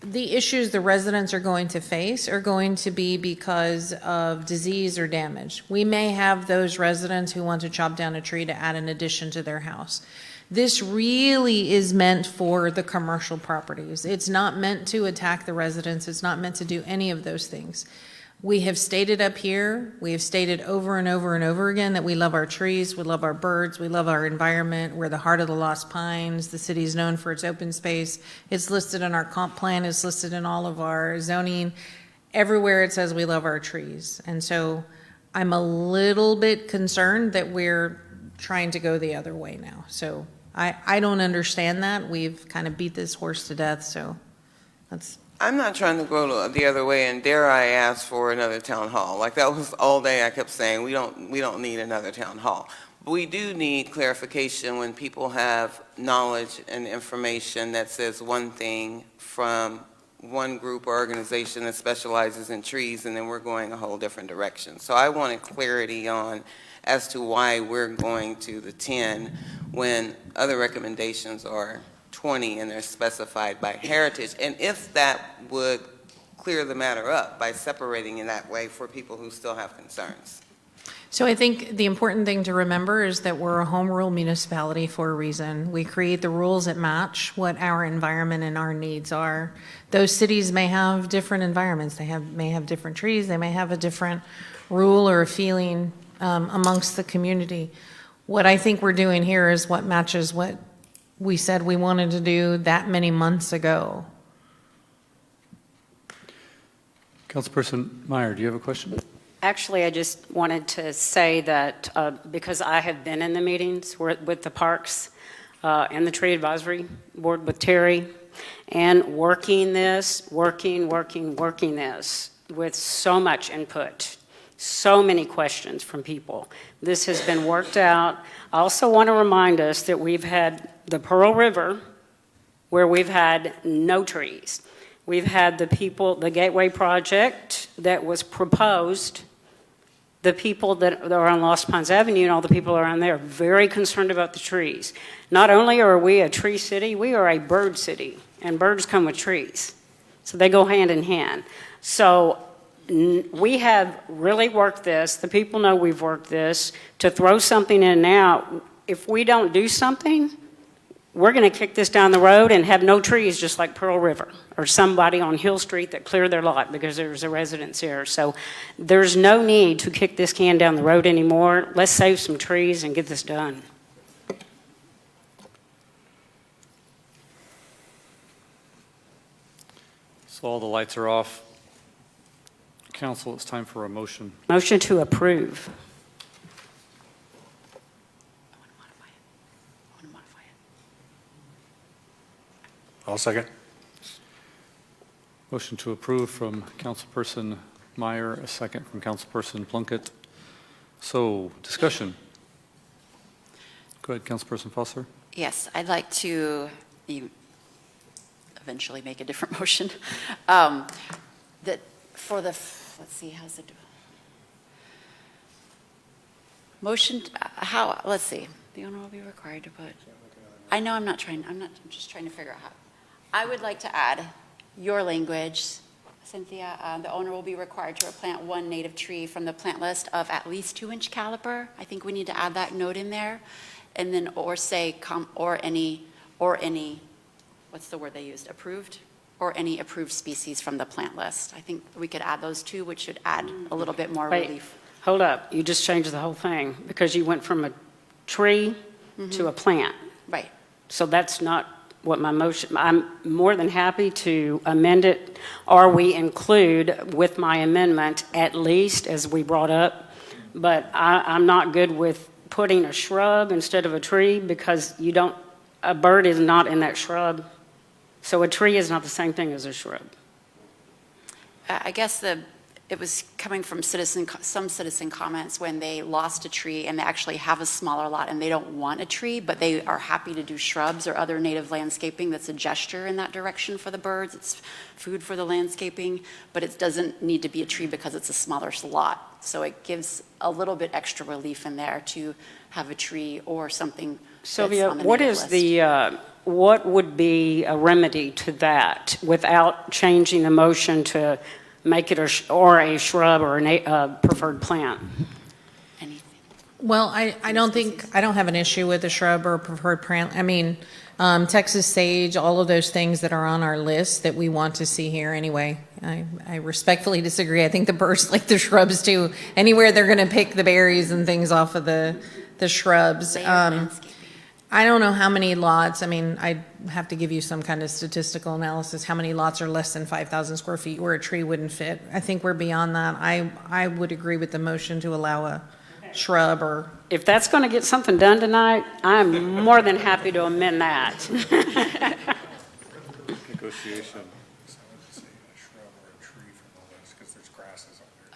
the issues the residents are going to face are going to be because of disease or damage. We may have those residents who want to chop down a tree to add an addition to their house. This really is meant for the commercial properties. It's not meant to attack the residents. It's not meant to do any of those things. We have stated up here, we have stated over and over and over again that we love our trees, we love our birds, we love our environment. We're the heart of the Lost Pines. The city is known for its open space. It's listed in our comp plan, it's listed in all of our zoning. Everywhere it says we love our trees. And so I'm a little bit concerned that we're trying to go the other way now. So I don't understand that. We've kind of beat this horse to death, so that's... I'm not trying to go the other way, and dare I ask for another town hall. Like, that was all day I kept saying, we don't need another town hall. But we do need clarification when people have knowledge and information that says one thing from one group or organization that specializes in trees, and then we're going a whole different direction. So I wanted clarity on as to why we're going to the 10 when other recommendations are 20 and they're specified by heritage, and if that would clear the matter up by separating in that way for people who still have concerns. So I think the important thing to remember is that we're a home rule municipality for a reason. We create the rules that match what our environment and our needs are. Those cities may have different environments. They may have different trees. They may have a different rule or a feeling amongst the community. What I think we're doing here is what matches what we said we wanted to do that many months ago. Councilperson Meyer, do you have a question? Actually, I just wanted to say that because I have been in the meetings with the parks and the tree advisory board with Terry, and working this with so much input, so many questions from people. This has been worked out. I also want to remind us that we've had the Pearl River, where we've had no trees. We've had the Gateway Project that was proposed. The people that are on Lost Pines Avenue and all the people around there are very concerned about the trees. Not only are we a tree city, we are a bird city, and birds come with trees. So they go hand in hand. So we have really worked this. The people know we've worked this. To throw something in now, if we don't do something, we're going to kick this down the road and have no trees, just like Pearl River or somebody on Hill Street that cleared their lot because there's a residence here. So there's no need to kick this can down the road anymore. Let's save some trees and get this done. So all the lights are off. Council, it's time for a motion. Motion to approve. I'll second. Motion to approve from Councilperson Meyer, a second from Councilperson Plunkett. So, discussion. Go ahead, Councilperson Foster. Yes, I'd like to eventually make a different motion. That for the, let's see, how's it? Motion, let's see. The owner will be required to put, I know I'm just trying to figure out how. I would like to add your language, Cynthia. The owner will be required to replant one native tree from the plant list of at least 2-inch caliber. I think we need to add that note in there. And then, or say, or any, what's the word they used? Approved? or any approved species from the plant list. I think we could add those two, which should add a little bit more Wait, relief. hold up, you just changed the whole thing, because you went from a tree to a plant. Right. So that's not what my motion, I'm more than happy to amend it, or we include with my amendment, at least, as we brought up, but I'm not good with putting a shrub instead of a tree, because you don't, a bird is not in that shrub. So a tree is not the same thing as a shrub. I guess it was coming from some citizen comments when they lost a tree and they actually have a smaller lot and they don't want a tree, but they are happy to do shrubs or other native landscaping. That's a gesture in that direction for the birds. It's food for the landscaping, but it doesn't need to be a tree because it's a smaller lot. So it gives a little bit extra relief in there to have a tree or something. Sylvia, what would be a remedy to that without changing the motion to make it a shrub or a preferred plant? Well, I don't have an issue with a shrub or preferred plant. I mean, Texas sage, all of those things that are on our list that we want to see here anyway. I respectfully disagree. I think the birds like the shrubs too. Anywhere they're going to pick the berries and things off of the shrubs. I don't know how many lots. I mean, I'd have to give you some kind of statistical analysis. How many lots are less than 5,000 square feet where a tree wouldn't fit? I think we're beyond that. I would agree with the motion to allow a shrub or. If that's going to get something done tonight, I'm more than happy to amend that. Negotiation.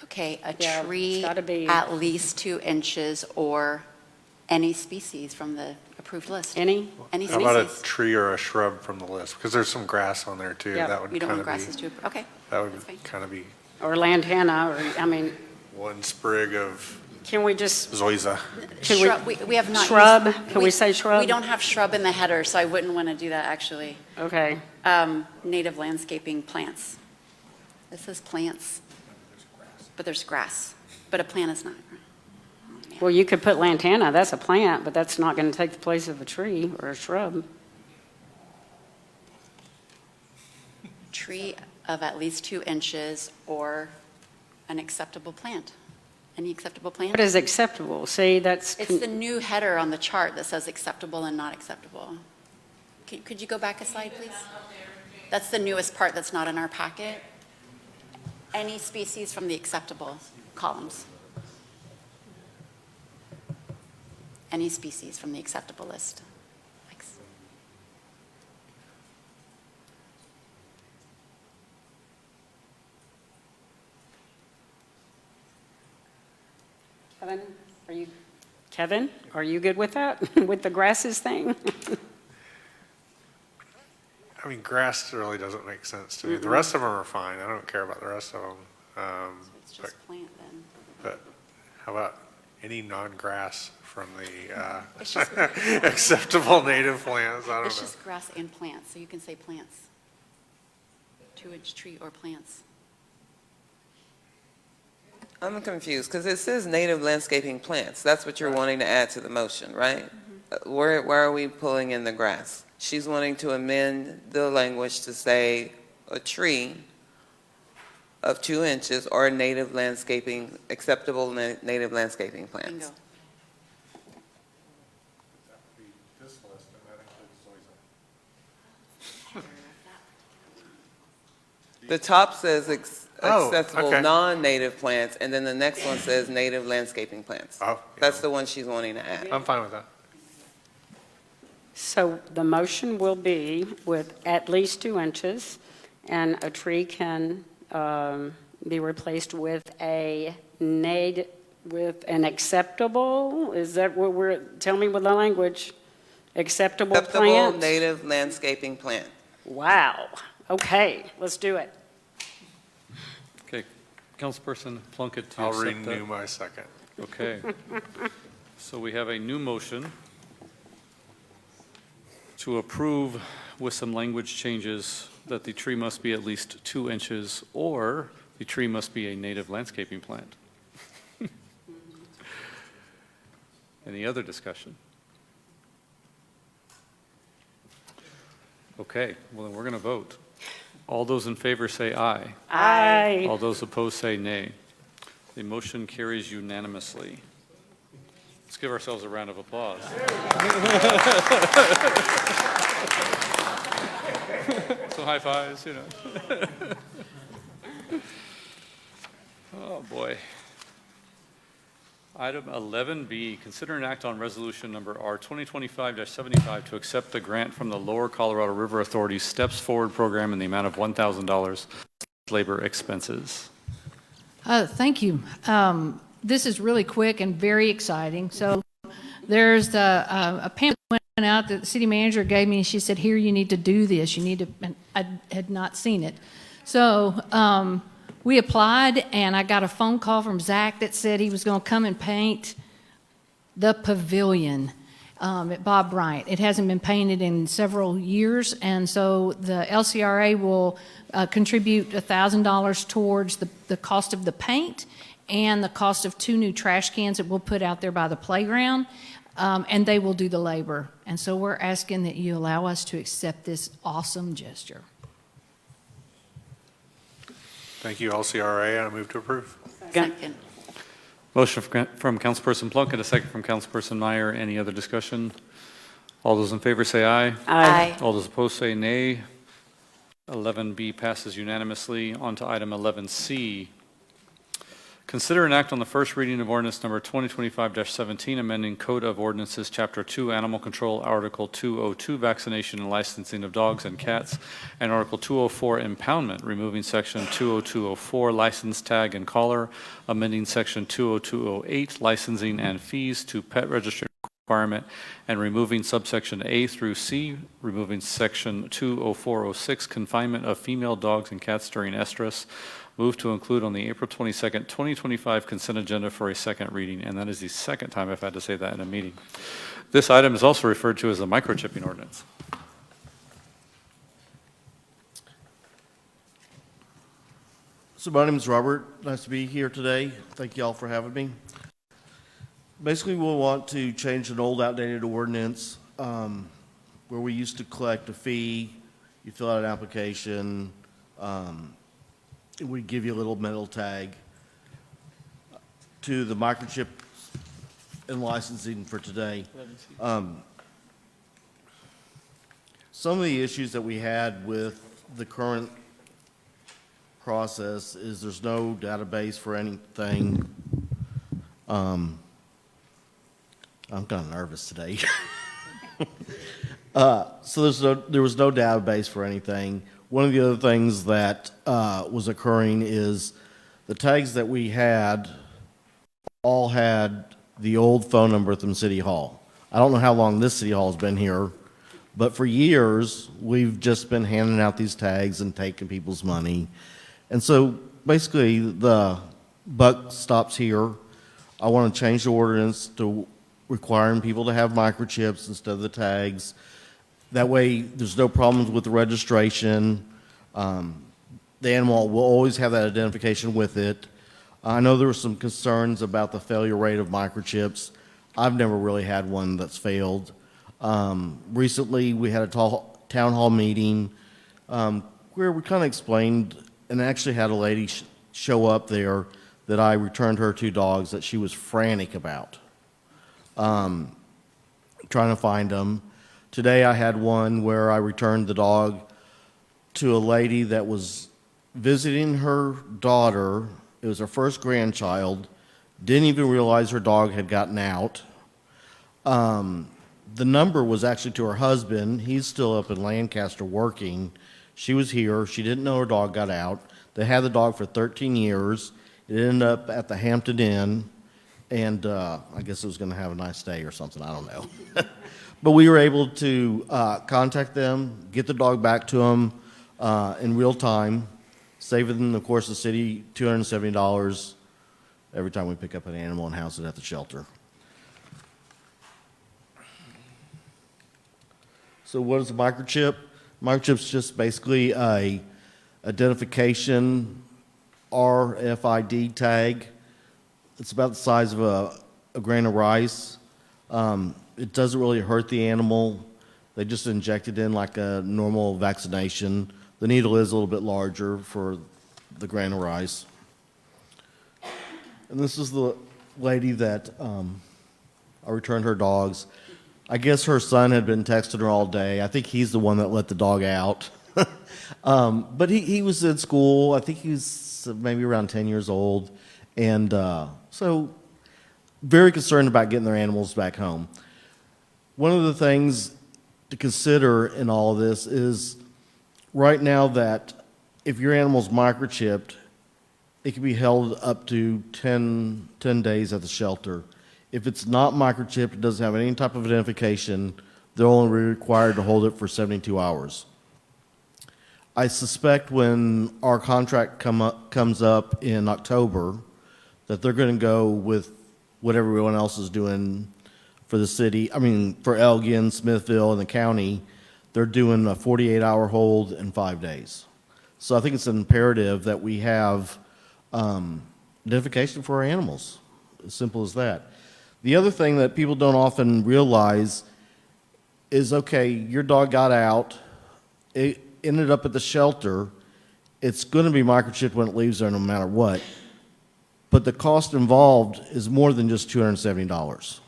Okay, a tree at least 2 inches or any species from the approved list. Any How species. about a tree or a shrub from the list? Because there's some grass on there too. Yeah. That would You don't kind want of grasses be, too. Okay. that would kind of be Or lantana, or, I mean, one sprig of can we just, zoysia. Shrub, we have not shrub? used- Can we say shrub? We don't have shrub in the header, so I wouldn't want to do that actually. Okay. Native landscaping plants. It says plants, but there's grass, but a plant is not. Well, you could put lantana, that's a plant, but that's not going to take the place of a tree or a shrub. Tree of at least 2 inches or an acceptable plant. Any acceptable plant? What is acceptable? See, that's. It's the new header on the chart that says acceptable and not acceptable. Could you go back a slide, please? That's the newest part that's not in our packet. Any species from the acceptable columns. Any species from the acceptable list. Thanks. Kevin, are you good with that? With the grasses thing? I mean, grass really doesn't make sense to me. The rest of them are fine. I don't care about the rest of them. It's just plant then. But how about any non-grass from the It's just- acceptable native plants? I don't It's know. just grass and plants, so you can say plants. 2-inch tree or plants. I'm confused, because it says native landscaping plants. That's what you're wanting to add to the motion, right? Where are we pulling in the grass? She's wanting to amend the language to say a tree of 2 inches or native landscaping, acceptable native landscaping plants. Bingo. The top says Oh, accessible okay. non-native plants, and then the next one says native landscaping plants. Oh, yeah. That's the one she's wanting to add. I'm fine with that. So the motion will be with at least 2 inches, and a tree can be replaced with with an acceptable, is that what tell me with the language, acceptable Acceptable plant? native landscaping plant. Wow, okay, let's do it. Okay, Councilperson Plunkett to I'll accept that. renew my second. Okay. So we have a new motion to approve with some language changes that the tree must be at least 2 inches or the tree must be a native landscaping plant. Any other discussion? Okay, well then we're going to vote. All those in favor say aye. Aye. All those opposed say nay. The motion carries unanimously. Let's give ourselves a round of applause. Some high fives, you know. Oh, boy. Item 11B, consider an act on resolution number R 2025-75 to accept the grant from the Lower Colorado River Authority's Steps Forward program in the amount of $1,000 labor expenses. Thank you. This is really quick and very exciting. So there's a pamphlet went out that the city manager gave me, and she said, here, you need to do this. You need to, and I had not seen it. So we applied, and I got a phone call from Zach that said he was going to come and paint the pavilion at Bob Bryant. It hasn't been painted in several years, and so the LCRA will contribute $1,000 towards the cost of the paint and the cost of 2 new trash cans that we'll put out there by the playground, and they will do the labor. And so we're asking that you allow us to accept this awesome gesture. Thank you, LCRA. I move to approve. Second. Motion from Councilperson Plunkett, a second from Councilperson Meyer. Any other discussion? All those in favor say aye. Aye. All those opposed say nay. 11B passes unanimously. On to item 11C. Consider an act on the first reading of ordinance number 2025-17, amending Code of Ordinances, Chapter 2, Animal Control, Article 202, Vaccination and Licensing of Dogs and Cats, and Article 204, Impoundment, removing Section 20204, License, Tag, and Collar, amending Section 20208, Licensing and Fees to Pet Registry Requirement, and removing subsection A through C, removing Section 20406, Confinement of Female Dogs and Cats during estrus. Move to include on the April 22nd, 2025 consent agenda for a second reading, and that is the second time I've had to say that in a meeting. This item is also referred to as a microchipping ordinance. So my name is Robert. Nice to be here today. Thank you all for having me. Basically, we'll want to change an old outdated ordinance where we used to collect a fee, you fill out an application, we give you a little metal tag, to the microchip and licensing for today. Some of the issues that we had with the current process is there's no database for anything. I'm kind of nervous today. So there was no database for anything. One of the other things that was occurring is the tags that we had all had the old phone number from City Hall. I don't know how long this City Hall has been here, but for years we've just been handing out these tags and taking people's money. And so basically the buck stops here. I want to change the ordinance to requiring people to have microchips instead of the tags. That way, there's no problems with the registration. The animal will always have that identification with it. I know there were some concerns about the failure rate of microchips. I've never really had one that's failed. Recently, we had a town hall meeting where we kind of explained, and actually had a lady show up there that I returned her 2 dogs that she was frantic about, trying to find them. Today I had one where I returned the dog to a lady that was visiting her daughter. It was her first grandchild. Didn't even realize her dog had gotten out. The number was actually to her husband. He's still up in Lancaster working. She was here. She didn't know her dog got out. They had the dog for 13 years. It ended up at the Hampton Inn, and I guess it was going to have a nice day or something. I don't know. But we were able to contact them, get the dog back to them in real time, saving, of course, the city $270 every time we pick up an animal and house it at the shelter. So what is a microchip? Microchip's just basically a identification RFID tag. It's about the size of a grain of rice. It doesn't really hurt the animal. They just inject it in like a normal vaccination. The needle is a little bit larger for the grain of rice. And this is the lady that I returned her dogs. I guess her son had been texting her all day. I think he's the one that let the dog out. But he was in school. I think he was maybe around 10 years old. And so very concerned about getting their animals back home. One of the things to consider in all of this is right now that if your animal's microchipped, it can be held up to 10 days at the shelter. If it's not microchipped, it doesn't have any type of identification, they're only required to hold it for 72 hours. I suspect when our contract comes up in October that they're going to go with what everyone else is doing for the city. I mean, for Elgin, Smithville, and the county, they're doing a 48-hour hold in 5 days. So I think it's imperative that we have identification for our animals, as simple as that. The other thing that people don't often realize is, okay, your dog got out, it ended up at the shelter, it's going to be microchipped when it leaves there no matter what, but the cost involved is more than just $270.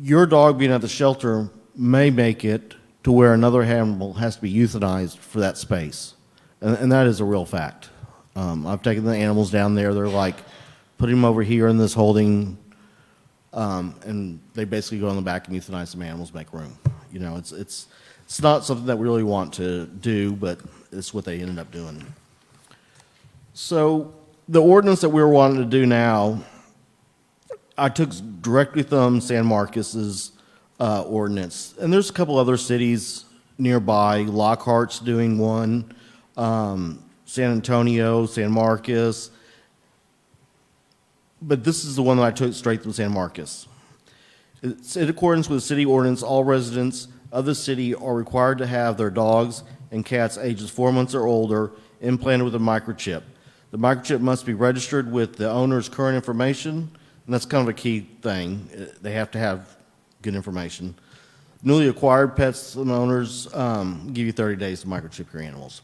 Your dog being at the shelter may make it to where another animal has to be euthanized for that space, and that is a real fact. I've taken the animals down there, they're like, put him over here in this holding, and they basically go in the back and euthanize some animals, make room. You know, it's not something that we really want to do, but it's what they ended up doing. So the ordinance that we're wanting to do now, I took directly from San Marcos's ordinance, and there's a couple other cities nearby. Lockhart's doing one, San Antonio, San Marcos, but this is the one that I took straight from San Marcos. It's in accordance with the city ordinance, all residents of the city are required to have their dogs and cats ages 4 months or older implanted with a microchip. The microchip must be registered with the owner's current information, and that's kind of a key thing. They have to have good information. Newly acquired pets and owners give you 30 days to microchip your animals.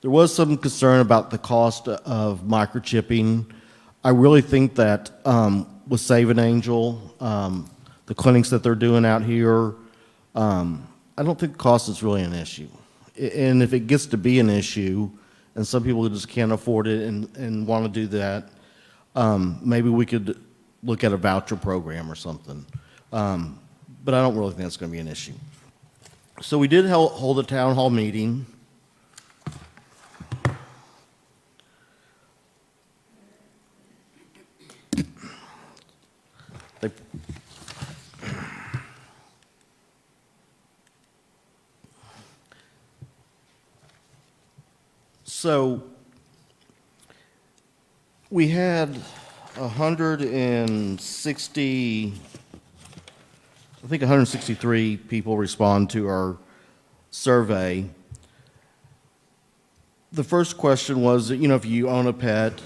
There was some concern about the cost of microchipping. I really think that with Save an Angel, the clinics that they're doing out here, I don't think cost is really an issue. And if it gets to be an issue, and some people just can't afford it and want to do that, maybe we could look at a voucher program or something. But I don't really think that's going to be an issue. So we did hold a town hall meeting. So we had 163 people respond to our survey. The first question was, you know, if you own a pet,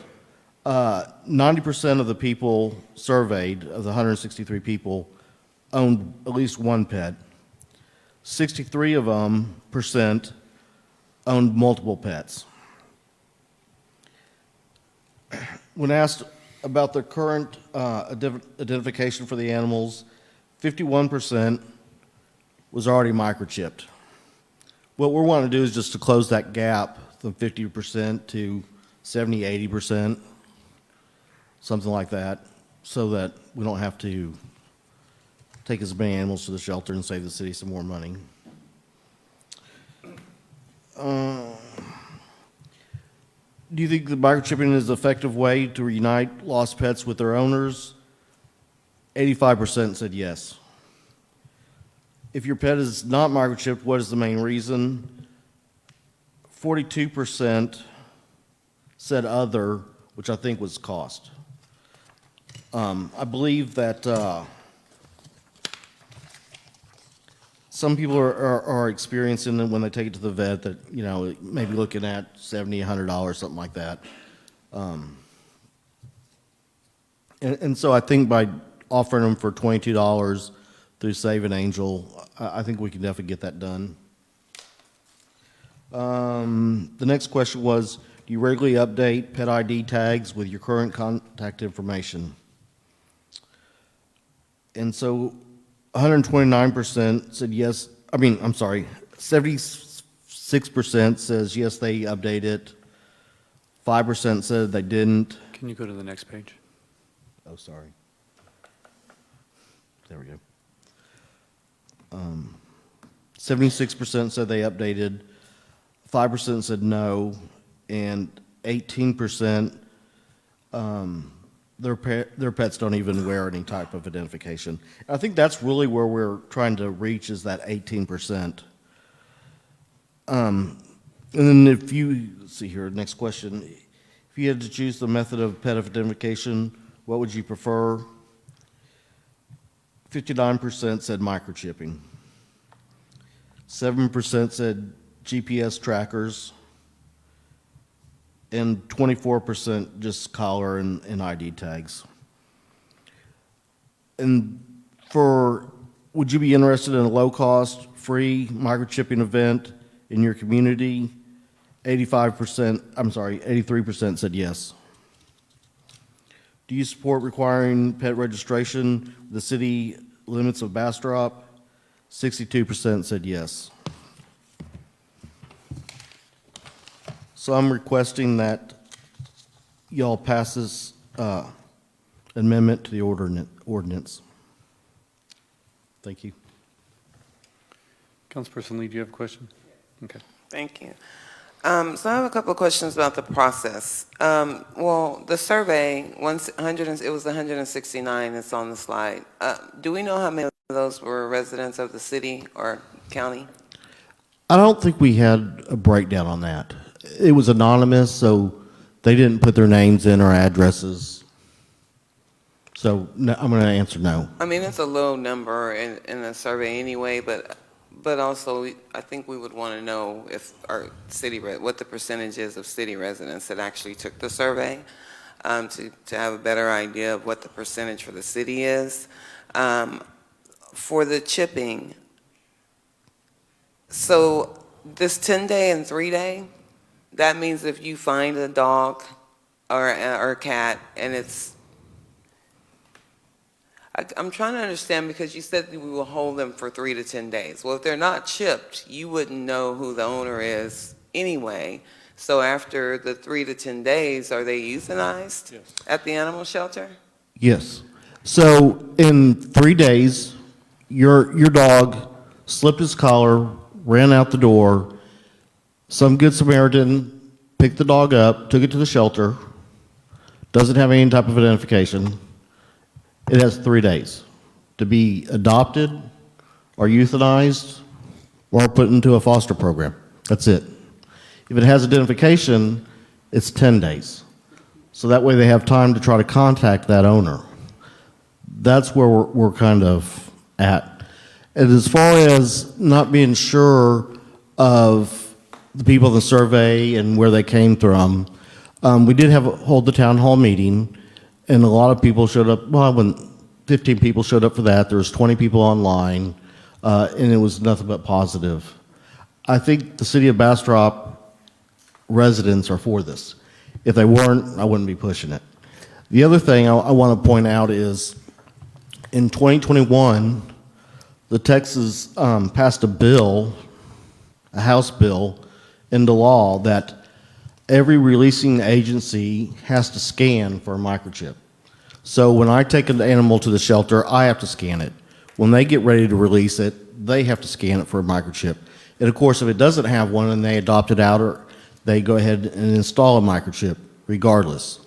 90% of the people surveyed, of the 163 people, owned at least one pet. 63 of them percent owned multiple pets. When asked about their current identification for the animals, 51% was already microchipped. What we're wanting to do is just to close that gap from 50% to 70, 80%, something like that, so that we don't have to take as many animals to the shelter and save the city some more money. Do you think the microchipping is an effective way to reunite lost pets with their owners? 85% said yes. If your pet is not microchipped, what is the main reason? 42% said other, which I think was cost. I believe that some people are experiencing it when they take it to the vet that, you know, maybe looking at $70, $100, something like that. And so I think by offering them for $22 through Save an Angel, I think we can definitely get that done. The next question was, do you regularly update pet ID tags with your current contact information? And so 129% said yes. I'm sorry, 76% says yes, they update it. 5% said they didn't. Can you go to the next page? Oh, sorry. There we go. 76% said they updated, 5% said no, and 18% their pets don't even wear any type of identification. I think that's really where we're trying to reach, is that 18%. And then let's see here, next question. If you had to choose the method of pet identification, what would you prefer? 59% said microchipping. 7% said GPS trackers. And 24% just collar and ID tags. And would you be interested in a low-cost, free microchipping event in your community? 83% said yes. Do you support requiring pet registration with the city limits of Bastrop? 62% said yes. So I'm requesting that y'all pass this amendment to the ordinance. Thank you. Councilperson Lee, do you have a question? Okay. Thank you. So I have a couple of questions about the process. Well, the survey, it was 169, it's on the slide. Do we know how many of those were residents of the city or county? I don't think we had a breakdown on that. It was anonymous, so they didn't put their names in or addresses. So no, I'm going to answer no. I mean, it's a low number in a survey anyway, but also I think we would want to know if our what the percentage is of city residents that actually took the survey, to have a better idea of what the percentage for the city is. For the chipping, so this 10-day and 3-day, that means if you find a dog or a cat and I'm trying to understand, because you said that we will hold them for 3 to 10 days. Well, if they're not chipped, you wouldn't know who the owner is anyway. So after the 3 to 10 days, are they euthanized at the animal shelter? Yes. So in 3 days, your dog slipped his collar, ran out the door. Some good Samaritan picked the dog up, took it to the shelter, doesn't have any type of identification. It has 3 days to be adopted or euthanized or put into a foster program. That's it. If it has identification, it's 10 days. So that way they have time to try to contact that owner. That's where we're kind of at. And as far as not being sure of the people in the survey and where they came from, we did hold the town hall meeting, and a lot of people showed up. Well, 15 people showed up for that. There was 20 people online, and it was nothing but positive. I think the City of Bastrop residents are for this. If they weren't, I wouldn't be pushing it. The other thing I want to point out is in 2021, the Texas passed a bill, a House bill, into law that every releasing agency has to scan for a microchip. So when I take an animal to the shelter, I have to scan it. When they get ready to release it, they have to scan it for a microchip. And of course, if it doesn't have one and they adopt it out, or they go ahead and install a microchip regardless.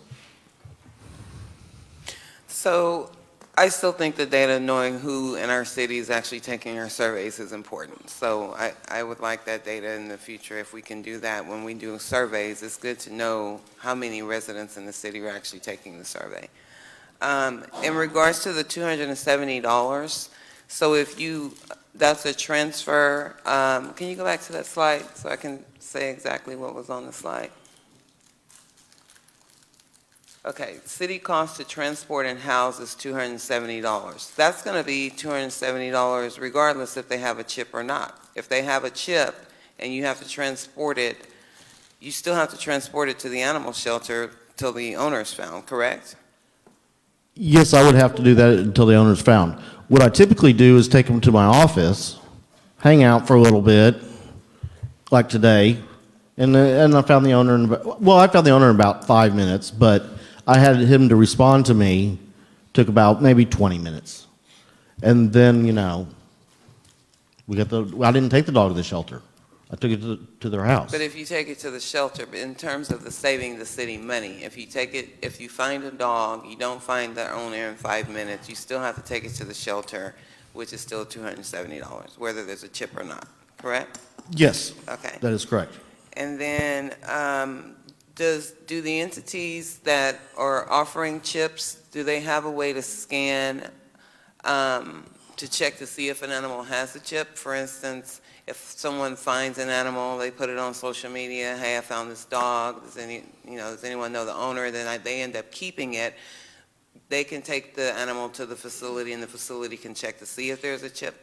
So I still think the data, knowing who in our city is actually taking our surveys, is important. So I would like that data in the future. If we can do that when we do surveys, it's good to know how many residents in the city are actually taking the survey. In regards to the $270, so that's a transfer. Can you go back to that slide so I can say exactly what was on the slide? Okay, city cost to transport and house is $270. That's going to be $270 regardless if they have a chip or not. If they have a chip and you have to transport it, you still have to transport it to the animal shelter till the owner is found, correct? Yes, I would have to do that until the owner's found. What I typically do is take them to my office, hang out for a little bit, like today, and I found the owner I found the owner in about 5 minutes, but I had him to respond to me, took about maybe 20 minutes. And then, I didn't take the dog to the shelter. I took it to their house. But if you take it to the shelter, in terms of saving the city money, if you find a dog, you don't find the owner in 5 minutes, you still have to take it to the shelter, which is still $270, whether there's a chip or not, correct? Yes. Okay. That is correct. And then, do the entities that are offering chips, do they have a way to scan, to check to see if an animal has a chip? For instance, if someone finds an animal, they put it on social media, hey, I found this dog, does anyone know the owner? Then they end up keeping it. They can take the animal to the facility, and the facility can check to see if there's a chip.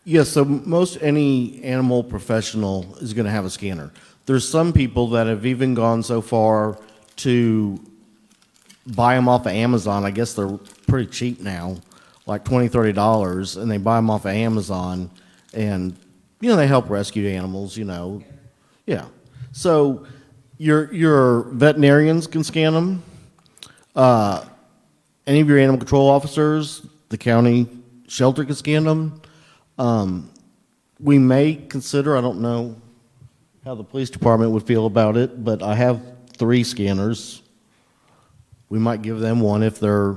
Yes, so most any animal professional is going to have a scanner. There's some people that have even gone so far to buy them off of Amazon. I guess they're pretty cheap now, like $20, $30, and they buy them off of Amazon, and they help rescue animals. Yeah. So your veterinarians can scan them. Any of your animal control officers, the county shelter can scan them. We may consider, I don't know how the police department would feel about it, but I have 3 scanners. We might give them one if they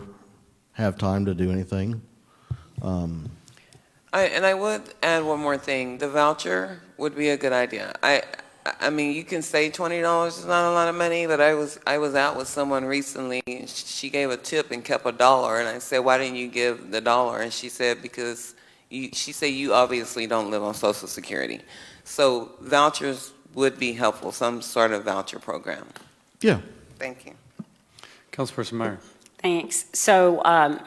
have time to do anything. I would add one more thing. The voucher would be a good idea. I mean, you can say $20 is not a lot of money, but I was out with someone recently. She gave a tip and kept $1, and I said, why didn't you give the $1? And she said, because she said you obviously don't live on Social Security. So vouchers would be helpful, some sort of voucher program. Yeah. Thank you. Councilperson Meyer. Thanks. So,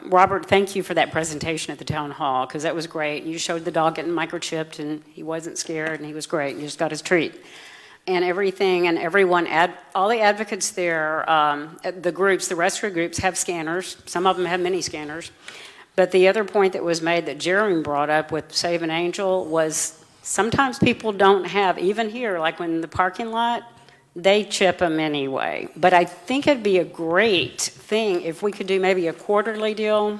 Robert, thank you for that presentation at the town hall, because that was great. You showed the dog getting microchipped, and he wasn't scared, and he was great. He just got his treat. And everything, and everyone, all the advocates there, the rescue groups have scanners. Some of them have mini scanners. But the other point that was made that Jeremy brought up with Save an Angel was sometimes people don't have, even here, like when in the parking lot, they chip them anyway. But I think it'd be a great thing if we could do maybe a quarterly deal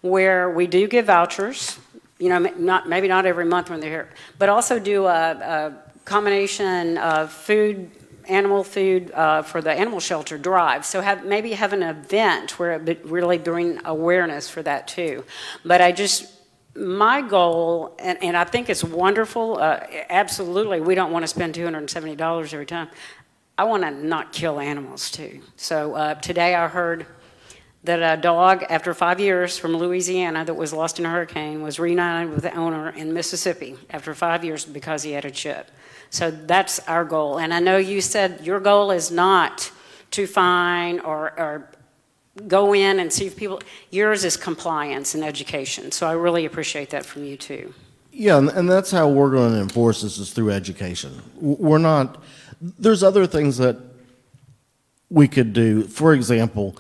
where we do give vouchers, maybe not every month when they're here, but also do a combination of animal food for the animal shelter drive. So maybe have an event where it really bring awareness for that too. But my goal, and I think it's wonderful, absolutely, we don't want to spend $270 every time. I want to not kill animals too. So today I heard that a dog, after 5 years from Louisiana that was lost in a hurricane, was reunited with the owner in Mississippi after 5 years because he had a chip. So that's our goal. And I know you said your goal is not to fine or go in and see if people, yours is compliance and education. So I really appreciate that from you too. Yeah, and that's how we're going to enforce this, is through education. There's other things that we could do. For example,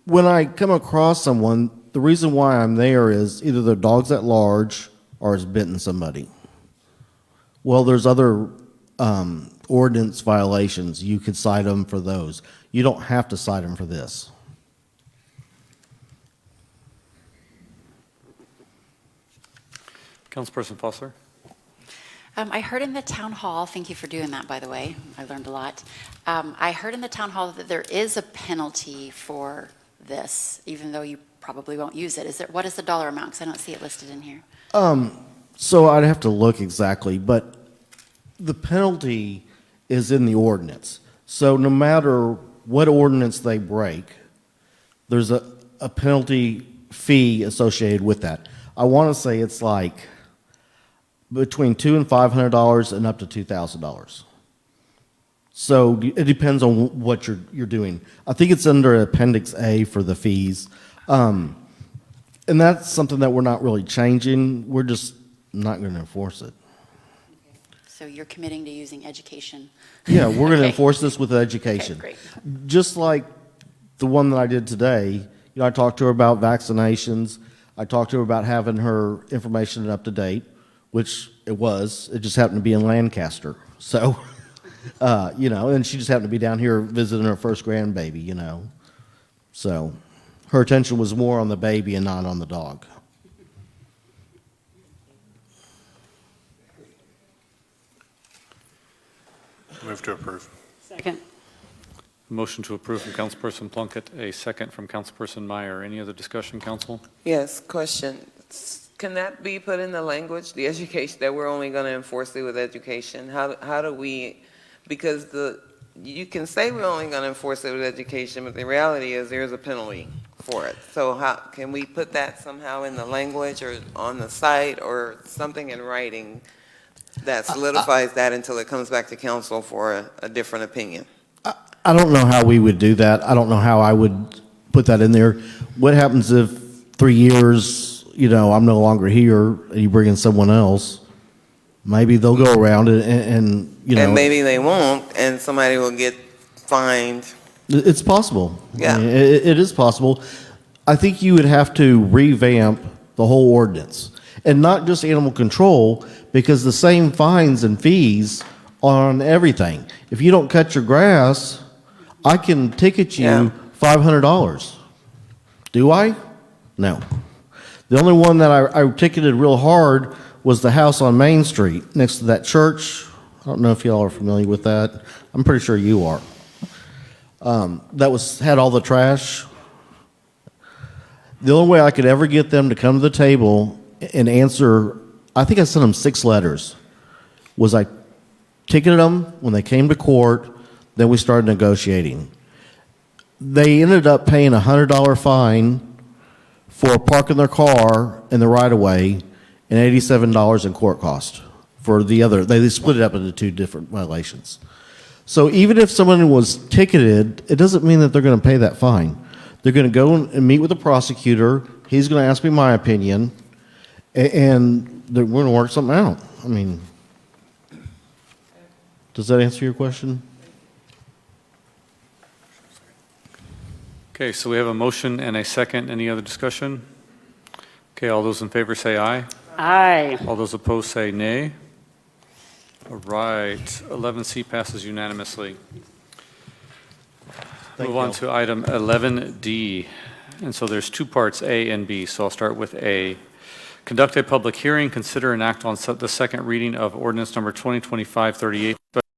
when I come across someone, the reason why I'm there is either their dog's at large or has bitten somebody. Well, there's other ordinance violations. You could cite them for those. You don't have to cite them for this. Councilperson Foster. I heard in the town hall, thank you for doing that, by the way, I learned a lot. I heard in the town hall that there is a penalty for this, even though you probably won't use it. What is the dollar amount? Because I don't see it listed in here. So I'd have to look exactly, but the penalty is in the ordinance. So no matter what ordinance they break, there's a penalty fee associated with that. I want to say it's like between $200 and $500 and up to $2,000. So it depends on what you're doing. I think it's under Appendix A for the fees. And that's something that we're not really changing. We're just not going to enforce it. So you're committing to using education? Yeah, we're going to Okay. enforce this with education. Okay, great. Just like the one that I did today, I talked to her about vaccinations. I talked to her about having her information up to date, which it was. It just happened to be in Lancaster. So, and she just happened to be down here visiting her first grandbaby, So her attention was more on the baby and not on the dog. Move to approve. Second. Motion to approve from Councilperson Plunkett, a second from Councilperson Meyer. Any other discussion, council? Yes, question. Can that be put in the language, the education, that we're only going to enforce it with education? How do we, because you can say we're only going to enforce it with education, but the reality is there's a penalty for it. So how can we put that somehow in the language or on the site or something in writing that solidifies that until it comes back to council for a different opinion? I don't know how we would do that. I don't know how I would put that in there. What happens if 3 years, I'm no longer here and you bring in someone else? Maybe they'll go around and And maybe they won't, and somebody will get fined. It's possible. Yeah. I mean, it is possible. I think you would have to revamp the whole ordinance. And not just animal control, because the same fines and fees on everything. If you don't cut your grass, I can ticket you $500. Do I? No. The only one that I ticketed real hard was the house on Main Street next to that church. I don't know if y'all are familiar with that. I'm pretty sure you are. That had all the trash. The only way I could ever get them to come to the table and answer, I think I sent them 6 letters, was I ticketed them when they came to court, then we started negotiating. They ended up paying a $100 fine for parking their car in the right-of-way and $87 in court cost for the other. They split it up into 2 different violations. So even if someone was ticketed, it doesn't mean that they're going to pay that fine. They're going to go and meet with the prosecutor. He's going to ask me my opinion, and we're going to work something out. I mean, does that answer your question? Okay, so we have a motion and a second. Any other discussion? Okay, all those in favor say aye. Aye. All those opposed say nay. All right, 11C passes unanimously. Move on to item 11D. And so there's 2 parts, A and B. So I'll start with A. Conduct a public hearing, consider and act on the second reading of ordinance number 2025-38,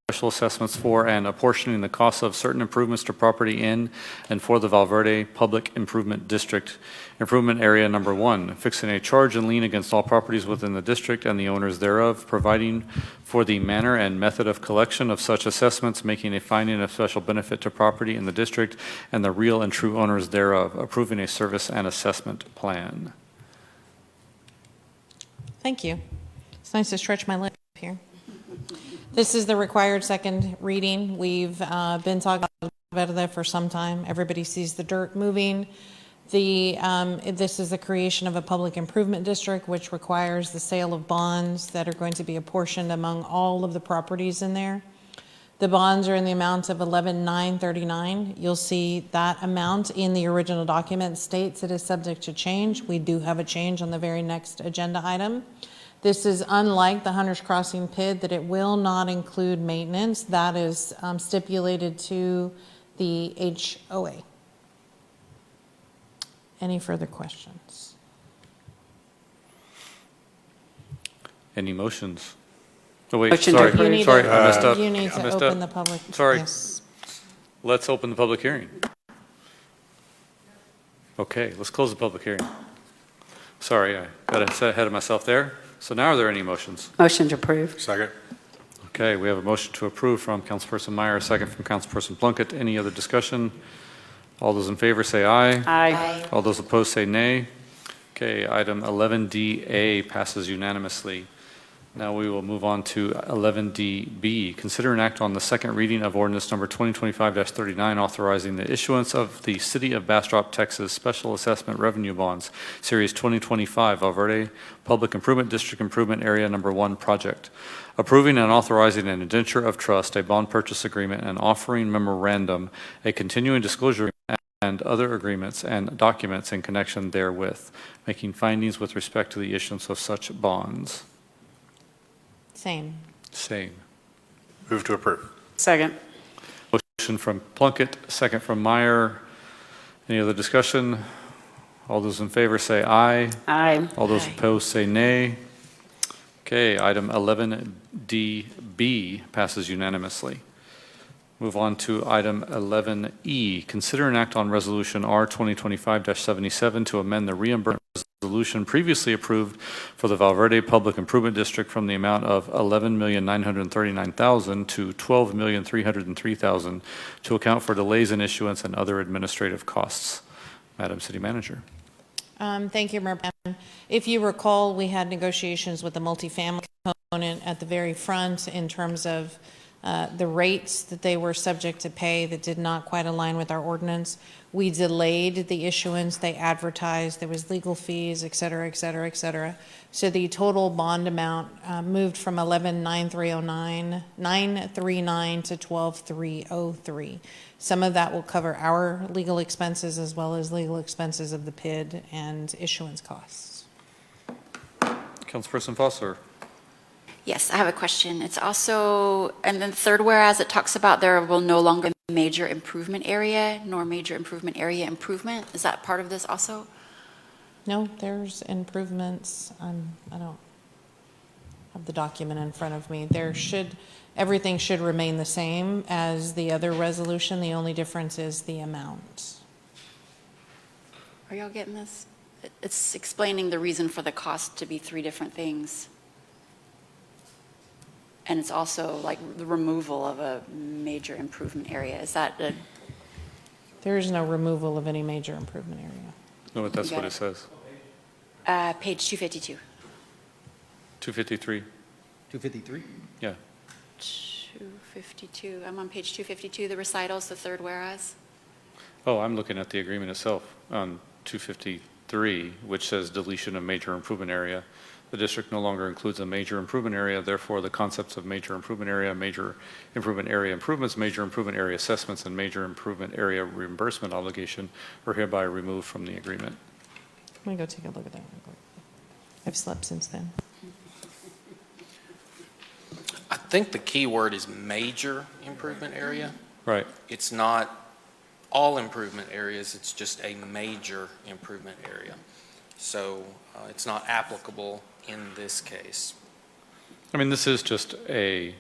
special assessments for and apportioning the costs of certain improvements to property in and for the Valverde Public Improvement District. Improvement Area Number 1, fixing a charge and lien against all properties within the district and the owners thereof, providing for the manner and method of collection of such assessments, making a finding of special benefit to property in the district and the real and true owners thereof, approving a service and assessment plan. Thank you. It's nice to stretch my leg here. This is the required second reading. We've been talking about that for some time. Everybody sees the dirt moving. This is the creation of a public improvement district, which requires the sale of bonds that are going to be apportioned among all of the properties in there. The bonds are in the amount of $11,939. You'll see that amount in the original document states it is subject to change. We do have a change on the very next agenda item. This is unlike the Hunter's Crossing PID that it will not include maintenance. That is stipulated to the HOA. Any further questions? Any motions? Oh, wait, Motion to sorry, approve. I messed up. You need I to messed open up. the public. Sorry. Yes. Let's open the public hearing. Okay, let's close the public hearing. Sorry, I got ahead of myself there. So now are there any motions? Motion to approve. Second. Okay, we have a motion to approve from Councilperson Meyer, a second from Councilperson Plunkett. Any other discussion? All those in favor say aye. Aye. All those opposed say nay. Okay, item 11DA passes unanimously. Now we will move on to 11DB. Consider and act on the second reading of ordinance number 2025-39, authorizing the issuance of the City of Bastrop, Texas Special Assessment Revenue Bonds, Series 2025, Valverde Public Improvement District Improvement Area Number 1 project. Approving and authorizing an indenture of trust, a bond purchase agreement, an offering memorandum, a continuing disclosure agreement, and other agreements and documents in connection therewith, making findings with respect to the issuance of such bonds. Same. Same. Move to approve. Second. Motion from Plunkett, second from Meyer. Any other discussion? All those in favor say aye. Aye. All those opposed say nay. Okay, item 11DB passes unanimously. Move on to item 11E. Consider and act on resolution R 2025-77 to amend the reimbursement resolution previously approved for the Valverde Public Improvement District from the amount of $11,939,000 to $12,303,000 to account for delays in issuance and other administrative costs. Madam City Manager. Thank you, Mayor Brown. If you recall, we had negotiations with the multifamily component at the very front in terms of the rates that they were subject to pay that did not quite align with our ordinance. We delayed the issuance. They advertised. There was legal fees, et cetera, et cetera, et cetera. So the total bond amount moved from $11,939 to $12,303. Some of that will cover our legal expenses as well as legal expenses of the PID and issuance costs. Councilperson Foster. Yes, I have a question. It's also, and then third whereas it talks about there will no longer be major improvement area nor major improvement area improvement. Is that part of this also? No, there's improvements. I don't have the document in front of me. Everything should remain the same as the other resolution. The only difference is the amount. Are y'all getting this? It's explaining the reason for the cost to be three different things. And it's also like the removal of a major improvement area. Is that a... There is no removal of any major improvement area. No, but that's what it says. Page 252. 253. 253? Yeah. 252. I'm on page 252, the recitals, the third whereas. Oh, I'm looking at the agreement itself on 253, which says deletion of major improvement area. The district no longer includes a major improvement area, therefore the concepts of major improvement area improvements, major improvement area assessments, and major improvement area reimbursement obligation are hereby removed from the agreement. Let me go take a look at that real quick. I've slept since then. I think the key word is major improvement area. Right. It's not all improvement areas, it's just a major improvement area. So it's not applicable in this case. I mean, this is just a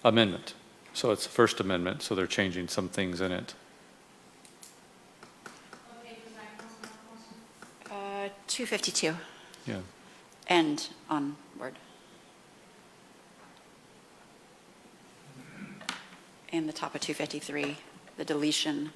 amendment. So it's the First Amendment, so they're changing some things in it. 252. Yeah. And onward. And the top of 253, the deletion.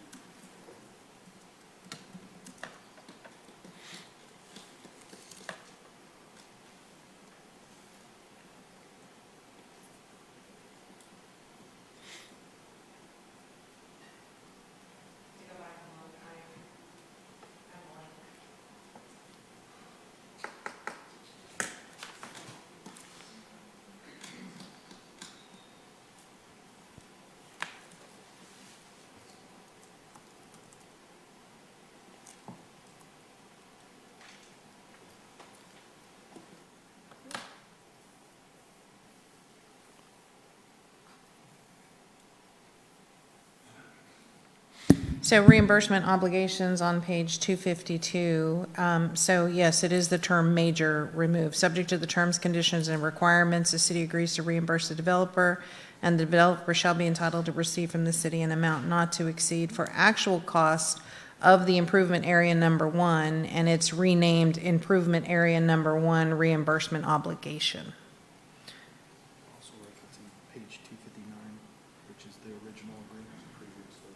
So reimbursement obligations on page 252. So yes, it is the term major removed. Subject to the terms, conditions, and requirements, the city agrees to reimburse the developer, and the developer shall be entitled to receive from the city an amount not to exceed for actual cost of the improvement area number 1, and it's renamed improvement area number 1 reimbursement obligation. Also referencing page 259, which is the original agreement previously.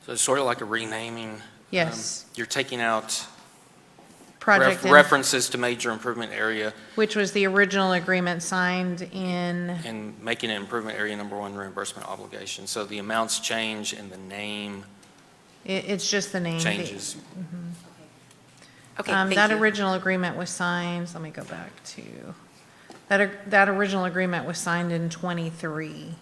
So it's sort of like a renaming. Yes. You're taking out Project in- references to major improvement area Which was the original agreement signed in, and making it improvement area number 1 reimbursement obligation. So the amounts change and the name it's just the name. changes. Okay, thank That you. original agreement was signed, let me go back to, that original agreement was signed in '23.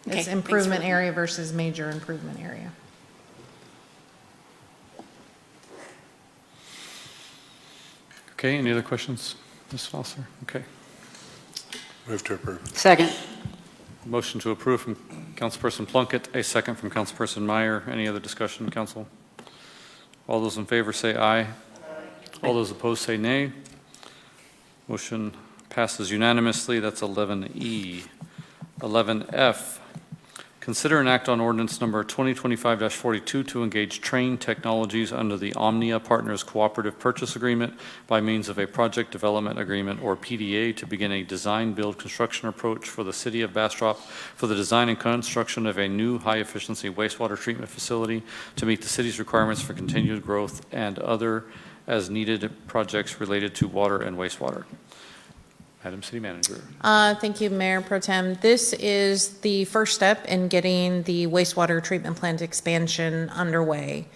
Okay, It's thanks improvement for- area versus major improvement area. Okay, any other questions, Ms. Foster? Okay. Move to approve. Second. Motion to approve from Councilperson Plunkett, a second from Councilperson Meyer. Any other discussion, council? All those in favor say aye. All those opposed say nay. Motion passes unanimously. That's 11E. 11F, consider an act on ordinance number 2025-42 to engage Train Technologies under the Omnia Partners Cooperative Purchase Agreement by means of a Project Development Agreement, or PDA, to begin a design-build construction approach for the City of Bastrop for the design and construction of a new high-efficiency wastewater treatment facility to meet the city's requirements for continued growth and other as-needed projects related to water and wastewater. Madam City Manager. Thank you, Mayor Pro Tem. This is the first step in getting the wastewater treatment plant expansion underway.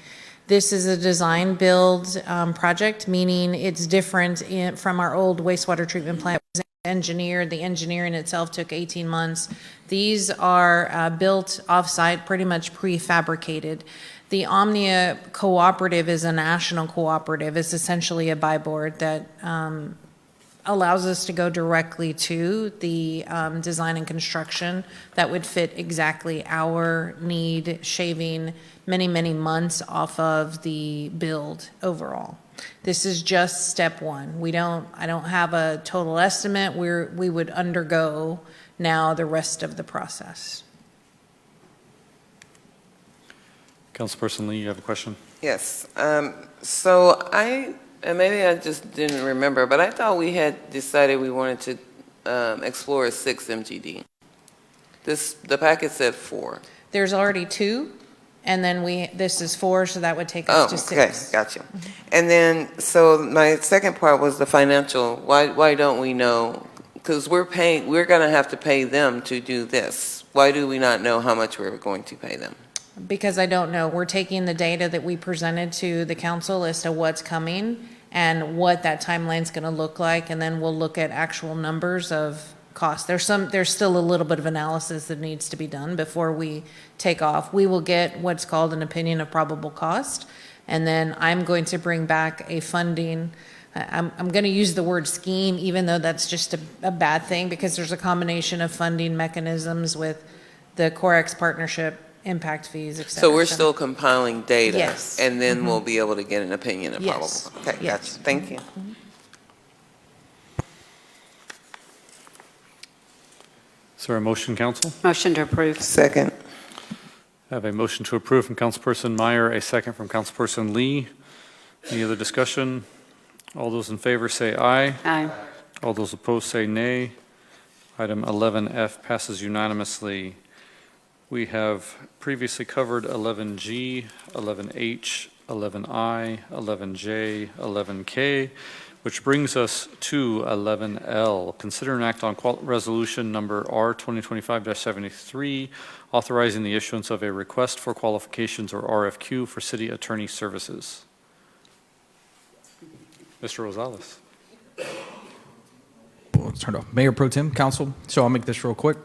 This is a design build project, meaning it's different from our old wastewater treatment plant. It was engineered. The engineering itself took 18 months. These are built off-site, pretty much prefabricated. The Omnia Cooperative is a national cooperative. It's essentially a buy board that allows us to go directly to the design and construction that would fit exactly our need, shaving many, many months off of the build overall. This is just step one. I don't have a total estimate. We would undergo now the rest of the process. Councilperson Lee, you have a question? Yes. And maybe I just didn't remember, but I thought we had decided we wanted to explore 6 MGD. The packet said 4. There's already 2, and then this is 4, so that would take us to 6. Okay, gotcha. And then, so my second part was the financial. Why don't we know? Because we're going to have to pay them to do this. Why do we not know how much we're going to pay them? Because I don't know. We're taking the data that we presented to the council as to what's coming and what that timeline's going to look like, and then we'll look at actual numbers of cost. There's still a little bit of analysis that needs to be done before we take off. We will get what's called an opinion of probable cost, and then I'm going to bring back a funding. I'm going to use the word scheme, even though that's just a bad thing, because there's a combination of funding mechanisms with the CoreX partnership, impact fees, et cetera. So we're still compiling data? Yes. And then we'll be able to get an opinion of Yes. probable. Okay, Yes. gotcha. Thank you. Is there a motion, council? Motion to approve. Second. I have a motion to approve from Councilperson Meyer, a second from Councilperson Lee. Any other discussion? All those in favor say aye. Aye. All those opposed say nay. Item 11F passes unanimously. We have previously covered 11G, 11H, 11I, 11J, 11K, which brings us to 11L. Consider an act on resolution number R 2025-73, authorizing the issuance of a request for qualifications, or RFQ, for city attorney services. Mr. Rosales. Well, let's turn it off. Mayor Pro Tem, Council. So I'll make this real quick.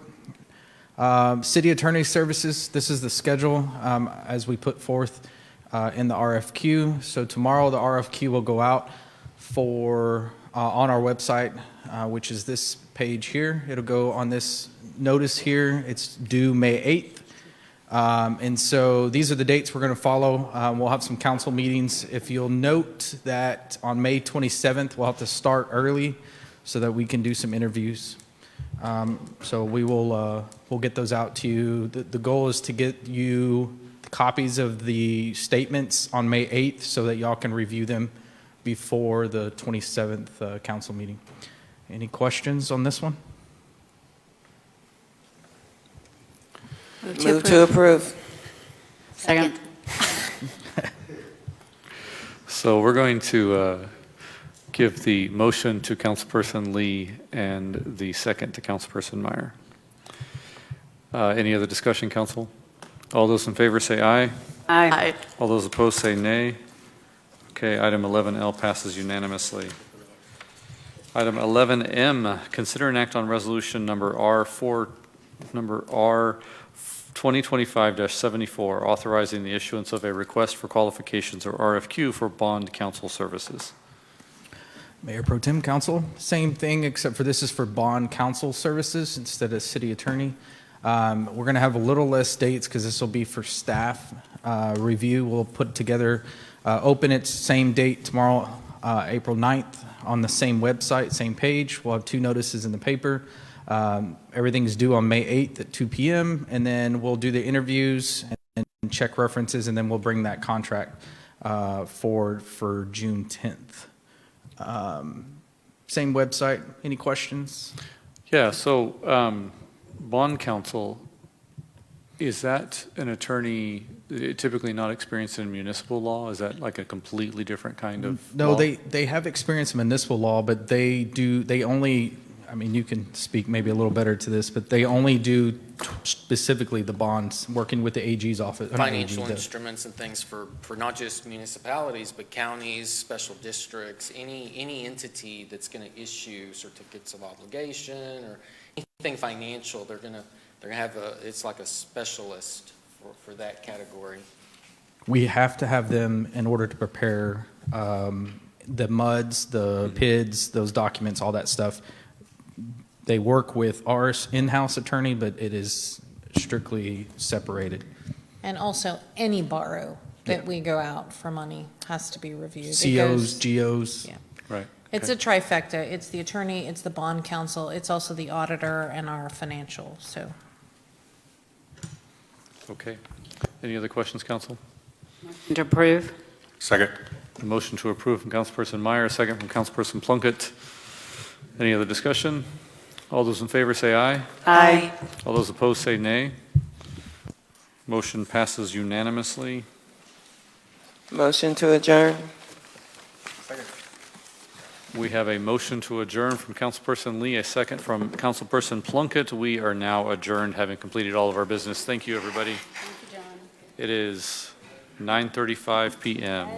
City Attorney Services, this is the schedule as we put forth in the RFQ. So tomorrow the RFQ will go out on our website, which is this page here. It'll go on this notice here. It's due May 8th. And so these are the dates we're going to follow. We'll have some council meetings. If you'll note that on May 27th, we'll have to start early so that we can do some interviews. So we'll get those out to you. The goal is to get you copies of the statements on May 8th so that y'all can review them before the 27th council meeting. Any questions on this one? Move to approve. Second. So we're going to give the motion to Councilperson Lee and the second to Councilperson Meyer. Any other discussion, council? All those in favor say aye. Aye. All those opposed say nay. Okay, item 11L passes unanimously. Item 11M, consider an act on resolution number R 2025-74, authorizing the issuance of a request for qualifications or RFQ for bond counsel services. Mayor Pro Tem, Council, same thing, except for this is for bond counsel services instead of city attorney. We're going to have a little less dates because this will be for staff review. We'll put together, open its same date tomorrow, April 9th, on the same website, same page. We'll have 2 notices in the paper. Everything's due on May 8th at 2 p.m., and then we'll do the interviews and check references, and then we'll bring that contract for June 10th. Same website. Any questions? Yeah, so bond counsel, is that an attorney typically not experienced in municipal law? Is that like a completely different kind of No, law? they have experience in municipal law, but they only, I mean, you can speak maybe a little better to this, but they only do specifically the bonds, working with the AG's office. Financial instruments and things for not just municipalities, but counties, special districts, any entity that's going to issue certificates of obligation or anything financial, they're going to have it's like a specialist for that category. We have to have them in order to prepare the MUDs, the PIDs, those documents, all that stuff. They work with our in-house attorney, but it is strictly separated. And also, any borrow that we go out for money has to be reviewed. COs, GOs. Yeah. Right. It's a trifecta. It's the attorney, it's the bond counsel, it's also the auditor and our financial, so. Okay. Any other questions, council? To approve. Second. A motion to approve from Councilperson Meyer, a second from Councilperson Plunkett. Any other discussion? All those in favor say aye. Aye. All those opposed say nay. Motion passes unanimously. Motion to adjourn. We have a motion to adjourn from Councilperson Lee, a second from Councilperson Plunkett. We are now adjourned, having completed all of our business. Thank you, everybody. Thank you, John. It is 9:35 p.m.